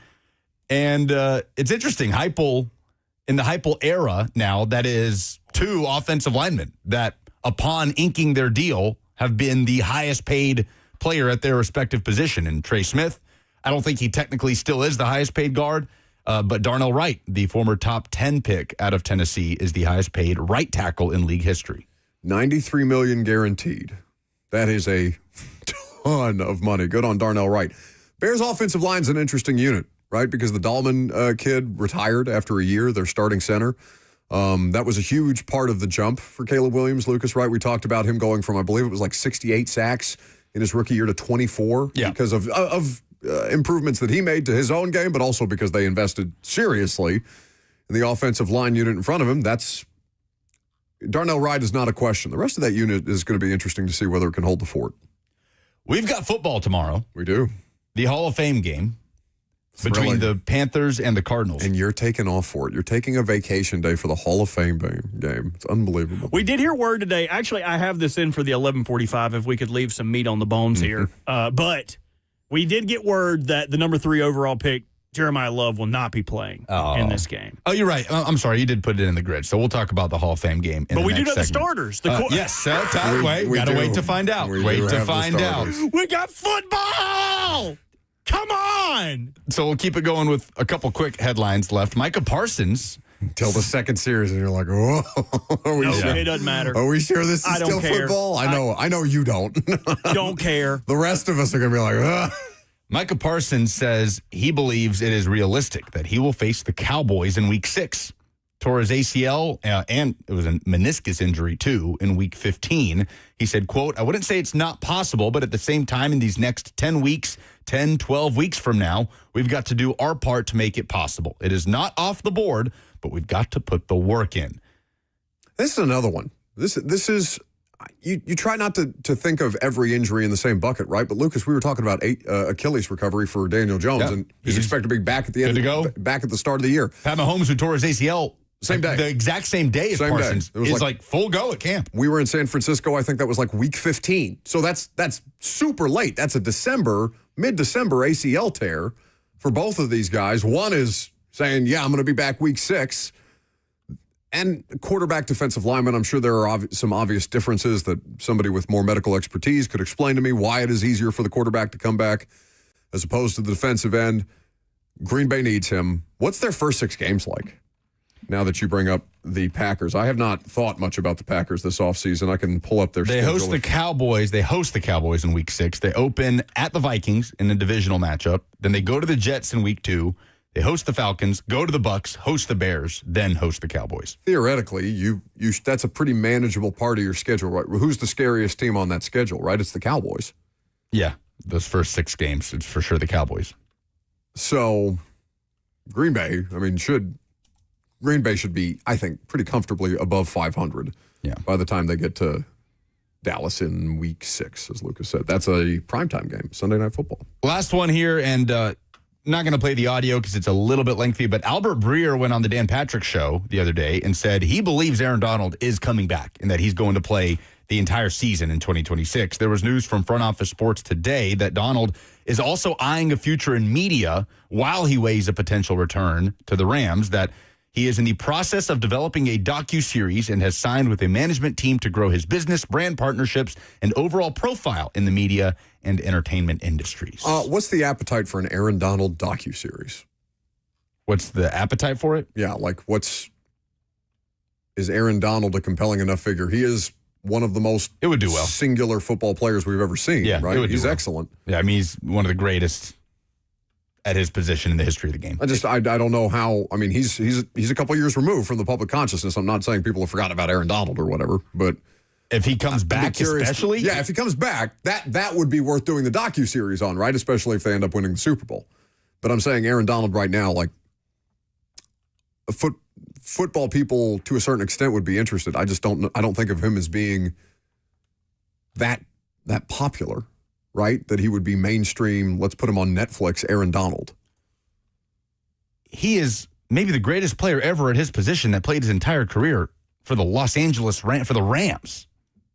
[SPEAKER 1] And it's interesting, in the Heupel era now, that is 2 offensive linemen that upon inking their deal have been the highest paid player at their respective position. And Trey Smith, I don't think he technically still is the highest paid guard, but Darnell Wright, the former top 10 pick out of Tennessee, is the highest paid right tackle in league history.
[SPEAKER 3] $93 million guaranteed. That is a ton of money. Good on Darnell Wright. Bears offensive line's an interesting unit, right? Because the Dahlman kid retired after a year, their starting center. That was a huge part of the jump for Caleb Williams, Lucas, right? We talked about him going from, I believe it was like 68 sacks in his rookie year to 24 because of improvements that he made to his own game, but also because they invested seriously in the offensive line unit in front of him. Darnell Wright is not a question. The rest of that unit is going to be interesting to see whether it can hold the fort.
[SPEAKER 1] We've got football tomorrow.
[SPEAKER 3] We do.
[SPEAKER 1] The Hall of Fame game between the Panthers and the Cardinals.
[SPEAKER 3] And you're taking off for it. You're taking a vacation day for the Hall of Fame game. It's unbelievable.
[SPEAKER 4] We did hear word today. Actually, I have this in for the 11:45 if we could leave some meat on the bones here. But we did get word that the number 3 overall pick, Jeremiah Love, will not be playing in this game.
[SPEAKER 1] Oh, you're right. I'm sorry. You did put it in the grid. So we'll talk about the Hall of Fame game.
[SPEAKER 4] But we do know the starters.
[SPEAKER 1] Yes. We got to wait to find out. Wait to find out.
[SPEAKER 4] We got football. Come on.
[SPEAKER 1] So we'll keep it going with a couple quick headlines left. Micah Parsons.
[SPEAKER 3] Until the second series, and you're like, oh,
[SPEAKER 4] it doesn't matter.
[SPEAKER 3] Are we sure this is still football? I know you don't.
[SPEAKER 4] Don't care.
[SPEAKER 3] The rest of us are going to be like, ugh.
[SPEAKER 1] Micah Parsons says he believes it is realistic that he will face the Cowboys in Week 6. Tore his ACL, and it was a meniscus injury, too, in Week 15. He said, quote, I wouldn't say it's not possible, but at the same time, in these next 10 weeks, 10, 12 weeks from now, we've got to do our part to make it possible. It is not off the board, but we've got to put the work in.
[SPEAKER 3] This is another one. This is... You try not to think of every injury in the same bucket, right? But Lucas, we were talking about Achilles recovery for Daniel Jones, and he's expected to be back at the end, back at the start of the year.
[SPEAKER 1] Pat Mahomes, who tore his ACL
[SPEAKER 3] same day,
[SPEAKER 1] the exact same day as Parsons, is like full go at camp.
[SPEAKER 3] We were in San Francisco. I think that was like week 15. So that's super late. That's a mid-December ACL tear for both of these guys. One is saying, "Yeah, I'm going to be back week 6." And quarterback, defensive lineman, I'm sure there are some obvious differences that somebody with more medical expertise could explain to me why it is easier for the quarterback to come back as opposed to the defensive end. Green Bay needs him. What's their first 6 games like? Now that you bring up the Packers. I have not thought much about the Packers this offseason. I can pull up their schedule.
[SPEAKER 1] They host the Cowboys in Week 6. They open at the Vikings in a divisional matchup. Then they go to the Jets in Week 2. They host the Falcons, go to the Bucks, host the Bears, then host the Cowboys.
[SPEAKER 3] Theoretically, you that's a pretty manageable part of your schedule, right? Who's the scariest team on that schedule, right? It's the Cowboys.
[SPEAKER 1] Yeah, those first 6 games, it's for sure the Cowboys.
[SPEAKER 3] So, Green Bay, Green Bay should be, I think, pretty comfortably above 500 by the time they get to Dallas in Week 6, as Lucas said. That's a primetime game, Sunday Night Football.
[SPEAKER 1] Last one here, and not going to play the audio because it's a little bit lengthy, but Albert Breer went on the Dan Patrick Show the other day and said he believes Aaron Donald is coming back and that he's going to play the entire season in 2026. There was news from Front Office Sports today that Donald is also eyeing a future in media while he weighs a potential return to the Rams, that he is in the process of developing a docuseries and has signed with a management team to grow his business, brand partnerships, and overall profile in the media and entertainment industries.
[SPEAKER 3] What's the appetite for an Aaron Donald docuseries?
[SPEAKER 1] What's the appetite for it?
[SPEAKER 3] Yeah, is Aaron Donald a compelling enough figure? He is one of the most singular football players we've ever seen, right? He's excellent.
[SPEAKER 1] Yeah, he's one of the greatest at his position in the history of the game.
[SPEAKER 3] I don't know how. He's a couple years removed from the public consciousness. I'm not saying people have forgotten about Aaron Donald or whatever, but
[SPEAKER 1] If he comes
[SPEAKER 3] I'd be
[SPEAKER 1] back,
[SPEAKER 3] curious-
[SPEAKER 1] especially,
[SPEAKER 3] Yeah, if he comes back, that would be worth doing the docuseries on, right? Especially if they end up winning the Super Bowl. But I'm saying Aaron Donald right now, like football people to a certain extent would be interested. I just don't. I don't think of him as being that popular, right? That he would be mainstream. Let's put him on Netflix. Aaron Donald.
[SPEAKER 1] he is maybe the greatest player ever at his position that played his entire career for the for the Rams,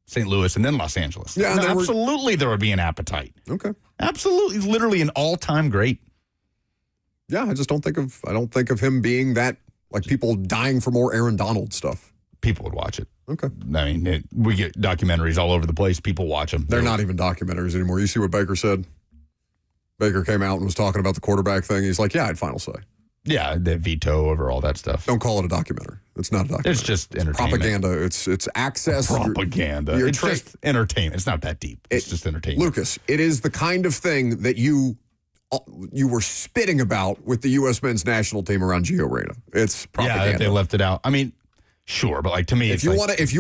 [SPEAKER 1] St. Louis, and then Los Angeles.
[SPEAKER 3] Yeah,
[SPEAKER 1] No, absolutely, there would be an appetite.
[SPEAKER 3] Okay.
[SPEAKER 1] Absolutely, he's literally an all-time great.
[SPEAKER 3] Yeah, I just don't think of him being that, like, people dying for more Aaron Donald stuff.
[SPEAKER 1] People would watch it.
[SPEAKER 3] Okay.
[SPEAKER 1] I mean, we get documentaries all over the place. People watch them.
[SPEAKER 3] They're not even documentaries anymore. You see what Baker said? Baker came out and was talking about the quarterback thing. He's like, yeah, I had final say.
[SPEAKER 1] Yeah, the veto over all that stuff.
[SPEAKER 3] Don't call it a documentary. It's not a documentary.
[SPEAKER 1] It's just entertainment.
[SPEAKER 3] Propaganda. It's access.
[SPEAKER 1] Propaganda.
[SPEAKER 3] You're
[SPEAKER 1] It's just entertainment. It's not that deep. It's just entertainment.
[SPEAKER 3] Lucas, it is the kind of thing that you were spitting about with the U.S. men's national team around Gio Reyna. It's propaganda.
[SPEAKER 1] Yeah, they left it out. I mean, sure, but like to me,
[SPEAKER 3] if you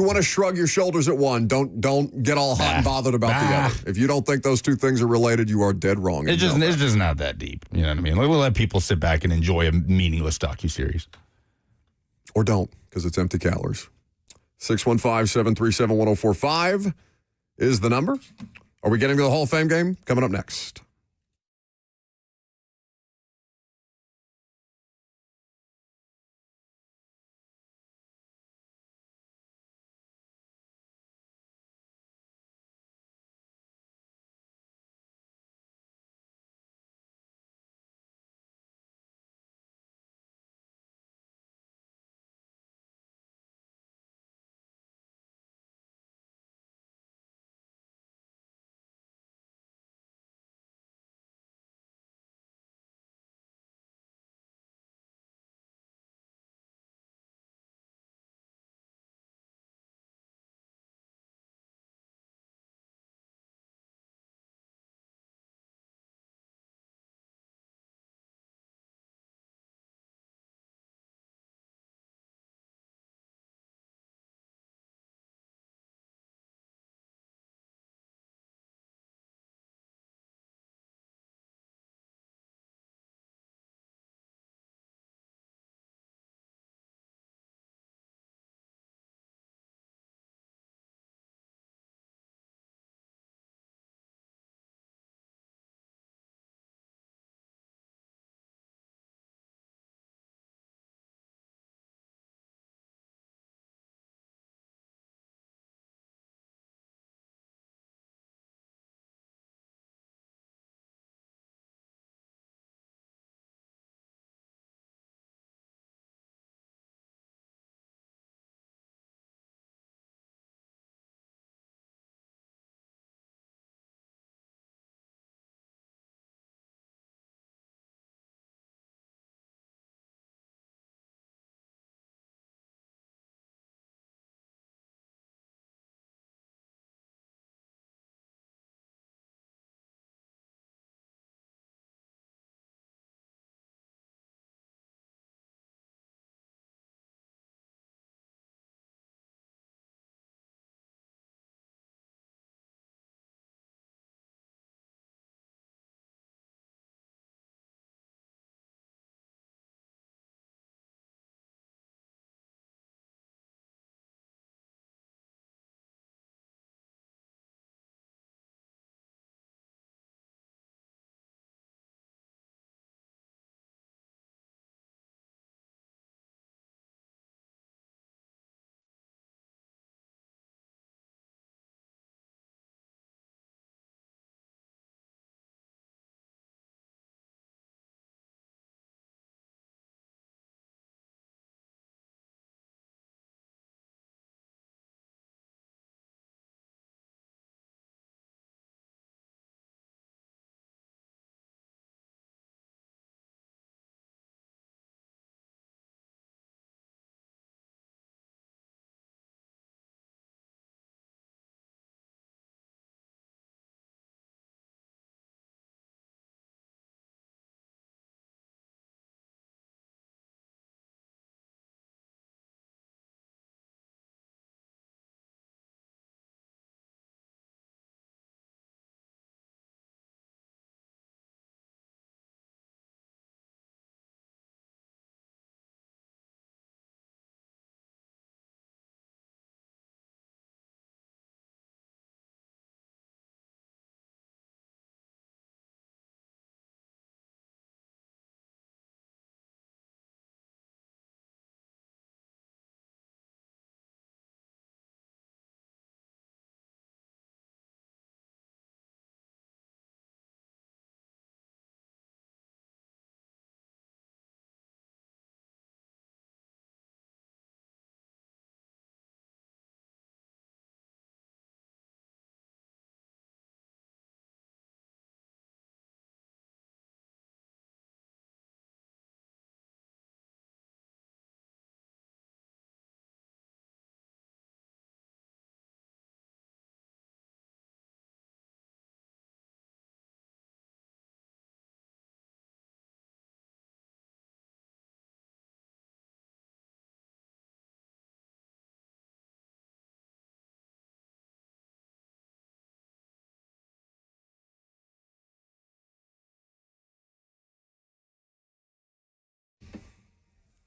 [SPEAKER 3] want to shrug your shoulders at one, don't get all hot and bothered about the other. If you don't think those two things are related, you are dead wrong.
[SPEAKER 1] It's just not that deep. You know what I mean? Like, we'll let people sit back and enjoy a meaningless docuseries.
[SPEAKER 3] Or don't, because it's empty calories. 615-737-1045 is the number. Are we getting to the Hall of Fame game? Coming up next.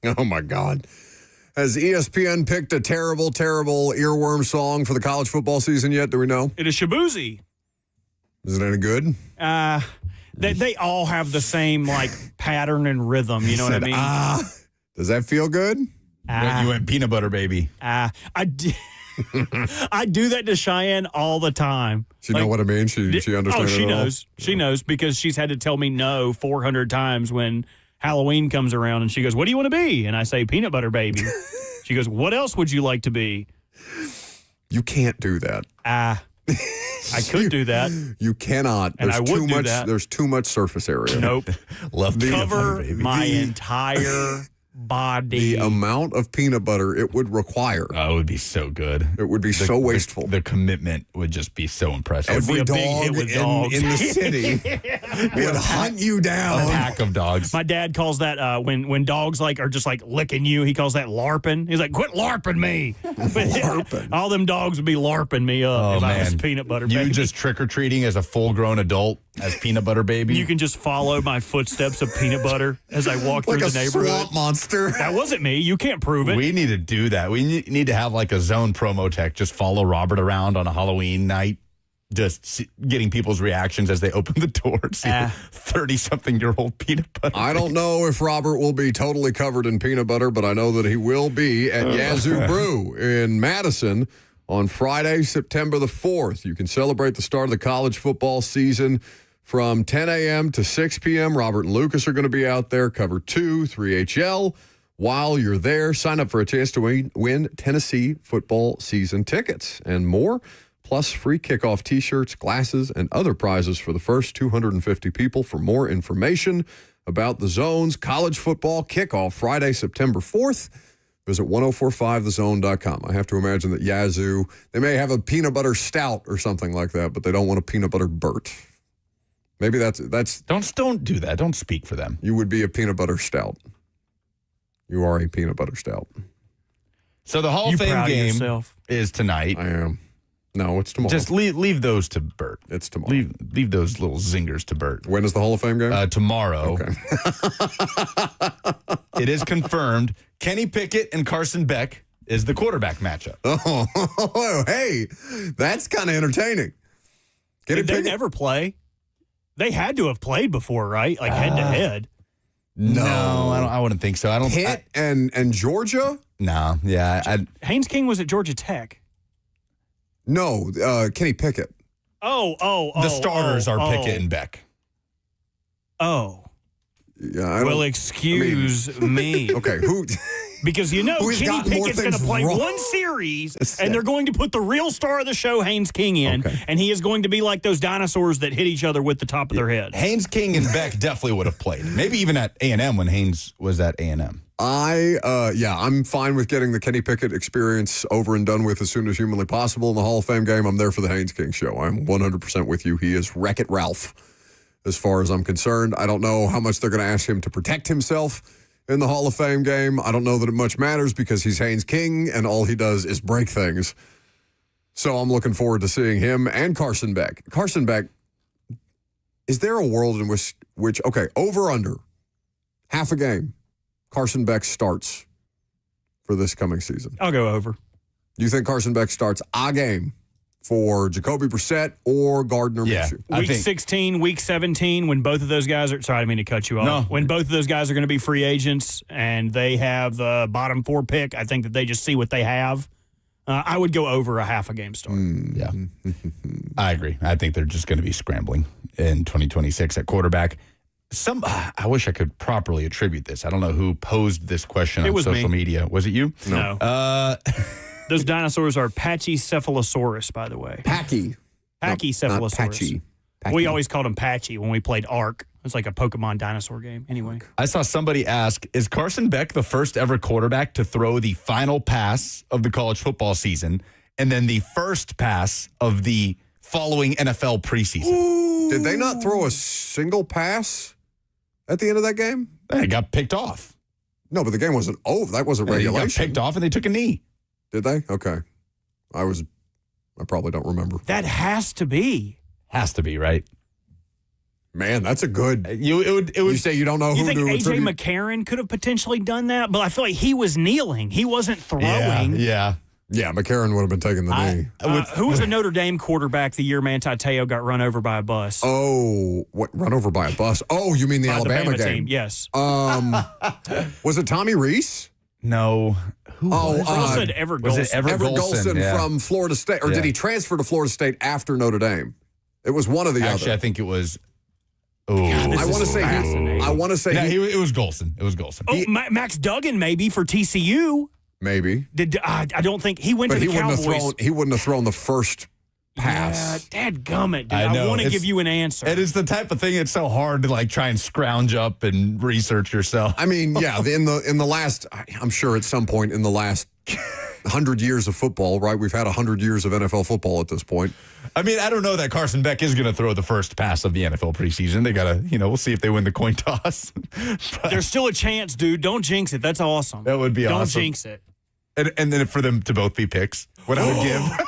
[SPEAKER 3] Oh, my God. Has ESPN picked a terrible, terrible earworm song for the college football season yet? Do we know?
[SPEAKER 4] It is Shabuzi.
[SPEAKER 3] Is it any good?
[SPEAKER 4] They all have the same pattern and rhythm. You know what I mean?
[SPEAKER 3] Does that feel good?
[SPEAKER 1] You went peanut butter, baby.
[SPEAKER 4] I do that to Cheyenne all the time.
[SPEAKER 3] She know what I mean? She understands.
[SPEAKER 4] Oh, she
[SPEAKER 3] it all?
[SPEAKER 4] knows. She knows because she's had to tell me no 400 times when Halloween comes around, and she goes, "What do you want to be?" And I say, "Peanut butter baby." She goes, "What else would you like to be?"
[SPEAKER 3] You can't do that.
[SPEAKER 4] I could do that.
[SPEAKER 3] You cannot.
[SPEAKER 4] And
[SPEAKER 3] There's
[SPEAKER 4] I would
[SPEAKER 3] too
[SPEAKER 4] do
[SPEAKER 3] much.
[SPEAKER 4] that.
[SPEAKER 3] There's too much surface area.
[SPEAKER 4] Nope.
[SPEAKER 1] Love peanut butter,
[SPEAKER 4] Cover
[SPEAKER 1] baby.
[SPEAKER 4] my entire body.
[SPEAKER 3] The amount of peanut butter it would require.
[SPEAKER 1] Oh, it would be so good.
[SPEAKER 3] It would be so wasteful.
[SPEAKER 1] The commitment would just be so impressive.
[SPEAKER 3] Every
[SPEAKER 4] a big
[SPEAKER 3] dog
[SPEAKER 4] hit with dogs.
[SPEAKER 3] in the city would hunt you
[SPEAKER 1] A
[SPEAKER 3] down.
[SPEAKER 1] pack of dogs.
[SPEAKER 4] My dad calls that when dogs are just licking you. He calls that larping. He's like, "Quit larping me!"
[SPEAKER 3] Larping.
[SPEAKER 4] All them dogs would be larping me up if I was peanut butter baby.
[SPEAKER 1] You just trick or treating as a full grown adult as peanut butter baby.
[SPEAKER 4] You can just follow my footsteps of peanut butter as I walk
[SPEAKER 3] Like
[SPEAKER 4] through
[SPEAKER 3] a
[SPEAKER 4] the neighborhood.
[SPEAKER 3] swamp monster.
[SPEAKER 4] That wasn't me. You can't prove it.
[SPEAKER 1] We need to do that. We need to have a zone promo tech. Just follow Robert around on a Halloween night, just getting people's reactions as they open the door. See 30-something-year-old peanut butter.
[SPEAKER 3] I don't know if Robert will be totally covered in peanut butter, but I know that he will be at Yazoo Brew in Madison on Friday, September the 4th. You can celebrate the start of the college football season from 10 a.m. to 6 p.m. Robert and Lucas are going to be out there, cover 2, 3HL. While you're there, sign up for a chance to win Tennessee football season tickets and more, plus free kickoff T-shirts, glasses, and other prizes for the first 250 people. For more information about the Zone's college football kickoff Friday, September 4th, visit 1045thezone.com. I have to imagine that Yazoo, they may have a peanut butter stout or something like that, but they don't want a peanut butter Burt. Maybe that's
[SPEAKER 1] Don't do that. Don't speak for them.
[SPEAKER 3] you would be a peanut butter stout. You are a peanut butter stout.
[SPEAKER 1] So the Hall
[SPEAKER 4] You
[SPEAKER 1] of Fame
[SPEAKER 4] proud of
[SPEAKER 1] game
[SPEAKER 4] yourself?
[SPEAKER 1] is tonight.
[SPEAKER 3] I am. No, it's tomorrow.
[SPEAKER 1] Just leave those to Bert.
[SPEAKER 3] It's tomorrow.
[SPEAKER 1] Leave those little zingers to Bert.
[SPEAKER 3] When is the Hall of Fame game?
[SPEAKER 1] Tomorrow.
[SPEAKER 3] Okay.
[SPEAKER 1] It is confirmed. Kenny Pickett and Carson Beck is the quarterback matchup.
[SPEAKER 3] Oh, hey, that's kind of entertaining.
[SPEAKER 4] Did they never play? They had to have played before, right? Head to head.
[SPEAKER 1] No, I wouldn't think so. I don't.
[SPEAKER 3] Pitt and Georgia?
[SPEAKER 1] No, yeah.
[SPEAKER 4] Haynes King was at Georgia Tech.
[SPEAKER 3] No, Kenny Pickett.
[SPEAKER 1] The starters are Pickett and Beck.
[SPEAKER 4] Oh.
[SPEAKER 3] Yeah,
[SPEAKER 4] Excuse me.
[SPEAKER 3] Okay, who?
[SPEAKER 4] Because
[SPEAKER 3] Who's
[SPEAKER 4] Kenny
[SPEAKER 3] got more
[SPEAKER 4] Pickett's going to
[SPEAKER 3] things
[SPEAKER 4] play
[SPEAKER 3] wrong?
[SPEAKER 4] one series, and they're going to put the real star of the show, Haynes King, in,
[SPEAKER 3] Okay.
[SPEAKER 4] and he is going to be like those dinosaurs that hit each other with the top of their head.
[SPEAKER 1] Haynes King and Beck definitely would have played. Maybe even at A&M when Haynes was at A&M.
[SPEAKER 3] I'm fine with getting the Kenny Pickett experience over and done with as soon as humanly possible in the Hall of Fame game. I'm there for the Haynes King show. I'm 100% with you. He is Wreck-It Ralph as far as I'm concerned. I don't know how much they're going to ask him to protect himself in the Hall of Fame game. I don't know that it much matters because he's Haynes King and all he does is break things. So I'm looking forward to seeing him and Carson Beck. Carson Beck, is there a world in which okay, over under, half a game, Carson Beck starts for this coming season?
[SPEAKER 4] I'll go over.
[SPEAKER 3] You think Carson Beck starts a game for Jacoby Brissett or Gardner Minshew?
[SPEAKER 1] I
[SPEAKER 4] Week
[SPEAKER 1] think
[SPEAKER 4] 16, week 17, when both of those guys are, sorry, I didn't mean to cut you off.
[SPEAKER 1] No.
[SPEAKER 4] When both of those guys are going to be free agents and they have the bottom 4 pick, I think that they just see what they have. I would go over a half a game start.
[SPEAKER 1] Yeah. I agree. I think they're just going to be scrambling in 2026 at quarterback. I wish I could properly attribute this. I don't know who posed this question on
[SPEAKER 4] was
[SPEAKER 1] social
[SPEAKER 4] me.
[SPEAKER 1] media. Was it you?
[SPEAKER 4] No. Those dinosaurs are Pachycephalosaurus, by the way.
[SPEAKER 3] Pachycephalosaurus.
[SPEAKER 4] Pachycephalosaurus.
[SPEAKER 3] Patchy.
[SPEAKER 4] We always called him Patchy when we played Ark. It's like a Pokemon dinosaur game. Anyway.
[SPEAKER 1] I saw somebody ask, is Carson Beck the first ever quarterback to throw the final pass of the college football season and then the first pass of the following NFL preseason?
[SPEAKER 3] Did they not throw a single pass at the end of that game?
[SPEAKER 1] They got picked off.
[SPEAKER 3] No, but the game wasn't over. That wasn't
[SPEAKER 1] They got
[SPEAKER 3] regulation.
[SPEAKER 1] picked off and they took a knee.
[SPEAKER 3] Did they? Okay. I probably don't remember.
[SPEAKER 4] That has to be.
[SPEAKER 1] Has to be, right?
[SPEAKER 3] Man, that's a good.
[SPEAKER 1] It
[SPEAKER 3] You
[SPEAKER 1] would
[SPEAKER 3] say you don't know
[SPEAKER 4] You
[SPEAKER 3] who
[SPEAKER 4] think
[SPEAKER 3] to
[SPEAKER 4] A.J.
[SPEAKER 3] attribute.
[SPEAKER 4] McCarron could have potentially done that? But I feel like he was kneeling. He wasn't throwing.
[SPEAKER 1] Yeah.
[SPEAKER 3] Yeah, McCarron would have been taking the knee.
[SPEAKER 4] Who was the Notre Dame quarterback the year Manti Te'o got run over by a bus?
[SPEAKER 3] Oh, what? Run over by a bus? Oh, you mean the
[SPEAKER 4] By
[SPEAKER 3] Alabama game?
[SPEAKER 4] team, yes.
[SPEAKER 3] Was it Tommy Reese?
[SPEAKER 1] No. Who
[SPEAKER 3] Oh,
[SPEAKER 1] was
[SPEAKER 4] Earl
[SPEAKER 1] it?
[SPEAKER 4] said Everett
[SPEAKER 1] Was
[SPEAKER 4] Golson.
[SPEAKER 1] it Everett
[SPEAKER 3] Golson
[SPEAKER 1] yeah.
[SPEAKER 3] from Florida State, or
[SPEAKER 1] Yeah.
[SPEAKER 3] did he transfer to Florida State after Notre Dame? It was one of the
[SPEAKER 1] Actually,
[SPEAKER 3] other.
[SPEAKER 1] I think it was. Oh,
[SPEAKER 4] this
[SPEAKER 3] I
[SPEAKER 4] is
[SPEAKER 3] want to say.
[SPEAKER 4] fascinating.
[SPEAKER 3] I want to say
[SPEAKER 1] No, it was Golson. It was Golson.
[SPEAKER 4] Oh, Max Duggan maybe for TCU.
[SPEAKER 3] maybe,
[SPEAKER 4] I don't think he went
[SPEAKER 3] but
[SPEAKER 4] to
[SPEAKER 3] he
[SPEAKER 4] the
[SPEAKER 3] wouldn't
[SPEAKER 4] Cowboys.
[SPEAKER 3] have thrown. He wouldn't have thrown the first pass.
[SPEAKER 4] Dadgummit, dude.
[SPEAKER 1] I
[SPEAKER 4] I
[SPEAKER 1] know.
[SPEAKER 4] want to
[SPEAKER 1] It's-
[SPEAKER 4] give you an answer.
[SPEAKER 1] It is the type of thing it's so hard to like try and scrounge up and research yourself.
[SPEAKER 3] I mean, yeah, in the last, I'm sure at some point in the last 100 years of football, right? We've had 100 years of NFL football at this point.
[SPEAKER 1] I mean, I don't know that Carson Beck is going to throw the first pass of the NFL preseason. They got to, we'll see if they win the coin toss. But
[SPEAKER 4] There's still a chance, dude. Don't jinx it. That's awesome.
[SPEAKER 1] that would be
[SPEAKER 4] Don't
[SPEAKER 1] awesome.
[SPEAKER 4] jinx it.
[SPEAKER 1] And then for them to both be picks, what I would give.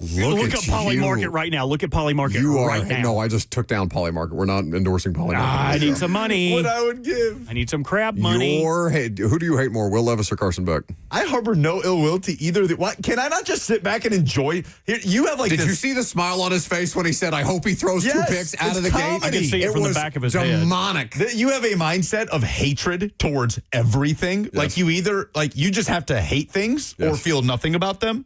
[SPEAKER 4] Look up Poly
[SPEAKER 3] you.
[SPEAKER 4] Market right now. Look at Poly Market
[SPEAKER 3] You are
[SPEAKER 4] right now.
[SPEAKER 3] no. I just took down Poly Market. We're not endorsing Poly Market.
[SPEAKER 4] I need some money.
[SPEAKER 1] What I would give.
[SPEAKER 4] I need some crab money.
[SPEAKER 3] Who do you hate more, Will Levis or Carson Beck?
[SPEAKER 1] I harbor no ill will to either. What? Can I not just sit back and enjoy? Here, you have like
[SPEAKER 3] Did
[SPEAKER 1] this.
[SPEAKER 3] you see the smile on his face when he said, "I hope he throws two
[SPEAKER 1] Yes,
[SPEAKER 3] picks out
[SPEAKER 1] it's
[SPEAKER 3] of the gate"?
[SPEAKER 1] comedy. I can
[SPEAKER 4] see it from the
[SPEAKER 3] was
[SPEAKER 4] back of his head.
[SPEAKER 3] demonic.
[SPEAKER 1] That you have a mindset of hatred towards everything. Like you either you just have to hate things or
[SPEAKER 3] Yes.
[SPEAKER 1] feel nothing about them.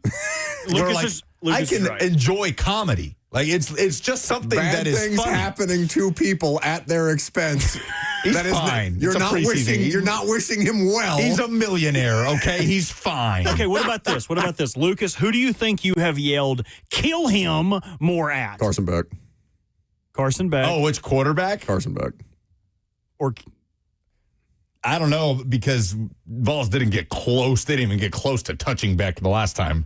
[SPEAKER 1] Where,
[SPEAKER 4] Lucas
[SPEAKER 1] I
[SPEAKER 4] is
[SPEAKER 1] can
[SPEAKER 4] right.
[SPEAKER 1] enjoy comedy. Like it's just something
[SPEAKER 3] Bad
[SPEAKER 1] that is
[SPEAKER 3] things
[SPEAKER 1] funny.
[SPEAKER 3] happening to people at their expense.
[SPEAKER 1] He's
[SPEAKER 3] That is
[SPEAKER 1] fine.
[SPEAKER 3] You're
[SPEAKER 1] It's a
[SPEAKER 3] not
[SPEAKER 1] preseason.
[SPEAKER 3] wishing. You're not wishing him well.
[SPEAKER 1] He's a millionaire. Okay, he's fine.
[SPEAKER 4] Okay, what about this? What about this? Lucas, who do you think you have yelled, kill him more at?
[SPEAKER 3] Carson Beck.
[SPEAKER 4] Carson Beck
[SPEAKER 1] Oh, which quarterback?
[SPEAKER 3] Carson Beck.
[SPEAKER 4] or
[SPEAKER 1] I don't know because balls didn't get close. They didn't even get close to touching Beck the last time.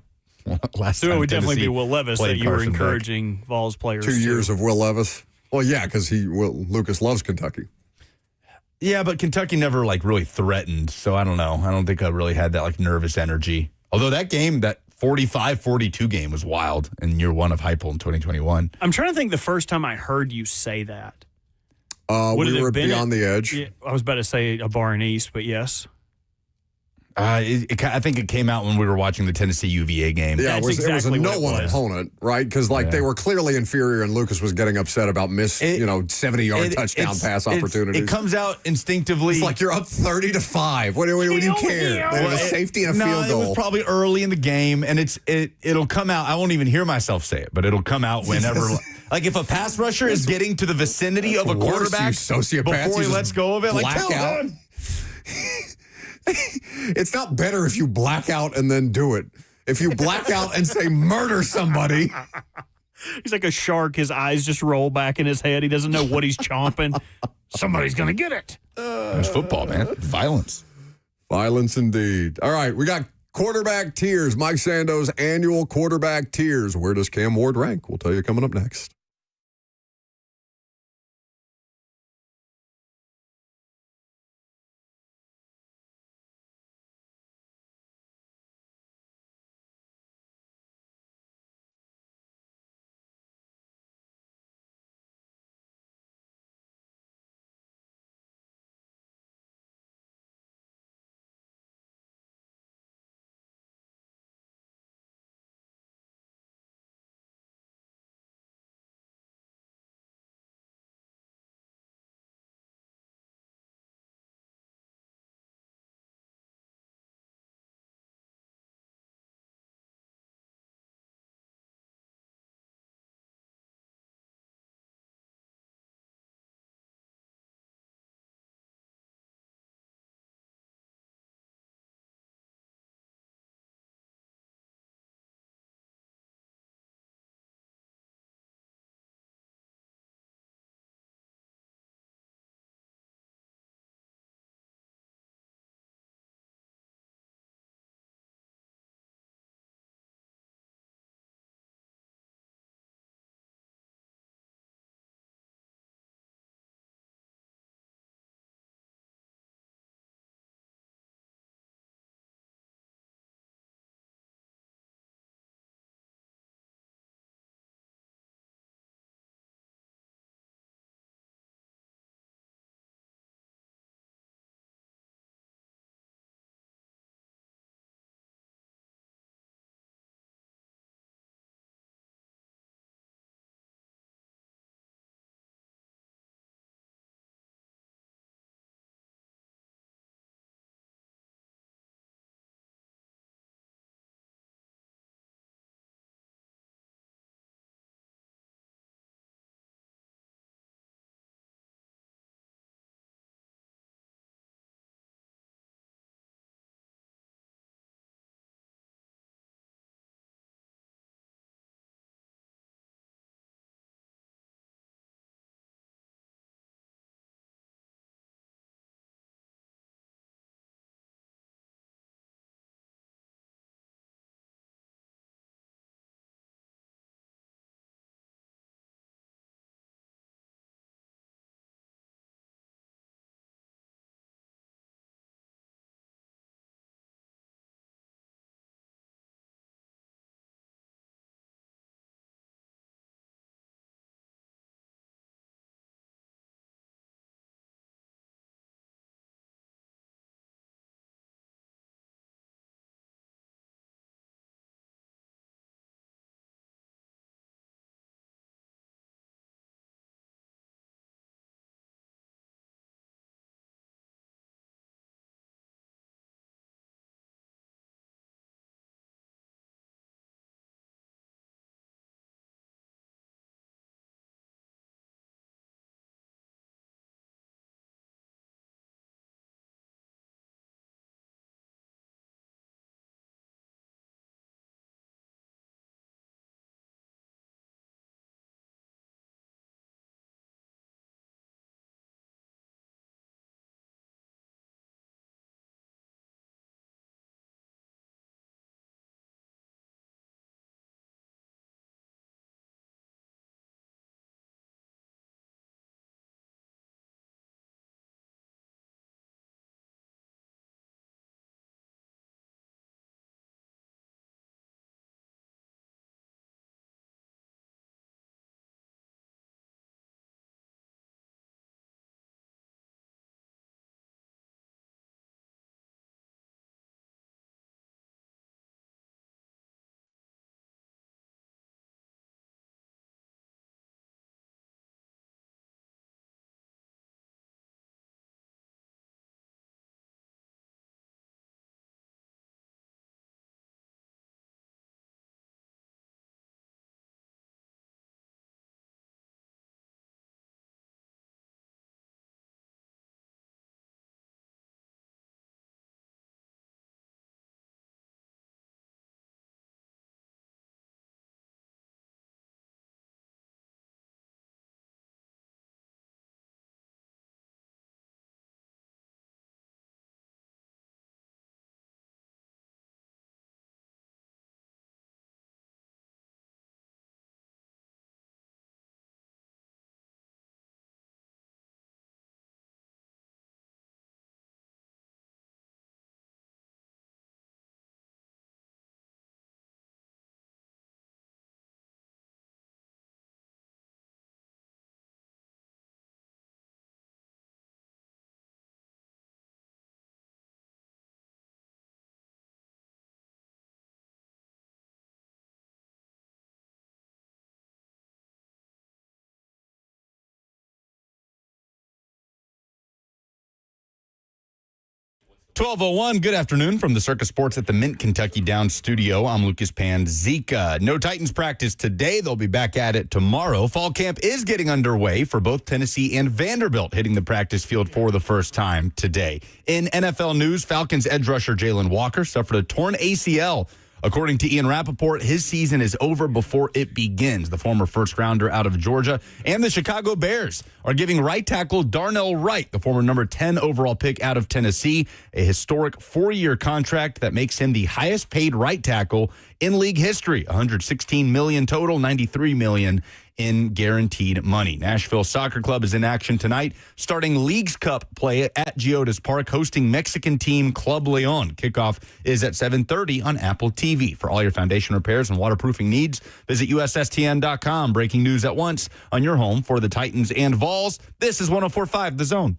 [SPEAKER 4] so it would definitely be Will Levis that
[SPEAKER 1] played
[SPEAKER 4] you were
[SPEAKER 1] Carson Beck.
[SPEAKER 4] encouraging Vols players
[SPEAKER 3] 2
[SPEAKER 4] to.
[SPEAKER 3] years of Will Levis. Well, yeah, because Lucas loves Kentucky.
[SPEAKER 1] Yeah, but Kentucky never really threatened. So I don't know. I don't think I really had that nervous energy. Although that game, that 45-42 game was wild in year one of Heupel in 2021.
[SPEAKER 4] I'm trying to think the first time I heard you say that. Would it
[SPEAKER 3] We
[SPEAKER 4] have
[SPEAKER 3] were
[SPEAKER 4] been
[SPEAKER 3] beyond the edge.
[SPEAKER 4] Yeah, I was about to say a bar in East, but yes.
[SPEAKER 1] I think it came out when we were watching the Tennessee UVA game.
[SPEAKER 3] Yeah,
[SPEAKER 4] That's
[SPEAKER 3] it was
[SPEAKER 4] exactly
[SPEAKER 3] a
[SPEAKER 4] what it
[SPEAKER 3] no-one
[SPEAKER 4] was.
[SPEAKER 3] opponent, right? Because they were clearly inferior, and Lucas was getting upset about 70-yard touchdown pass opportunities.
[SPEAKER 1] It comes out instinctively.
[SPEAKER 3] It's like you're up 30-5. What do you care? They have a safety and a field
[SPEAKER 1] It
[SPEAKER 3] goal.
[SPEAKER 1] was probably early in the game, and it'll come out. I won't even hear myself say it, but it'll come out whenever. Like if a pass rusher is getting to the vicinity of a
[SPEAKER 3] Worse,
[SPEAKER 1] quarterback
[SPEAKER 3] you sociopath.
[SPEAKER 1] before he
[SPEAKER 3] You
[SPEAKER 1] lets
[SPEAKER 3] just
[SPEAKER 1] go of it,
[SPEAKER 3] black
[SPEAKER 1] tell
[SPEAKER 3] out.
[SPEAKER 1] him.
[SPEAKER 3] It's not better if you black out and then do it. If you black out and say murder somebody,
[SPEAKER 4] He's like a shark. His eyes just roll back in his head. He doesn't know what he's chomping. Somebody's going to get it.
[SPEAKER 1] It's football, man. Violence.
[SPEAKER 3] violence indeed. All right, we got quarterback tiers. Mike Sando's annual quarterback tiers. Where does Cam Ward rank? We'll tell you coming up next.
[SPEAKER 1] 12:01, good afternoon from the Circus Sports at the Mint Kentucky Downs studio. I'm Lucas Panzika. No Titans practice today. They'll be back at it tomorrow. Fall camp is getting underway for both Tennessee and Vanderbilt, hitting the practice field for the first time today. In NFL news, Falcons edge rusher Jalen Walker suffered a torn ACL. According to Ian Rappaport, his season is over before it begins. The former first-rounder out of Georgia and the Chicago Bears are giving right tackle Darnell Wright, the former number 10 overall pick out of Tennessee, a historic 4-year contract that makes him the highest-paid right tackle in league history. $116 million total, $93 million in guaranteed money. Nashville Soccer Club is in action tonight, starting Leagues Cup play at Geodis Park, hosting Mexican team Club Leon. Kickoff is at 7:30 on Apple TV. For all your foundation repairs and waterproofing needs, visit USSTN.com. Breaking news at once on your home for the Titans and Vols. This is 104.5 The Zone.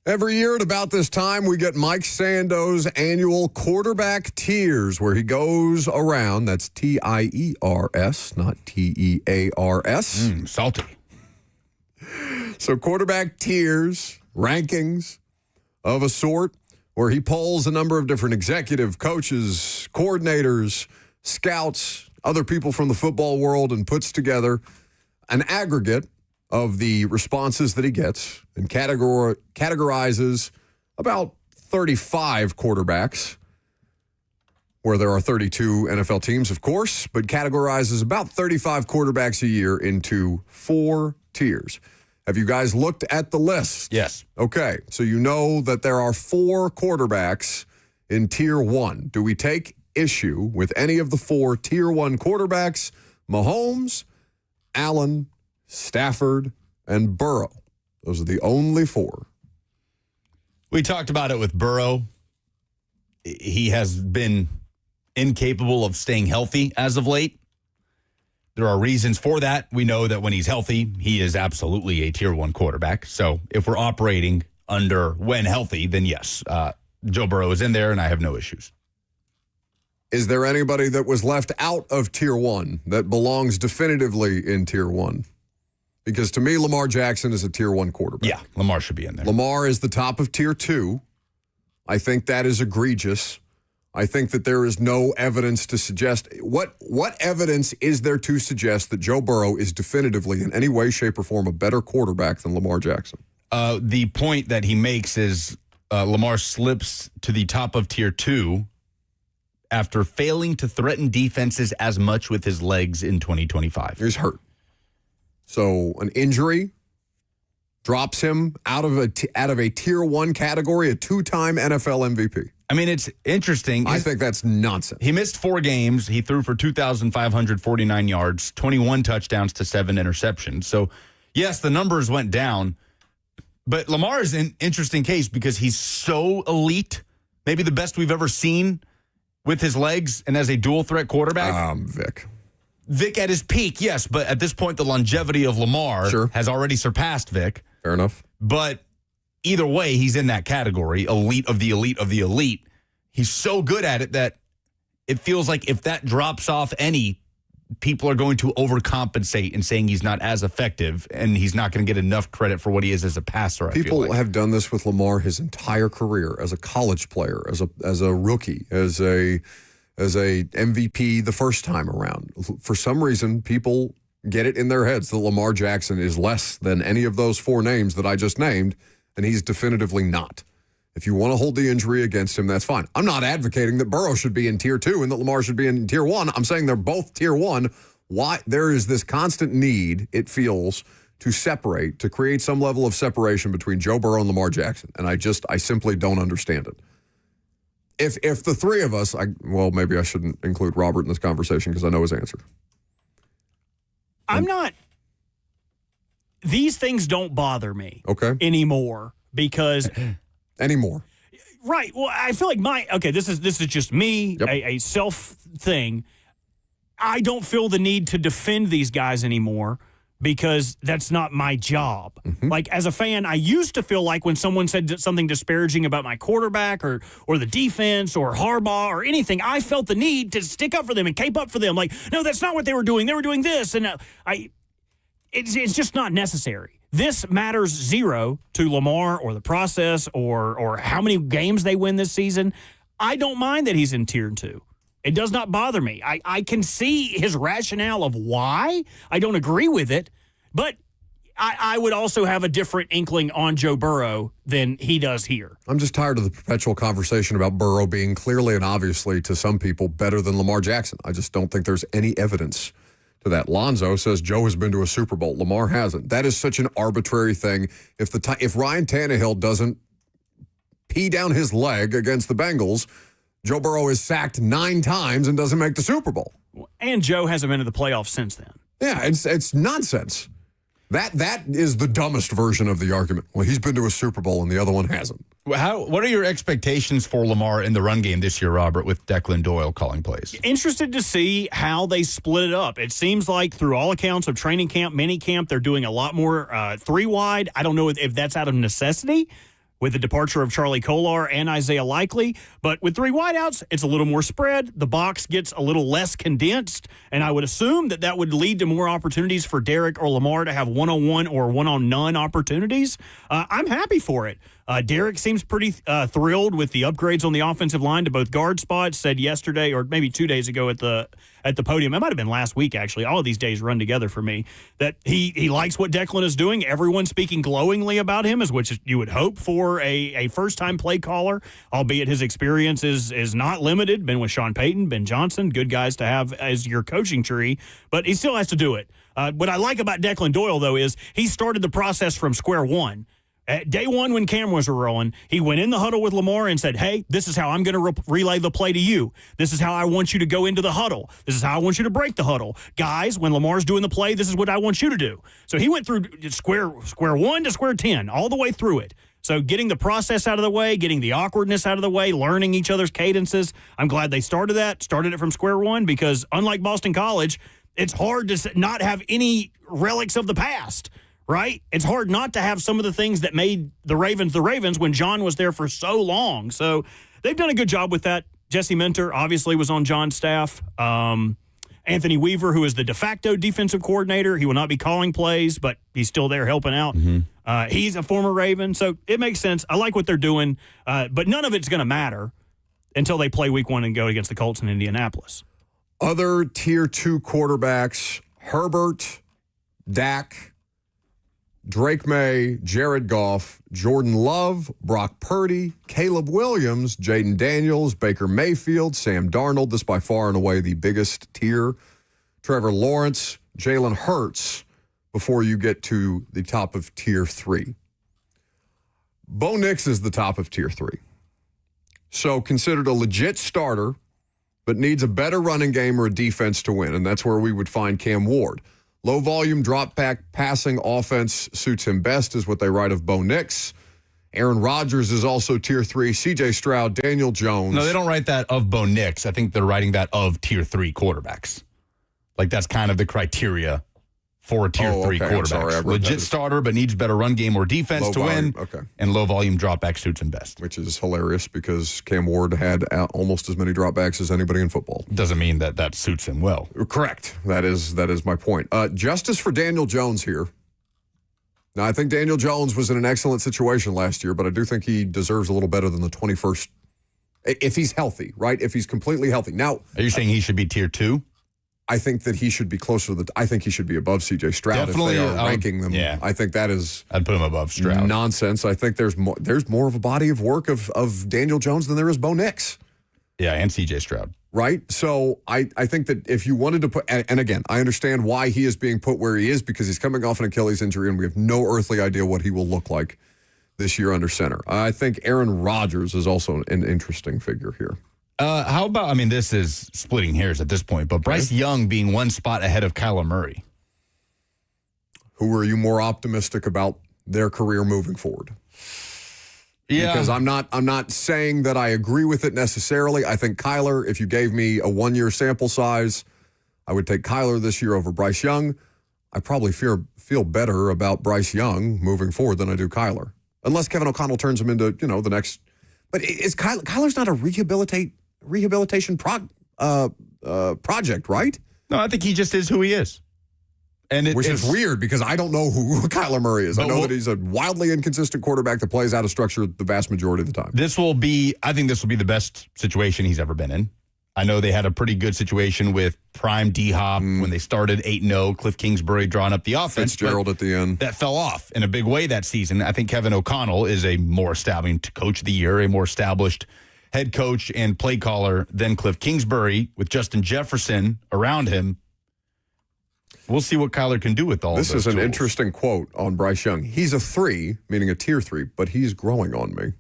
[SPEAKER 3] Every year at about this time, we get Mike Sando's annual quarterback tears, where he goes around. That's T-I-E-R-S, not T-E-A-R-S.
[SPEAKER 1] Salty.
[SPEAKER 3] So quarterback tiers, rankings of a sort, where he polls a number of different executive coaches, coordinators, scouts, other people from the football world, and puts together an aggregate of the responses that he gets and categorizes about 35 quarterbacks, where there are 32 NFL teams, of course, but categorizes about 35 quarterbacks a year into 4 tiers. Have you guys looked at the list?
[SPEAKER 1] Yes.
[SPEAKER 3] Okay, so you know that there are 4 quarterbacks in Tier 1. Do we take issue with any of the 4 Tier 1 quarterbacks? Mahomes, Allen, Stafford, and Burrow. Those are the only 4.
[SPEAKER 1] We talked about it with Burrow. He has been incapable of staying healthy as of late. There are reasons for that. We know that when he's healthy, he is absolutely a Tier 1 quarterback. So if we're operating under when healthy, then yes, Joe Burrow is in there, and I have no issues.
[SPEAKER 3] Is there anybody that was left out of Tier 1 that belongs definitively in Tier 1? Because to me, Lamar Jackson is a Tier 1 quarterback.
[SPEAKER 1] Yeah, Lamar should be in there.
[SPEAKER 3] Lamar is the top of Tier 2. I think that is egregious. I think that there is no evidence to suggest. What evidence is there to suggest that Joe Burrow is definitively in any way, shape, or form a better quarterback than Lamar Jackson?
[SPEAKER 1] The point that he makes is Lamar slips to the top of Tier 2 after failing to threaten defenses as much with his legs in 2025.
[SPEAKER 3] He's hurt. So an injury drops him out of a Tier 1 category, a 2-time NFL MVP.
[SPEAKER 1] I mean, it's interesting.
[SPEAKER 3] I think that's nonsense.
[SPEAKER 1] He missed 4 games. He threw for 2,549 yards, 21 touchdowns to 7 interceptions. So, yes, the numbers went down. But Lamar is an interesting case because he's so elite, maybe the best we've ever seen with his legs and as a dual-threat quarterback. Vic at his peak, yes, but at this point, the longevity of Lamar has already surpassed Vic.
[SPEAKER 3] Fair enough.
[SPEAKER 1] But either way, he's in that category, elite of the elite of the elite. He's so good at it that it feels like if that drops off any, people are going to overcompensate in saying he's not as effective and he's not going to get enough credit for what he is as a passer.
[SPEAKER 3] People have done this with Lamar his entire career as a college player, as a rookie, as a MVP the first time around. For some reason, people get it in their heads that Lamar Jackson is less than any of those 4 names that I just named, and he's definitively not. If you want to hold the injury against him, that's fine. I'm not advocating that Burrow should be in Tier 2 and that Lamar should be in Tier 1. I'm saying they're both Tier 1. Why? There is this constant need, it feels, to separate, to create some level of separation between Joe Burrow and Lamar Jackson, and I simply don't understand it. If the 3 of us, maybe I shouldn't include Robert in this conversation because I know his answer.
[SPEAKER 4] I'm not. These things don't bother me. Anymore because
[SPEAKER 3] anymore.
[SPEAKER 4] Right. Well, I feel like this is just me, a self thing. I don't feel the need to defend these guys anymore because that's not my job. Like, as a fan, I used to feel like when someone said something disparaging about my quarterback or the defense or Harbaugh or anything, I felt the need to stick up for them and cape up for them. Like, no, that's not what they were doing. They were doing this. And it's just not necessary. This matters zero to Lamar or the process or how many games they win this season. I don't mind that he's in Tier 2. It does not bother me. I can see his rationale of why. I don't agree with it, but I would also have a different inkling on Joe Burrow than he does here.
[SPEAKER 3] I'm just tired of the perpetual conversation about Burrow being clearly and obviously to some people better than Lamar Jackson. I just don't think there's any evidence to that. Lonzo says Joe has been to a Super Bowl. Lamar hasn't. That is such an arbitrary thing. If Ryan Tannehill doesn't pee down his leg against the Bengals, Joe Burrow is sacked 9 times and doesn't make the Super Bowl.
[SPEAKER 4] And Joe hasn't been to the playoffs since then.
[SPEAKER 3] Yeah, it's nonsense. That is the dumbest version of the argument. Well, he's been to a Super Bowl and the other one hasn't.
[SPEAKER 1] What are your expectations for Lamar in the run game this year, Robert, with Declan Doyle calling plays?
[SPEAKER 4] Interested to see how they split it up. It seems like through all accounts of training camp, mini camp, they're doing a lot more 3-wide. I don't know if that's out of necessity with the departure of Charlie Kolar and Isaiah Likely. But with 3 wideouts, it's a little more spread. The box gets a little less condensed, and I would assume that would lead to more opportunities for Derek or Lamar to have one-on-one or one-on-none opportunities. I'm happy for it. Derek seems pretty thrilled with the upgrades on the offensive line to both guard spots. Said yesterday, or maybe 2 days ago at the podium, it might have been last week actually. All of these days run together for me. That he likes what Declan is doing. Everyone speaking glowingly about him, as which you would hope for a first time play caller. Albeit his experience is not limited. Been with Sean Payton, Ben Johnson, good guys to have as your coaching tree, but he still has to do it. What I like about Declan Doyle though is he started the process from square one. At day one, when cameras were rolling, he went in the huddle with Lamar and said, hey, this is how I'm going to relay the play to you. This is how I want you to go into the huddle. This is how I want you to break the huddle. Guys, when Lamar's doing the play, this is what I want you to do. So he went through square 1 to square 10, all the way through it. So getting the process out of the way, getting the awkwardness out of the way, learning each other's cadences. I'm glad they started it from square one, because unlike Boston College, it's hard to not have any relics of the past. Right? It's hard not to have some of the things that made the Ravens when John was there for so long. So they've done a good job with that. Jesse Minter obviously was on John's staff. Anthony Weaver, who is the de facto defensive coordinator, he will not be calling plays, but he's still there helping out. He's a former Raven, so it makes sense. I like what they're doing, but none of it's going to matter until they play week 1 and go against the Colts in Indianapolis.
[SPEAKER 3] Other Tier 2 quarterbacks, Herbert, Dak, Drake May, Jared Goff, Jordan Love, Brock Purdy, Caleb Williams, Jaden Daniels, Baker Mayfield, Sam Darnold. This by far and away the biggest tier. Trevor Lawrence, Jalen Hurts, before you get to the top of Tier 3. Bo Nix is the top of Tier 3. So considered a legit starter, but needs a better running game or a defense to win, and that's where we would find Cam Ward. Low volume, drop back passing offense suits him best, is what they write of Bo Nix. Aaron Rodgers is also Tier 3. C.J. Stroud, Daniel Jones.
[SPEAKER 1] No, they don't write that of Bo Nix. I think they're writing that of Tier 3 quarterbacks. Like, that's kind of the criteria for a Tier 3 quarterback. Legit starter, but needs better run game or defense to win.
[SPEAKER 3] Okay.
[SPEAKER 1] And low volume drop back suits him best.
[SPEAKER 3] Which is hilarious because Cam Ward had almost as many dropbacks as anybody in football.
[SPEAKER 1] Doesn't mean that suits him well.
[SPEAKER 3] Correct. That is my point. Justice for Daniel Jones here. Now, I think Daniel Jones was in an excellent situation last year, but I do think he deserves a little better than the 21st. If he's healthy, right? If he's completely healthy. Now,
[SPEAKER 1] are you saying he should be Tier 2?
[SPEAKER 3] I think that he should be closer to I think he should be above C.J. Stroud.
[SPEAKER 1] Definitely,
[SPEAKER 3] if they are ranking them.
[SPEAKER 1] Yeah.
[SPEAKER 3] I think that is.
[SPEAKER 1] I'd put him above Stroud.
[SPEAKER 3] Nonsense. I think there's more of a body of work of Daniel Jones than there is Bo Nix.
[SPEAKER 1] Yeah, and C.J. Stroud.
[SPEAKER 3] Right? So I think that if you wanted to put, and again, I understand why he is being put where he is, because he's coming off an Achilles injury and we have no earthly idea what he will look like this year under center. I think Aaron Rodgers is also an interesting figure here.
[SPEAKER 1] How about, this is splitting hairs at this point, but Bryce Young being one spot ahead of Kyler Murray.
[SPEAKER 3] Who are you more optimistic about their career moving forward?
[SPEAKER 1] Yeah.
[SPEAKER 3] Because I'm not saying that I agree with it necessarily. I think Kyler, if you gave me a 1-year sample size, I would take Kyler this year over Bryce Young. I probably feel better about Bryce Young moving forward than I do Kyler. Unless Kevin O'Connell turns him into, the next. But is Kyler's not a rehabilitation project, right?
[SPEAKER 1] No, I think he just is who he is.
[SPEAKER 3] Which is weird because I don't know who Kyler Murray is. I know that he's a wildly inconsistent quarterback that plays out of structure the vast majority of the time.
[SPEAKER 1] I think this will be the best situation he's ever been in. I know they had a pretty good situation with prime D-Hop when they started 8-0, Cliff Kingsbury drawing up the offense.
[SPEAKER 3] Fitzgerald at the end.
[SPEAKER 1] That fell off in a big way that season. I think Kevin O'Connell is a more established coach of the year, a more established head coach and play caller than Cliff Kingsbury with Justin Jefferson around him. We'll see what Kyler can do with all
[SPEAKER 3] this.
[SPEAKER 1] This
[SPEAKER 3] is an interesting quote on Bryce Young. He's a 3, meaning a tier 3, but he's growing on me.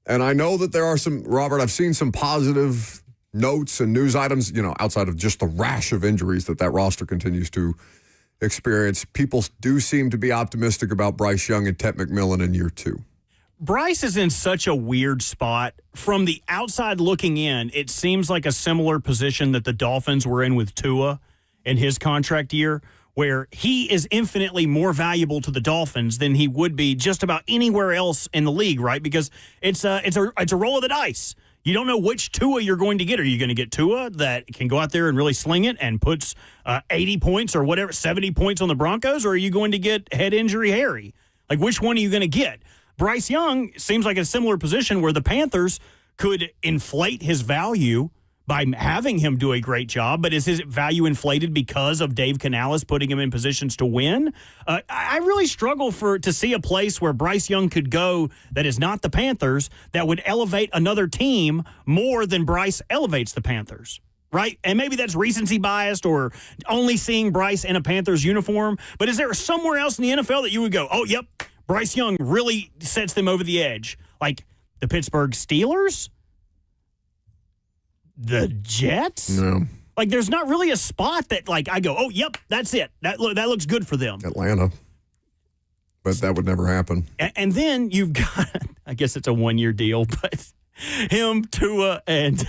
[SPEAKER 3] And I know that there are some, Robert, I've seen some positive notes and news items, outside of just the rash of injuries that roster continues to experience. People do seem to be optimistic about Bryce Young and Ted McMillan in year 2.
[SPEAKER 4] Bryce is in such a weird spot. From the outside looking in, it seems like a similar position that the Dolphins were in with Tua in his contract year, where he is infinitely more valuable to the Dolphins than he would be just about anywhere else in the league, right? Because it's a roll of the dice. You don't know which Tua you're going to get. Are you going to get Tua that can go out there and really sling it and puts 80 points or whatever, 70 points on the Broncos, or are you going to get head injury Harry? Like, which one are you going to get? Bryce Young seems like a similar position where the Panthers could inflate his value by having him do a great job, but is his value inflated because of Dave Canales putting him in positions to win? I really struggle to see a place where Bryce Young could go that is not the Panthers that would elevate another team more than Bryce elevates the Panthers, right? And maybe that's recency biased or only seeing Bryce in a Panthers uniform, but is there somewhere else in the NFL that you would go, oh, yep, Bryce Young really sets them over the edge? Like the Pittsburgh Steelers? The Jets?
[SPEAKER 3] No.
[SPEAKER 4] Like, there's not really a spot that, like, I go, oh, yep, that's it. That looks good for them.
[SPEAKER 3] Atlanta. But that would never happen.
[SPEAKER 4] And then you've got, I guess it's a one-year deal, but him, Tua, and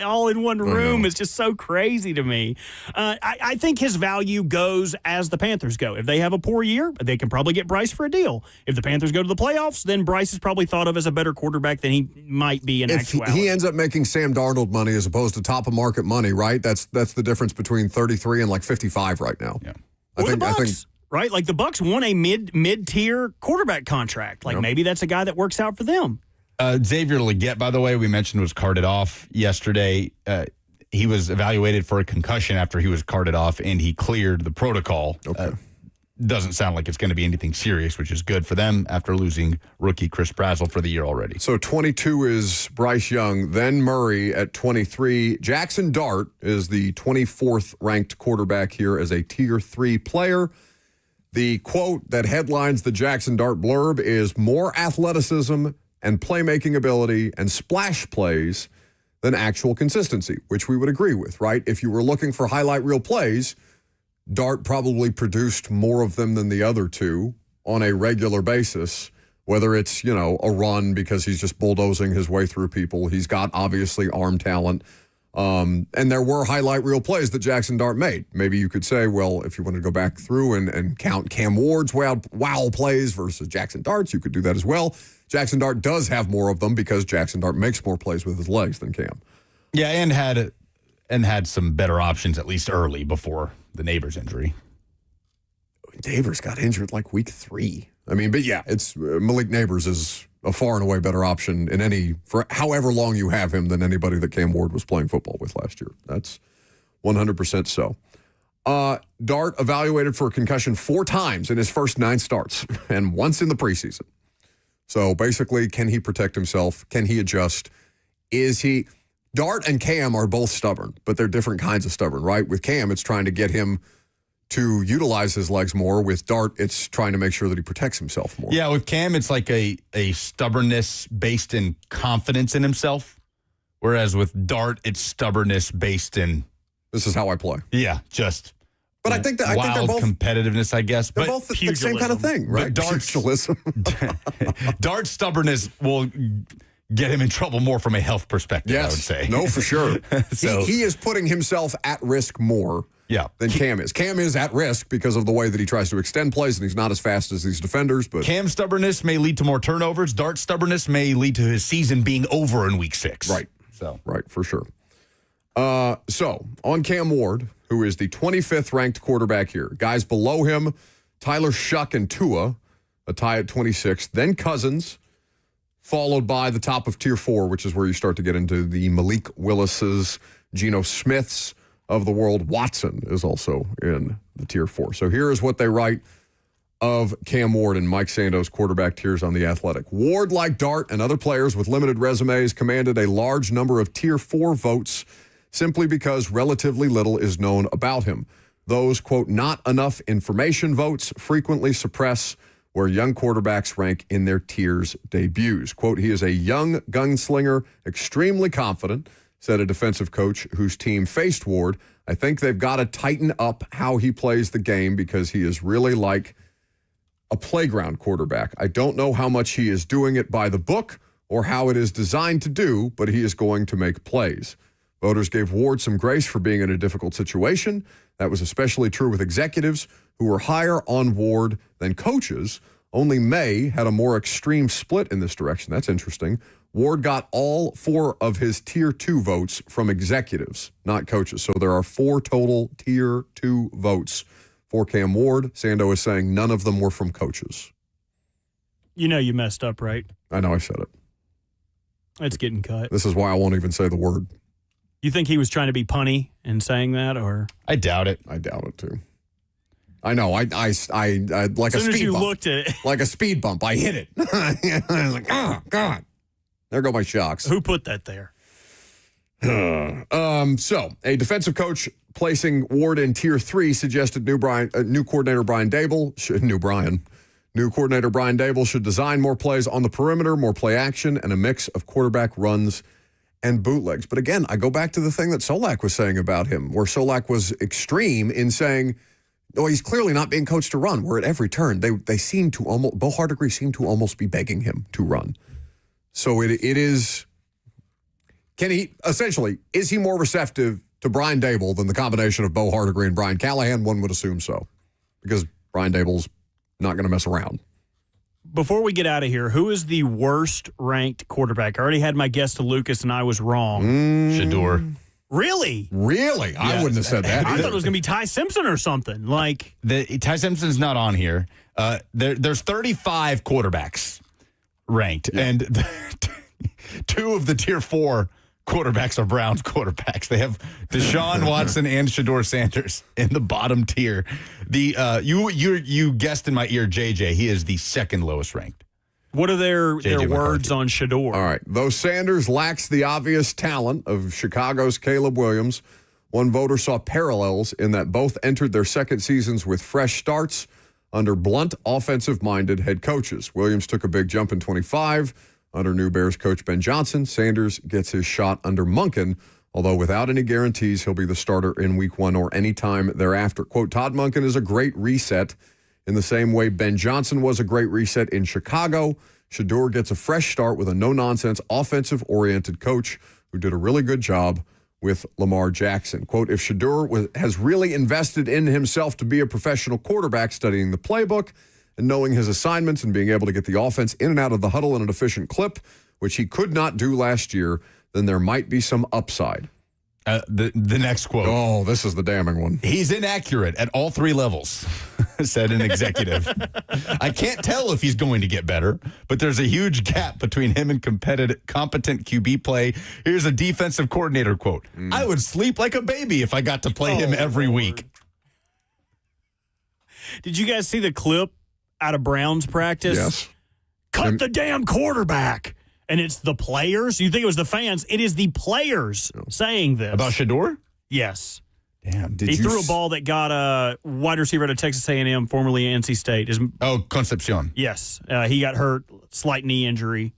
[SPEAKER 4] all in one room is just so crazy to me. I think his value goes as the Panthers go. If they have a poor year, they can probably get Bryce for a deal. If the Panthers go to the playoffs, then Bryce is probably thought of as a better quarterback than he might be in actuality.
[SPEAKER 3] If he ends up making Sam Darnold money as opposed to top of market money, right? That's the difference between 33 and like 55 right now.
[SPEAKER 1] Yeah.
[SPEAKER 4] I think right? Like the Bucs won a mid-tier quarterback contract. Like maybe that's a guy that works out for them.
[SPEAKER 1] Xavier Legette, by the way, we mentioned was carted off yesterday. He was evaluated for a concussion after he was carted off, and he cleared the protocol.
[SPEAKER 3] Okay.
[SPEAKER 1] Doesn't sound like it's going to be anything serious, which is good for them after losing rookie Chris Brazzell for the year already.
[SPEAKER 3] So 22 is Bryce Young, then Murray at 23. Jackson Dart is the 24th ranked quarterback here as a tier 3 player. The quote that headlines the Jackson Dart blurb is more athleticism and playmaking ability and splash plays than actual consistency, which we would agree with, right? If you were looking for highlight reel plays, Dart probably produced more of them than the other two on a regular basis, whether it's, a run because he's just bulldozing his way through people. He's got, obviously, arm talent. And there were highlight reel plays that Jackson Dart made. Maybe you could say, well, if you want to go back through and count Cam Ward's wow plays versus Jackson Dart's, you could do that as well. Jackson Dart does have more of them because Jackson Dart makes more plays with his legs than Cam.
[SPEAKER 1] Yeah, and had some better options at least early before the Neighbors injury.
[SPEAKER 3] Neighbors got injured like week 3. I mean, but yeah, it's Malik Neighbors is a far and away better option for however long you have him than anybody that Cam Ward was playing football with last year. That's 100% so. Dart evaluated for a concussion 4 times in his first 9 starts and once in the preseason. So basically, can he protect himself? Can he adjust? Dart and Cam are both stubborn, but they're different kinds of stubborn, right? With Cam, it's trying to get him to utilize his legs more. With Dart, it's trying to make sure that he protects himself more.
[SPEAKER 1] Yeah, with Cam, it's like a stubbornness based in confidence in himself, whereas with Dart, it's stubbornness based in...
[SPEAKER 3] This is how I play.
[SPEAKER 1] Yeah, just...
[SPEAKER 3] But I think they're both
[SPEAKER 1] competitiveness, I guess.
[SPEAKER 3] They're both the same kind of thing, right?
[SPEAKER 1] Dart's stubbornness will get him in trouble more from a health perspective, I would say.
[SPEAKER 3] No, for sure.
[SPEAKER 1] So-
[SPEAKER 3] he is putting himself at risk more than Cam is. Cam is at risk because of the way that he tries to extend plays, and he's not as fast as these defenders. But
[SPEAKER 1] Cam's stubbornness may lead to more turnovers. Dart's stubbornness may lead to his season being over in week 6.
[SPEAKER 3] Right.
[SPEAKER 1] So
[SPEAKER 3] Right, for sure. So, on Cam Ward, who is the 25th ranked quarterback here, guys below him, Tyler Shuck and Tua, a tie at 26th, then Cousins, followed by the top of Tier 4, which is where you start to get into the Malik Willis's, Geno Smiths of the world. Watson is also in the Tier 4. So here is what they write of Cam Ward and Mike Sando's quarterback tiers on The Athletic. Ward, like Dart and other players with limited resumes, commanded a large number of Tier 4 votes simply because relatively little is known about him. Those, quote, not enough information votes frequently suppress where young quarterbacks rank in their tiers debuts. Quote, he is a young gunslinger, extremely confident, said a defensive coach whose team faced Ward. I think they've got to tighten up how he plays the game because he is really like a playground quarterback. I don't know how much he is doing it by the book or how it is designed to do, but he is going to make plays. Voters gave Ward some grace for being in a difficult situation. That was especially true with executives who were higher on Ward than coaches. Only May had a more extreme split in this direction. That's interesting. Ward got all 4 of his Tier 2 votes from executives, not coaches. So there are 4 total Tier 2 votes for Cam Ward. Sando is saying none of them were from coaches.
[SPEAKER 4] You know you messed up, right?
[SPEAKER 3] I know I said it.
[SPEAKER 4] It's getting cut.
[SPEAKER 3] This is why I won't even say the word.
[SPEAKER 4] You think he was trying to be punny in saying that, or?
[SPEAKER 1] I doubt it.
[SPEAKER 3] I doubt it, too. I know. I like a speed bump.
[SPEAKER 4] As soon as you looked at it.
[SPEAKER 3] Like a speed bump. I hit it. I was like, oh, God. There go my shocks.
[SPEAKER 4] Who put that there?
[SPEAKER 3] So, a defensive coach placing Ward in Tier 3 suggested new coordinator Brian Dable should design more plays on the perimeter, more play action, and a mix of quarterback runs and bootlegs. But again, I go back to the thing that Solak was saying about him, where Solak was extreme in saying, oh, he's clearly not being coached to run, where at every turn, they seem to almost, Bo Hardegree seemed to almost be begging him to run. So it is, is he more receptive to Brian Dable than the combination of Bo Hardegree and Brian Callahan? One would assume so, because Brian Dable's not going to mess around.
[SPEAKER 4] Before we get out of here, who is the worst ranked quarterback? I already had my guess to Lucas, and I was wrong.
[SPEAKER 1] Shador.
[SPEAKER 4] Really?
[SPEAKER 3] Really? I wouldn't have said that.
[SPEAKER 4] I thought it was going to be Ty Simpson or something. Like
[SPEAKER 1] Ty Simpson's not on here. There's 35 quarterbacks ranked, and 2 of the Tier 4 quarterbacks are Browns quarterbacks. They have Deshaun Watson and Shador Sanders in the bottom tier. You guessed in my ear, JJ. He is the second lowest ranked.
[SPEAKER 4] What are their
[SPEAKER 1] JJ
[SPEAKER 4] words
[SPEAKER 1] McCarthy.
[SPEAKER 4] on Shador?
[SPEAKER 3] All right. Though Sanders lacks the obvious talent of Chicago's Caleb Williams, one voter saw parallels in that both entered their second seasons with fresh starts under blunt, offensive-minded head coaches. Williams took a big jump in 25 under new Bears coach Ben Johnson. Sanders gets his shot under Monken, although without any guarantees he'll be the starter in Week 1 or any time thereafter. Quote, Todd Monken is a great reset in the same way Ben Johnson was a great reset in Chicago. Shador gets a fresh start with a no-nonsense, offensive-oriented coach who did a really good job with Lamar Jackson. Quote, if Shador has really invested in himself to be a professional quarterback, studying the playbook and knowing his assignments and being able to get the offense in and out of the huddle in an efficient clip, which he could not do last year, then there might be some upside.
[SPEAKER 1] The next quote.
[SPEAKER 3] Oh, this is the damning one.
[SPEAKER 1] He's inaccurate at all 3 levels, said an executive. I can't tell if he's going to get better, but there's a huge gap between him and competent QB play. Here's a defensive coordinator quote. I would sleep like a baby if I got to play him every week.
[SPEAKER 4] Did you guys see the clip out of Browns practice?
[SPEAKER 3] Yes.
[SPEAKER 4] Cut the damn quarterback. And it's the players. You think it was the fans. It is the players saying this.
[SPEAKER 1] About Shador?
[SPEAKER 4] Yes.
[SPEAKER 1] Damn.
[SPEAKER 4] He threw a ball that got a wide receiver out of Texas A&M, formerly NC State.
[SPEAKER 1] Concepcion.
[SPEAKER 4] Yes. He got hurt, slight knee injury.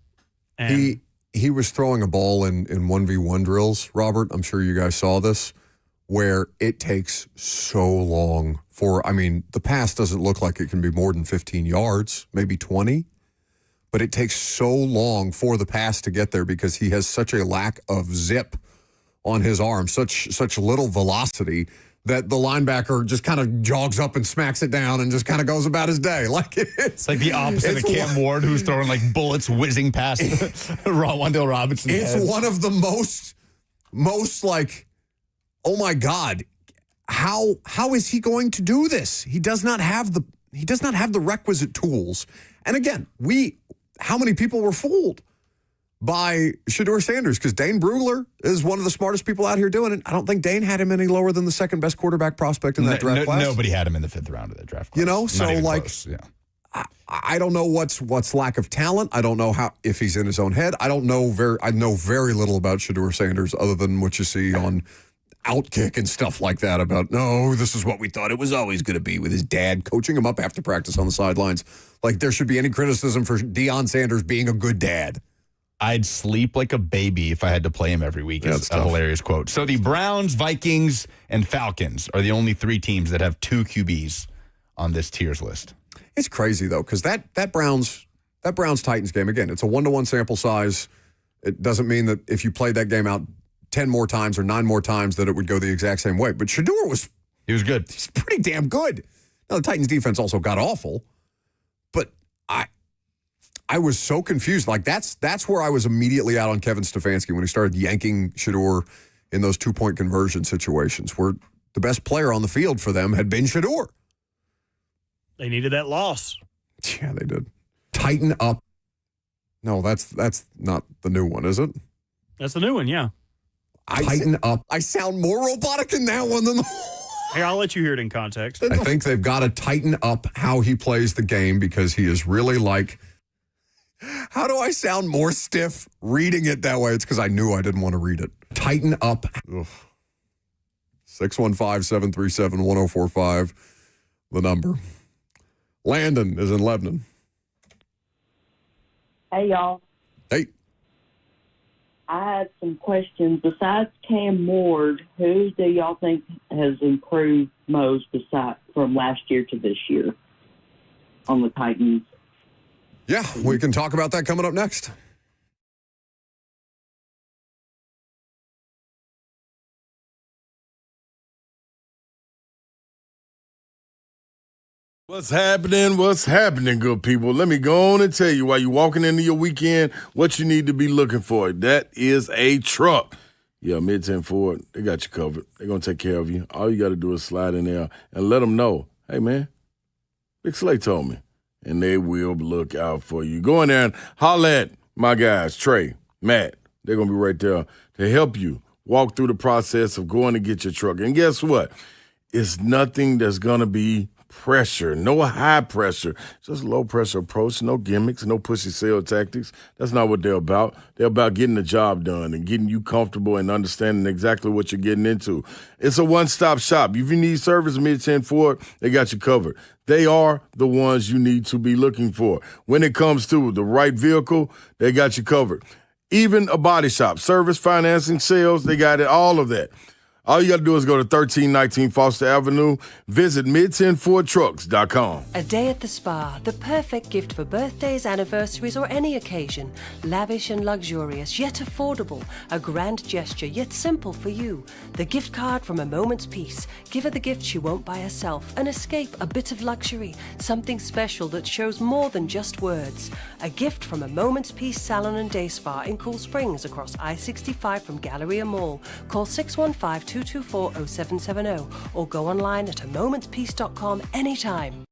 [SPEAKER 4] And
[SPEAKER 3] He was throwing a ball in 1v1 drills, Robert. I'm sure you guys saw this, where it takes so long the pass doesn't look like it can be more than 15 yards, maybe 20. but it takes so long for the pass to get there because he has such a lack of zip on his arm, such little velocity that the linebacker just kind of jogs up and smacks it down and just kind of goes about his day. Like it's
[SPEAKER 1] like the opposite of Cam Ward, who's throwing like bullets whizzing past Wan'Dale Robinson.
[SPEAKER 3] It's one of the most like, oh my God, how is he going to do this? He does not have the requisite tools. And again, how many people were fooled by Shedeur Sanders? Because Dane Brugler is one of the smartest people out here doing it. I don't think Dane had him any lower than the second best quarterback prospect in that draft class.
[SPEAKER 1] Nobody had him in the 5th round of that draft class.
[SPEAKER 3] You know, so like,
[SPEAKER 1] close. Yeah.
[SPEAKER 3] I don't know what's lack of talent. I don't know if he's in his own head. I know very little about Shedeur Sanders other than what you see on Outkick and stuff like that about, no, this is what we thought it was always going to be, with his dad coaching him up after practice on the sidelines. Like there should be any criticism for Deion Sanders being a good dad.
[SPEAKER 1] I'd sleep like a baby if I had to play him every week. It's a hilarious quote. So the Browns, Vikings, and Falcons are the only 3 teams that have 2 QBs on this tiers list.
[SPEAKER 3] It's crazy though, because that Browns Titans game, again, it's a 1-to-1 sample size. It doesn't mean that if you played that game out 10 more times or 9 more times that it would go the exact same way. But Shedeur was
[SPEAKER 1] good.
[SPEAKER 3] He's pretty damn good. Now the Titans defense also got awful, but I was so confused. Like that's where I was immediately out on Kevin Stefanski when he started yanking Shedeur in those 2-point conversion situations where the best player on the field for them had been Shedeur.
[SPEAKER 4] They needed that loss.
[SPEAKER 3] Yeah, they did. Tighten up. No, that's not the new one, is it?
[SPEAKER 4] That's the new one, yeah.
[SPEAKER 3] Tighten up. I sound more robotic in that one than the
[SPEAKER 4] Here, I'll let you hear it in context.
[SPEAKER 3] I think they've got to tighten up how he plays the game because he is really like, how do I sound more stiff reading it that way? It's because I knew I didn't want to read it. Tighten up. 615-737-1045, the number. Landon is in Lebanon.
[SPEAKER 10] Hey, y'all.
[SPEAKER 3] Hey.
[SPEAKER 10] I had some questions. Besides Cam Ward, who do y'all think has improved most from last year to this year on the Titans?
[SPEAKER 3] Yeah, we can talk about that coming up next.
[SPEAKER 11] What's happening? What's happening, good people? Let me go on and tell you while you're walking into your weekend what you need to be looking for. That is a truck. Yeah, Mid-10 Ford, they got you covered. They're going to take care of you. All you got to do is slide in there and let them know, hey, man, Big Slay told me. And they will look out for you. Go in there and holler at my guys, Trey, Matt. They're going to be right there to help you walk through the process of going to get your truck. And guess what? It's nothing that's going to be pressure, no high pressure, just low pressure approach, no gimmicks, no pushy sales tactics. That's not what they're about. They're about getting the job done and getting you comfortable and understanding exactly what you're getting into. It's a one-stop shop. If you need service, Mid-10 Ford, they got you covered. They are the ones you need to be looking for. When it comes to the right vehicle, they got you covered. Even a body shop, service, financing, sales, they got it, all of that. All you got to do is go to 1319 Foster Avenue. Visit mid10fordtrucks.com.
[SPEAKER 12] A day at the spa, the perfect gift for birthdays, anniversaries, or any occasion. Lavish and luxurious, yet affordable. A grand gesture, yet simple for you. The gift card from A Moment's Peace. Give her the gift she won't buy herself. An escape, a bit of luxury. Something special that shows more than just words. A gift from A Moment's Peace Salon and Day Spa in Cool Springs across I-65 from Galleria Mall. Call 615-224-0770 or go online at amomentspeace.com anytime.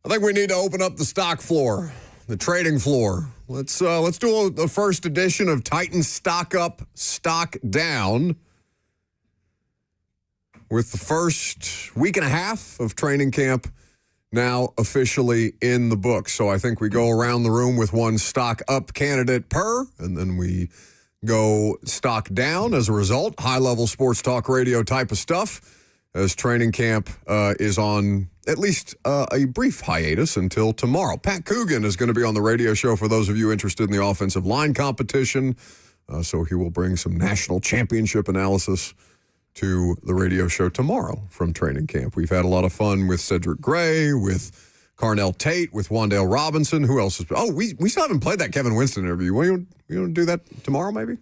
[SPEAKER 3] I think we need to open up the stock floor, the trading floor. Let's do the first edition of Titans Stock Up, Stock Down, with the first week and a half of training camp now officially in the books. So I think we go around the room with one stock up candidate per, and then we go stock down as a result. High-level sports talk radio type of stuff, as training camp is on at least a brief hiatus until tomorrow. Pat Coogan is going to be on the radio show for those of you interested in the offensive line competition. So he will bring some national championship analysis to the radio show tomorrow from training camp. We've had a lot of fun with Cedric Gray, with Carnell Tate, with Wan'Dale Robinson. Who else is? Oh, we still haven't played that Kevin Winston interview. You want to do that tomorrow, maybe?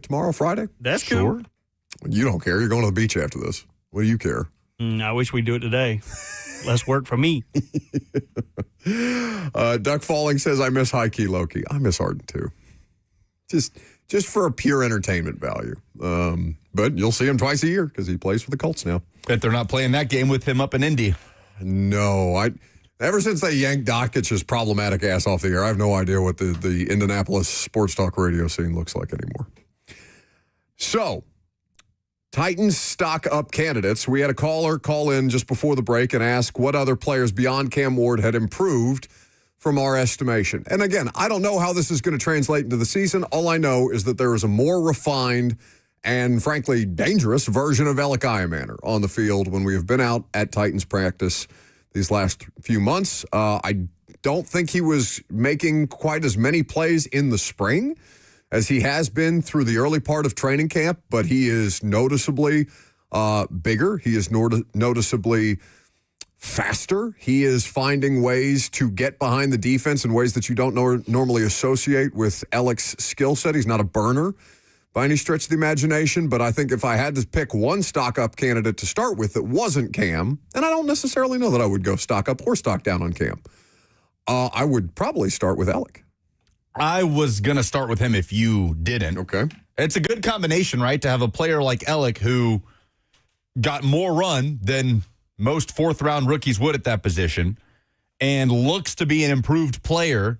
[SPEAKER 3] Tomorrow, Friday?
[SPEAKER 4] That's cool.
[SPEAKER 3] You don't care. You're going to the beach after this. What do you care?
[SPEAKER 4] I wish we'd do it today. Less work for me.
[SPEAKER 3] Duck Falling says, I miss High Key Low Key. I miss Harden, too. Just for a pure entertainment value. But you'll see him twice a year because he plays for the Colts now.
[SPEAKER 1] Bet they're not playing that game with him up in Indy.
[SPEAKER 3] No, ever since they yanked Dakic's problematic ass off the air, I have no idea what the Indianapolis sports talk radio scene looks like anymore. So, Titans stock up candidates. We had a caller call in just before the break and ask what other players beyond Cam Ward had improved from our estimation. And again, I don't know how this is going to translate into the season. All I know is that there is a more refined and, frankly, dangerous version of Alec Iamaner on the field when we have been out at Titans practice these last few months. I don't think he was making quite as many plays in the spring as he has been through the early part of training camp, but he is noticeably bigger. He is noticeably faster. He is finding ways to get behind the defense in ways that you don't normally associate with Alec's skill set. He's not a burner by any stretch of the imagination, but I think if I had to pick one stock-up candidate to start with that wasn't Cam, and I don't necessarily know that I would go stock-up or stock down on Cam, I would probably start with Alec.
[SPEAKER 1] I was going to start with him if you didn't.
[SPEAKER 3] Okay.
[SPEAKER 1] It's a good combination, right, to have a player like Alec who got more run than most fourth-round rookies would at that position and looks to be an improved player,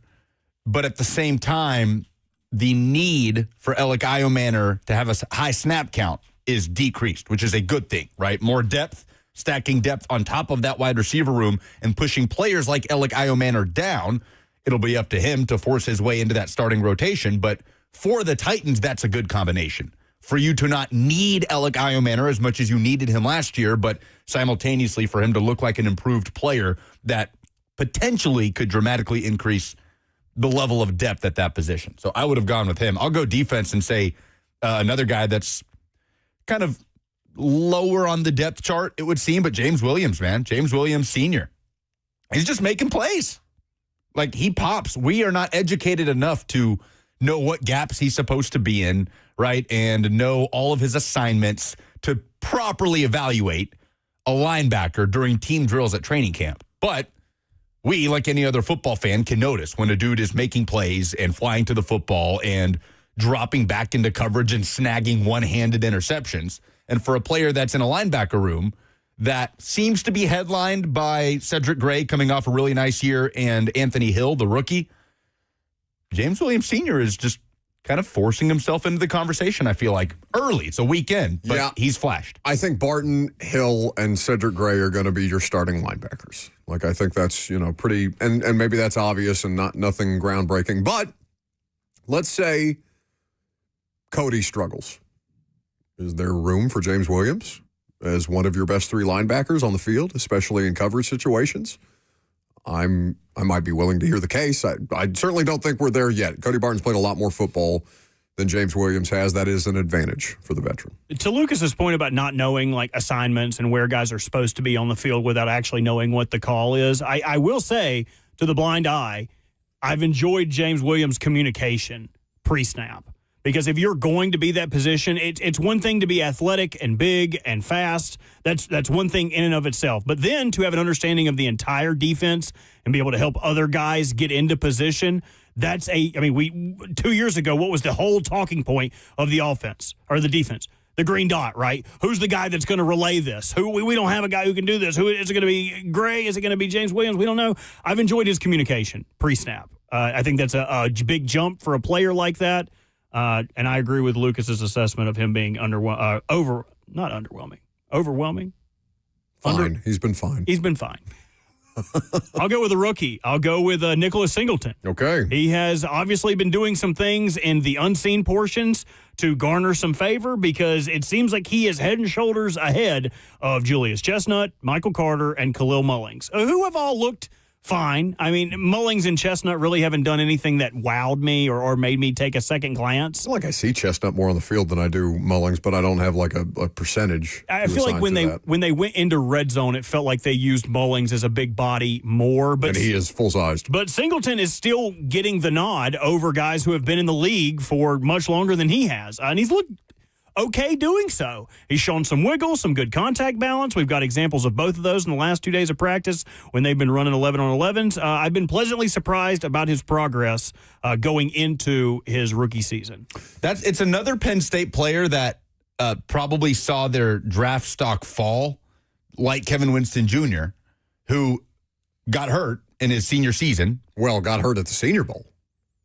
[SPEAKER 1] but at the same time, the need for Alec Iamaner to have a high snap count is decreased, which is a good thing, right? More depth, stacking depth on top of that wide receiver room and pushing players like Alec Iamaner down. It'll be up to him to force his way into that starting rotation, but for the Titans, that's a good combination. For you to not need Alec Iamaner as much as you needed him last year, but simultaneously for him to look like an improved player that potentially could dramatically increase the level of depth at that position. So I would have gone with him. I'll go defense and say another guy that's kind of lower on the depth chart, it would seem, but James Williams, man. James Williams Sr. He's just making plays. Like, he pops. We are not educated enough to know what gaps he's supposed to be in, right? And know all of his assignments to properly evaluate a linebacker during team drills at training camp. But we, like any other football fan, can notice when a dude is making plays and flying to the football and dropping back into coverage and snagging one-handed interceptions. And for a player that's in a linebacker room that seems to be headlined by Cedric Gray coming off a really nice year and Anthony Hill, the rookie, James Williams Sr. is just kind of forcing himself into the conversation, I feel like. Early. It's a weekend, but he's flashed.
[SPEAKER 3] I think Barton, Hill, and Cedric Gray are going to be your starting linebackers. Like, I think that's, pretty, and maybe that's obvious and nothing groundbreaking. But let's say Cody struggles. Is there room for James Williams as one of your best three linebackers on the field, especially in coverage situations? I might be willing to hear the case. I certainly don't think we're there yet. Cody Barton's played a lot more football than James Williams has. That is an advantage for the veteran.
[SPEAKER 4] To Lucas's point about not knowing like assignments and where guys are supposed to be on the field without actually knowing what the call is, I will say to the blind eye, I've enjoyed James Williams' communication pre-snap. Because if you're going to be that position, it's one thing to be athletic and big and fast. That's one thing in and of itself. But then to have an understanding of the entire defense and be able to help other guys get into position, we 2 years ago, what was the whole talking point of the offense or the defense? the green dot, right? Who's the guy that's going to relay this? We don't have a guy who can do this. Who is it going to be? Gray? Is it going to be James Williams? We don't know. I've enjoyed his communication pre-snap. I think that's a big jump for a player like that. And I agree with Lucas's assessment of him being overwhelming.
[SPEAKER 3] Fine. He's been fine.
[SPEAKER 4] He's been fine. I'll go with a rookie. I'll go with Nicholas Singleton.
[SPEAKER 3] Okay.
[SPEAKER 4] He has obviously been doing some things in the unseen portions to garner some favor because it seems like he is head and shoulders ahead of Julius Chestnut, Michael Carter, and Khalil Mullings, who have all looked fine. I mean, Mullings and Chestnut really haven't done anything that wowed me or made me take a second glance.
[SPEAKER 3] I feel like I see Chestnut more on the field than I do Mullings, but I don't have like a percentage.
[SPEAKER 4] I feel like when they went into red zone, it felt like they used Mullings as a big body more. But
[SPEAKER 3] and he is full-sized.
[SPEAKER 4] But Singleton is still getting the nod over guys who have been in the league for much longer than he has. And he's looked okay doing so. He's shown some wiggle, some good contact balance. We've got examples of both of those in the last 2 days of practice when they've been running 11-on-11s. I've been pleasantly surprised about his progress going into his rookie season.
[SPEAKER 1] It's another Penn State player that probably saw their draft stock fall, like Kevin Winston Jr., who got hurt in his senior season.
[SPEAKER 3] Well, got hurt at the Senior Bowl.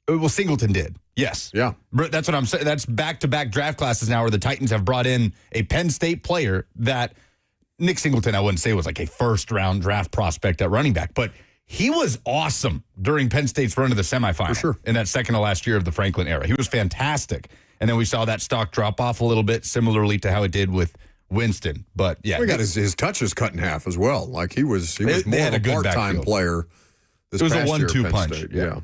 [SPEAKER 1] Well, Singleton did. Yes.
[SPEAKER 3] Yeah.
[SPEAKER 1] That's what I'm saying. That's back-to-back draft classes now where the Titans have brought in a Penn State player that Nick Singleton, I wouldn't say was like a first-round draft prospect at running back, but he was awesome during Penn State's run to the semifinal.
[SPEAKER 3] For sure.
[SPEAKER 1] In that second to last year of the Franklin era. He was fantastic. And then we saw that stock drop off a little bit, similarly to how it did with Winston. But, yeah.
[SPEAKER 3] We got his touches cut in half as well. Like, he was more of a
[SPEAKER 1] good
[SPEAKER 3] part-time
[SPEAKER 1] backfield.
[SPEAKER 3] player this
[SPEAKER 1] It was
[SPEAKER 3] past
[SPEAKER 1] a 1-2
[SPEAKER 3] year at Penn
[SPEAKER 1] punch.
[SPEAKER 3] State. Yeah.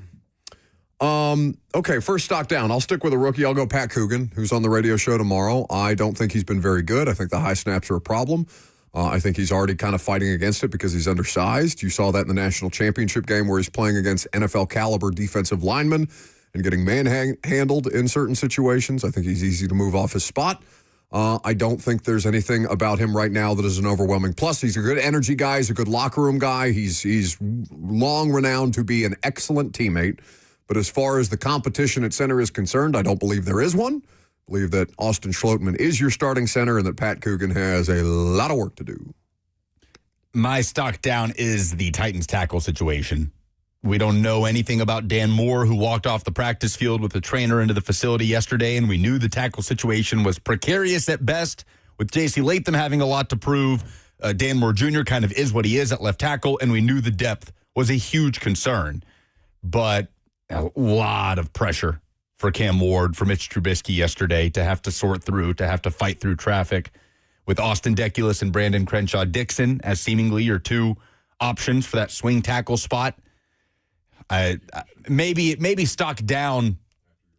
[SPEAKER 3] Okay, first stock down. I'll stick with a rookie. I'll go Pat Coogan, who's on the radio show tomorrow. I don't think he's been very good. I think the high snaps are a problem. I think he's already kind of fighting against it because he's undersized. You saw that in the national championship game where he's playing against NFL caliber defensive linemen and getting manhandled in certain situations. I think he's easy to move off his spot. I don't think there's anything about him right now that is an overwhelming plus. He's a good energy guy. He's a good locker room guy. He's long renowned to be an excellent teammate. But as far as the competition at center is concerned, I don't believe there is one. I believe that Austin Schlottman is your starting center and that Pat Coogan has a lot of work to do.
[SPEAKER 1] My stock down is the Titans tackle situation. We don't know anything about Dan Moore, who walked off the practice field with the trainer into the facility yesterday, and we knew the tackle situation was precarious at best, with J.C. Latham having a lot to prove. Dan Moore Jr. kind of is what he is at left tackle, and we knew the depth was a huge concern. But a lot of pressure for Cam Ward, for Mitch Trubisky yesterday to have to sort through, to have to fight through traffic with Austin Deculus and Brandon Crenshaw-Dixon as seemingly your two options for that swing tackle spot. Maybe stock down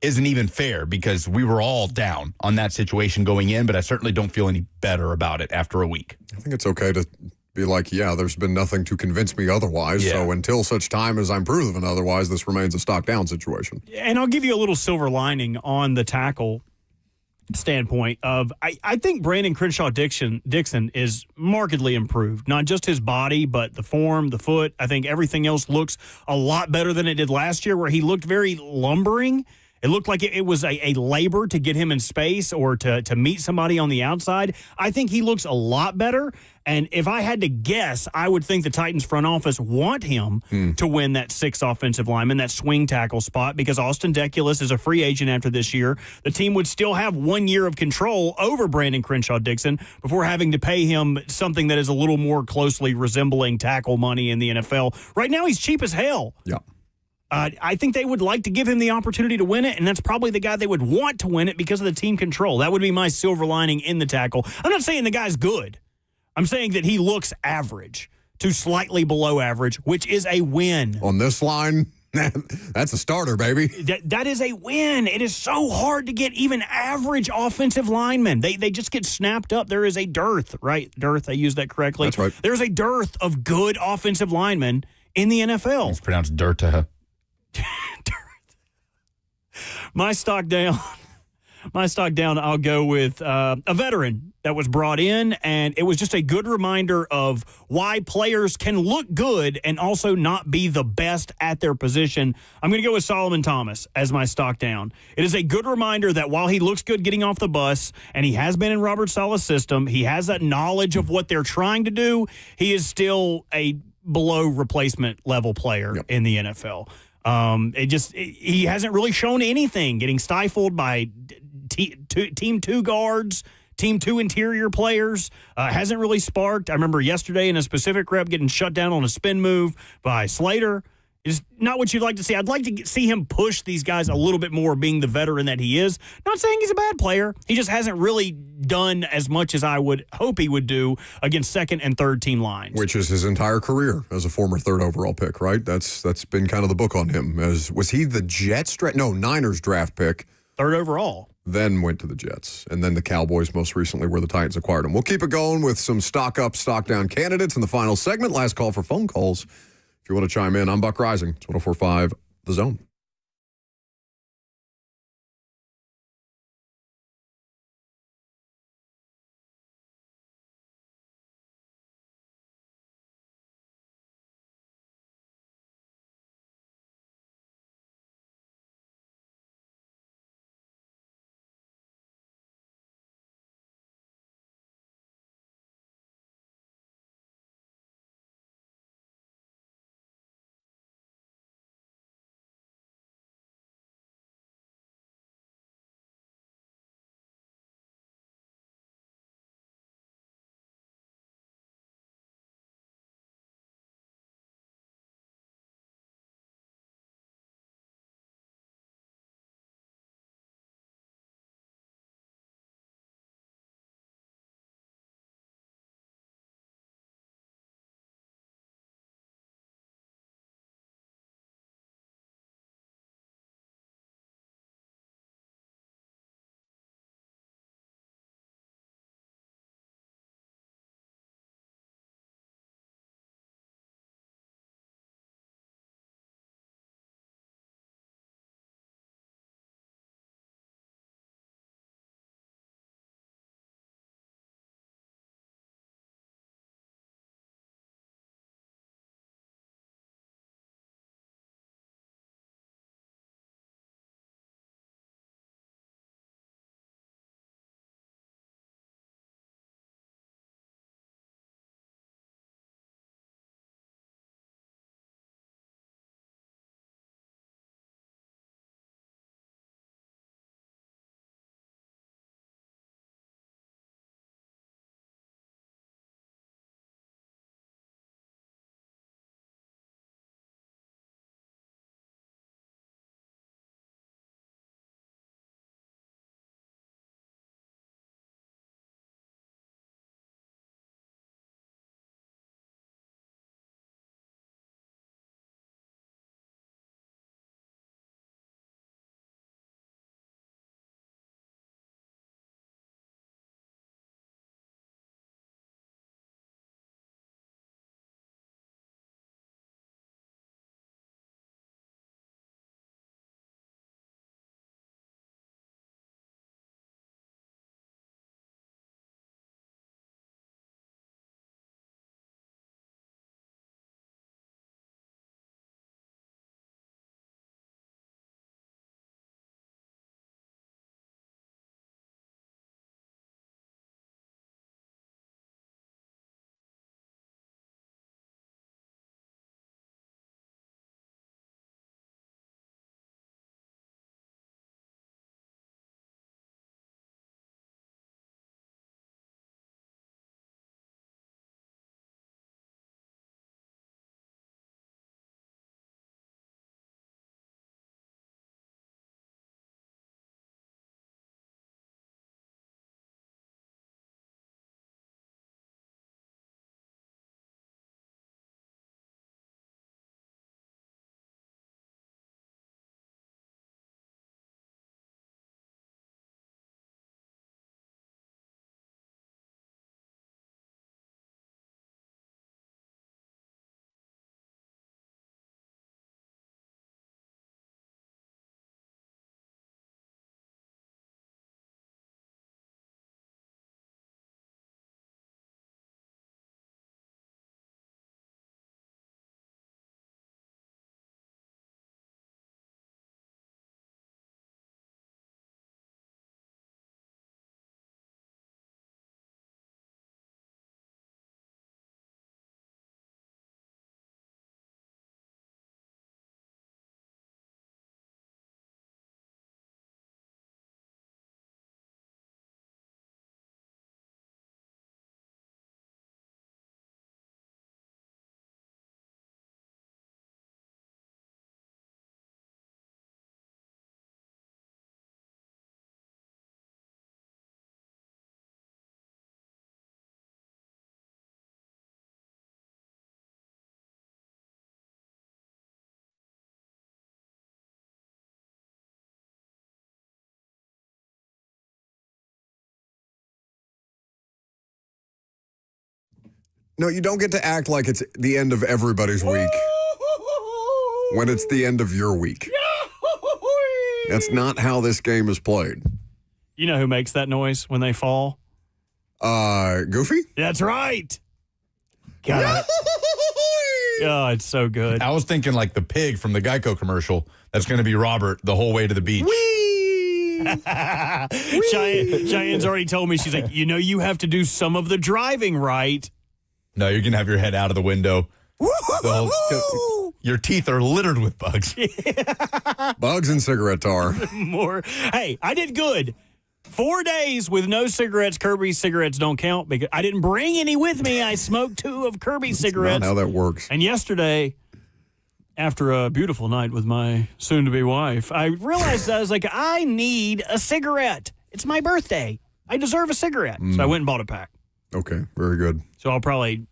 [SPEAKER 1] isn't even fair because we were all down on that situation going in, but I certainly don't feel any better about it after a week.
[SPEAKER 3] I think it's okay to be like, yeah, there's been nothing to convince me otherwise.
[SPEAKER 1] Yeah.
[SPEAKER 3] So until such time as I'm proven otherwise, this remains a stock down situation.
[SPEAKER 4] And I'll give you a little silver lining on the tackle standpoint of I think Brandon Crenshaw-Dixon is markedly improved. Not just his body, but the form, the foot. I think everything else looks a lot better than it did last year where he looked very lumbering. It looked like it was a labor to get him in space or to meet somebody on the outside. I think he looks a lot better. And if I had to guess, I would think the Titans front office want him to win that sixth offensive lineman, that swing tackle spot, because Austin Deculus is a free agent after this year. The team would still have 1 year of control over Brandon Crenshaw-Dixon before having to pay him something that is a little more closely resembling tackle money in the NFL. Right now, he's cheap as hell.
[SPEAKER 3] Yeah.
[SPEAKER 4] I think they would like to give him the opportunity to win it, and that's probably the guy they would want to win it because of the team control. That would be my silver lining in the tackle. I'm not saying the guy's good. I'm saying that he looks average to slightly below average, which is a win.
[SPEAKER 3] On this line, that's a starter, baby.
[SPEAKER 4] That is a win. It is so hard to get even average offensive linemen. They just get snapped up. There is a dearth, right? Dearth, I used that correctly.
[SPEAKER 3] That's right.
[SPEAKER 4] There's a dearth of good offensive linemen in the NFL.
[SPEAKER 1] It's pronounced dirt to her.
[SPEAKER 4] My stock down. My stock down, I'll go with a veteran that was brought in, and it was just a good reminder of why players can look good and also not be the best at their position. I'm going to go with Solomon Thomas as my stock down. It is a good reminder that while he looks good getting off the bus, and he has been in Robert Saleh's system, he has that knowledge of what they're trying to do, he is still a below replacement level player in the NFL. He hasn't really shown anything, getting stifled by team 2 guards, team 2 interior players. Hasn't really sparked. I remember yesterday in a specific rep getting shut down on a spin move by Slater. Is not what you'd like to see. I'd like to see him push these guys a little bit more, being the veteran that he is. Not saying he's a bad player. He just hasn't really done as much as I would hope he would do against second and third team lines.
[SPEAKER 3] Which is his entire career as a former third overall pick, right? That's been kind of the book on him. Was he the Niners draft pick?
[SPEAKER 4] Third overall.
[SPEAKER 3] Then went to the Jets. And then the Cowboys most recently, where the Titans acquired him. We'll keep it going with some stock up, stock down candidates in the final segment. Last call for phone calls. If you want to chime in, I'm Buck Rising. It's 104.5 The Zone. No, you don't get to act like it's the end of everybody's week when it's the end of your week. That's not how this game is played.
[SPEAKER 4] You know who makes that noise when they fall?
[SPEAKER 3] Goofy?
[SPEAKER 4] That's right. God. Oh, it's so good.
[SPEAKER 1] I was thinking like the pig from the Geico commercial. That's going to be Robert the whole way to the beach.
[SPEAKER 4] Cheyenne's already told me, she's like, you have to do some of the driving right.
[SPEAKER 1] No, you're going to have your head out of the window. Your teeth are littered with bugs.
[SPEAKER 3] Bugs and cigarette tar.
[SPEAKER 4] More. Hey, I did good. 4 days with no cigarettes. Kirby's cigarettes don't count because I didn't bring any with me. I smoked 2 of Kirby's cigarettes.
[SPEAKER 3] Not how that works.
[SPEAKER 4] And yesterday, after a beautiful night with my soon-to-be wife, I realized I need a cigarette. It's my birthday. I deserve a cigarette. So I went and bought a pack.
[SPEAKER 3] Okay, very good.
[SPEAKER 4] So I'll probably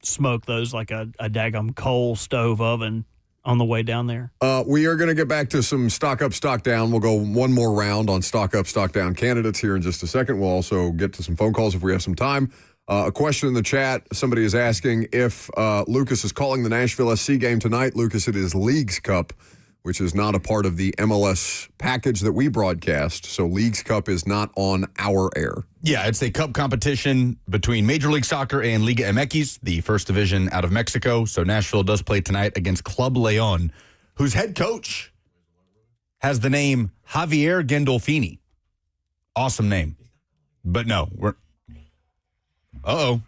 [SPEAKER 4] smoke those like a daggum coal stove oven on the way down there.
[SPEAKER 3] We are going to get back to some stock up, stock down. We'll go one more round on stock up, stock down candidates here in just a second. We'll also get to some phone calls if we have some time. A question in the chat. Somebody is asking if Lucas is calling the Nashville SC game tonight. Lucas, it is Leagues Cup, which is not a part of the MLS package that we broadcast. So Leagues Cup is not on our air.
[SPEAKER 1] Yeah, it's a cup competition between Major League Soccer and Liga MX, the first division out of Mexico. So Nashville does play tonight against Club Leon, whose head coach has the name Javier Gandolfini. Awesome name. But no, we're... Uh-oh.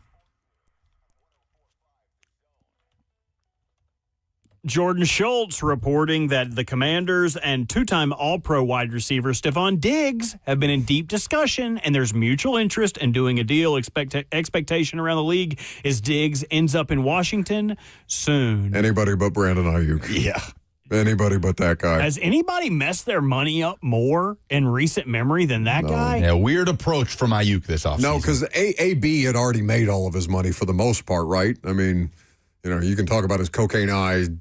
[SPEAKER 4] Jordan Schultz reporting that the Commanders and 2-time All-Pro wide receiver Stephon Diggs have been in deep discussion, and there's mutual interest in doing a deal. Expectation around the league is Diggs ends up in Washington soon.
[SPEAKER 3] Anybody but Brandon Ayuk.
[SPEAKER 1] Yeah.
[SPEAKER 3] Anybody but that guy.
[SPEAKER 4] Has anybody messed their money up more in recent memory than that guy?
[SPEAKER 1] Yeah, weird approach from Ayuk this offseason.
[SPEAKER 3] No, because AB had already made all of his money for the most part, right? I mean, you can talk about his cocaine-eyed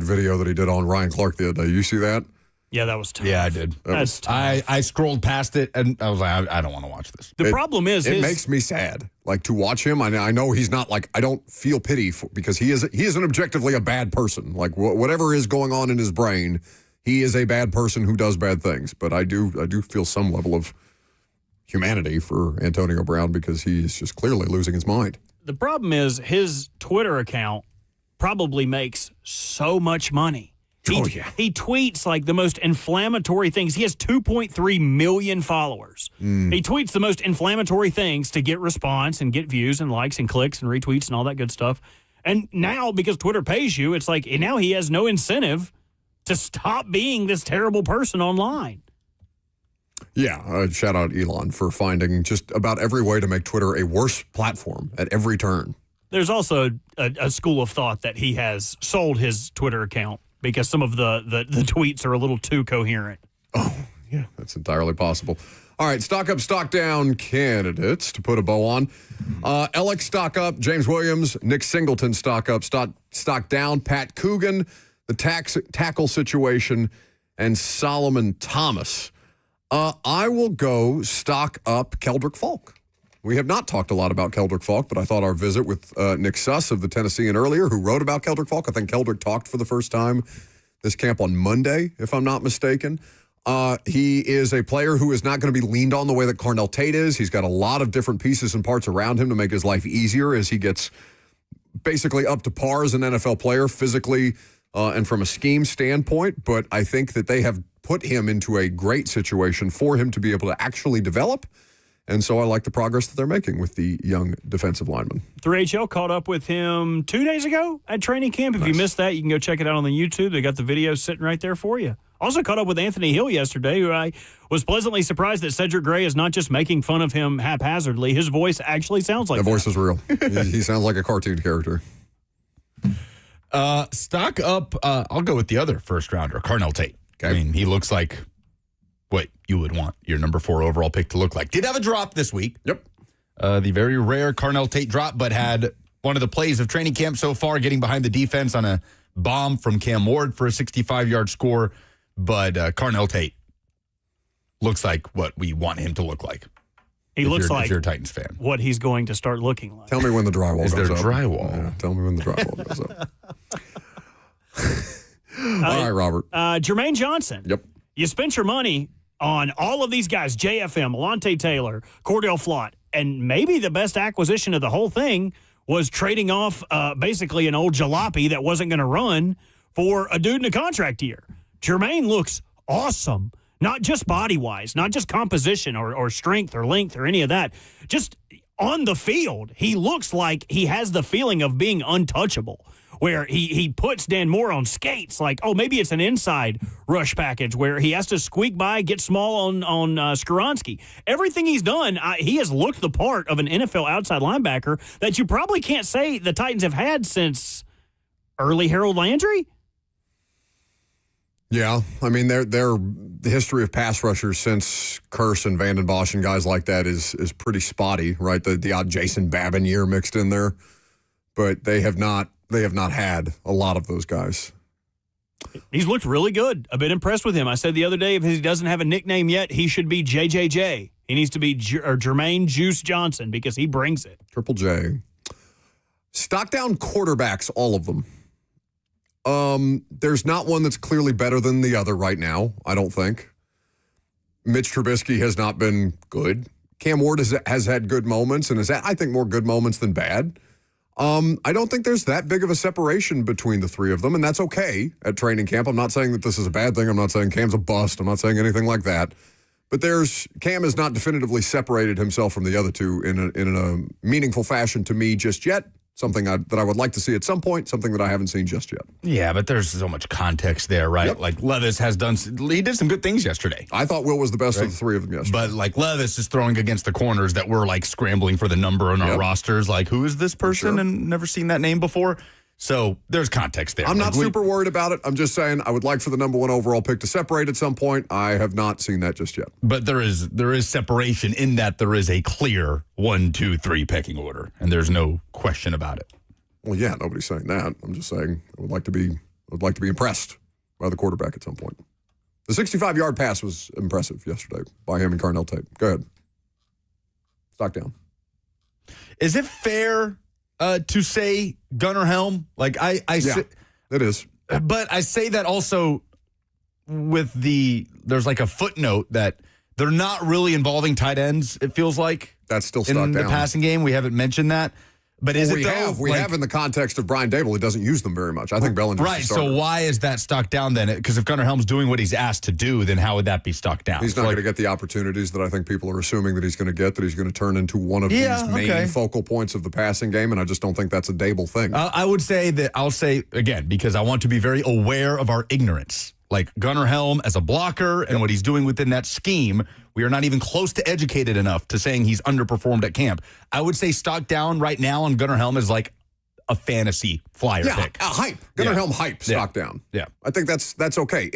[SPEAKER 3] video that he did on Ryan Clark the other day. You see that?
[SPEAKER 4] Yeah, that was tough.
[SPEAKER 1] Yeah, I did.
[SPEAKER 4] That's tough.
[SPEAKER 1] I scrolled past it, and I was like, I don't want to watch this.
[SPEAKER 4] The problem is
[SPEAKER 3] it makes me sad. Like, to watch him, I know he's not like, I don't feel pity for, because he isn't objectively a bad person. Like, whatever is going on in his brain, he is a bad person who does bad things. But I do feel some level of humanity for Antonio Brown because he's just clearly losing his mind.
[SPEAKER 4] The problem is his Twitter account probably makes so much money. He tweets like the most inflammatory things. He has 2.3 million followers. He tweets the most inflammatory things to get response and get views and likes and clicks and retweets and all that good stuff. And now, because Twitter pays you, it's like now he has no incentive to stop being this terrible person online.
[SPEAKER 3] Yeah, shout out Elon for finding just about every way to make Twitter a worse platform at every turn.
[SPEAKER 4] There's also a school of thought that he has sold his Twitter account because some of the tweets are a little too coherent.
[SPEAKER 3] Oh, yeah, that's entirely possible. All right, stock up, stock down candidates to put a bow on. Alex stock up, James Williams, Nick Singleton stock up, stock down, Pat Coogan, the tackle situation, and Solomon Thomas. I will go stock up Keldrick Falk. We have not talked a lot about Keldrick Falk, but I thought our visit with Nick Suss of the Tennessean earlier, who wrote about Keldrick Falk, I think Keldrick talked for the first time this camp on Monday, if I'm not mistaken. He is a player who is not going to be leaned on the way that Carnell Tate is. He's got a lot of different pieces and parts around him to make his life easier as he gets basically up to par as an NFL player physically and from a scheme standpoint. But I think that they have put him into a great situation for him to be able to actually develop. And so I like the progress that they're making with the young defensive lineman. 3HL
[SPEAKER 4] caught up with him 2 days ago at training camp. If you missed that, you can go check it out on the YouTube. They got the video sitting right there for you. Also caught up with Anthony Hill yesterday, who I was pleasantly surprised that Cedric Gray is not just making fun of him haphazardly. His voice actually sounds like that.
[SPEAKER 3] The voice is real. He sounds like a cartoon character.
[SPEAKER 1] Stock up, I'll go with the other first rounder, Carnell Tate. Okay. I mean, he looks like what you would want your number 4 overall pick to look like. Did have a drop this week.
[SPEAKER 3] Yep.
[SPEAKER 1] The very rare Carnell Tate drop, but had one of the plays of training camp so far, getting behind the defense on a bomb from Cam Ward for a 65-yard score. But Carnell Tate looks like what we want him to look like.
[SPEAKER 4] He looks like
[SPEAKER 1] if you're a Titans fan.
[SPEAKER 4] what he's going to start looking like.
[SPEAKER 3] Tell me when the drywall
[SPEAKER 1] Is
[SPEAKER 3] goes
[SPEAKER 1] there
[SPEAKER 3] up.
[SPEAKER 1] drywall?
[SPEAKER 3] Yeah, tell me when the drywall goes up. All right, Robert.
[SPEAKER 4] Jermaine Johnson.
[SPEAKER 3] Yep.
[SPEAKER 4] You spent your money on all of these guys, JFM, Alontae Taylor, Cordell Flott, and maybe the best acquisition of the whole thing was trading off basically an old jalopy that wasn't going to run for a dude in a contract year. Jermaine looks awesome, not just body-wise, not just composition or strength or length or any of that. Just on the field, he looks like he has the feeling of being untouchable, where he puts Dan Moore on skates. Like, oh, maybe it's an inside rush package where he has to squeak by, get small on Skoronski. Everything he's done, he has looked the part of an NFL outside linebacker that you probably can't say the Titans have had since early Harold Landry.
[SPEAKER 3] Yeah, I mean, the history of pass rushers since Curse and Vanden Bosch and guys like that is pretty spotty, right? The odd Jason Babin year mixed in there, but they have not had a lot of those guys.
[SPEAKER 4] He's looked really good. I've been impressed with him. I said the other day, if he doesn't have a nickname yet, he should be JJJ. He needs to be Jermaine Juice Johnson because he brings it.
[SPEAKER 3] Triple J. Stock down quarterbacks, all of them. There's not one that's clearly better than the other right now, I don't think. Mitch Trubisky has not been good. Cam Ward has had good moments and has had, I think, more good moments than bad. I don't think there's that big of a separation between the three of them, and that's okay at training camp. I'm not saying that this is a bad thing. I'm not saying Cam's a bust. I'm not saying anything like that. But Cam has not definitively separated himself from the other two in a meaningful fashion to me just yet. Something that I would like to see at some point, something that I haven't seen just yet.
[SPEAKER 1] Yeah, but there's so much context there, right?
[SPEAKER 3] Yep.
[SPEAKER 1] Like Levis he did some good things yesterday.
[SPEAKER 3] I thought Will was the best of the three of them yesterday.
[SPEAKER 1] But like Levis is throwing against the corners that we're like scrambling for the number on our rosters. Like, who is this person? And never seen that name before. So there's context there.
[SPEAKER 3] I'm not super worried about it. I'm just saying I would like for the number one overall pick to separate at some point. I have not seen that just yet.
[SPEAKER 1] But there is separation in that there is a clear 1, 2, 3 pecking order, and there's no question about it.
[SPEAKER 3] Well, yeah, nobody's saying that. I'm just saying I would like to be impressed by the quarterback at some point. The 65-yard pass was impressive yesterday by him and Carnell Tate. Go ahead. Stock down.
[SPEAKER 1] Is it fair to say Gunnar Helm? Like
[SPEAKER 3] it is.
[SPEAKER 1] But I say that also with there's like a footnote that they're not really involving tight ends, it feels like.
[SPEAKER 3] That's still stock down.
[SPEAKER 1] In the passing game, we haven't mentioned that. But is
[SPEAKER 3] we have in the context of Brian Dable, he doesn't use them very much. I think Bellinger.
[SPEAKER 1] Right. So why is that stock down then? Because if Gunnar Helm's doing what he's asked to do, then how would that be stock down?
[SPEAKER 3] He's not going to get the opportunities that I think people are assuming that he's going to get. That he's going to turn into one of these main focal points of the passing game, and I just don't think that's a Dable thing.
[SPEAKER 1] I would say that I'll say again because I want to be very aware of our ignorance. Like Gunnar Helm as a blocker and what he's doing within that scheme, we are not even close to educated enough to saying he's underperformed at camp. I would say stock down right now on Gunnar Helm is like a fantasy flyer pick.
[SPEAKER 3] Hype. Gunnar Helm hype, stock down.
[SPEAKER 1] Yeah.
[SPEAKER 3] I think that's okay.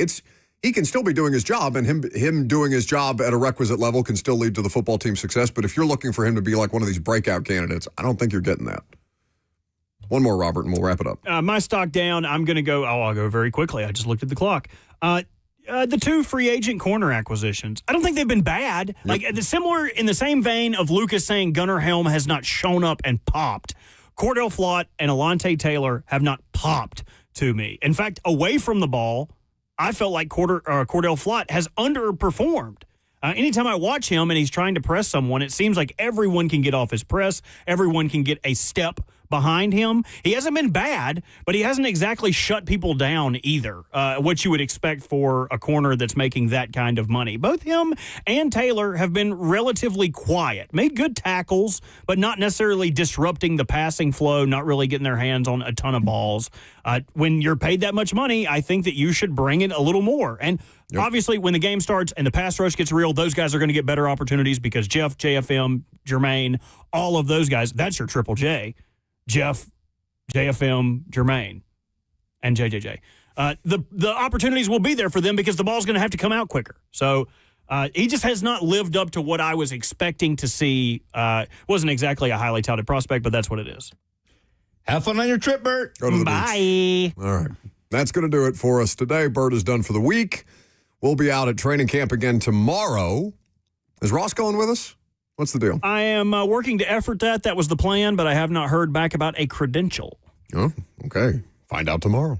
[SPEAKER 3] He can still be doing his job, and him doing his job at a requisite level can still lead to the football team's success. But if you're looking for him to be like one of these breakout candidates, I don't think you're getting that. One more, Robert, and we'll wrap it up.
[SPEAKER 4] My stock down, I'm going to go, I'll go very quickly. I just looked at the clock. The two free agent corner acquisitions, I don't think they've been bad. Yep. Like similar in the same vein of Lucas saying Gunnar Helm has not shown up and popped. Cordell Flott and Alontae Taylor have not popped to me. In fact, away from the ball, I felt like Cordell Flott has underperformed. Anytime I watch him and he's trying to press someone, it seems like everyone can get off his press. Everyone can get a step behind him. He hasn't been bad, but he hasn't exactly shut people down either, what you would expect for a corner that's making that kind of money. Both him and Taylor have been relatively quiet, made good tackles, but not necessarily disrupting the passing flow, not really getting their hands on a ton of balls. When you're paid that much money, I think that you should bring it a little more. And obviously, when the game starts and the pass rush gets real, those guys are going to get better opportunities because Jeff, JFM, Jermaine, all of those guys, that's your Triple J. Jeff, JFM, Jermaine, and JJJ. The opportunities will be there for them because the ball's going to have to come out quicker. So he just has not lived up to what I was expecting to see. Wasn't exactly a highly touted prospect, but that's what it is.
[SPEAKER 1] Have fun on your trip, Bert.
[SPEAKER 3] Go to the
[SPEAKER 4] Bye.
[SPEAKER 3] beach. All right. That's going to do it for us today. Bert is done for the week. We'll be out at training camp again tomorrow. Is Ross going with us? What's the deal?
[SPEAKER 4] I am working to effort that. That was the plan, but I have not heard back about a credential.
[SPEAKER 3] Oh, okay. Find out tomorrow.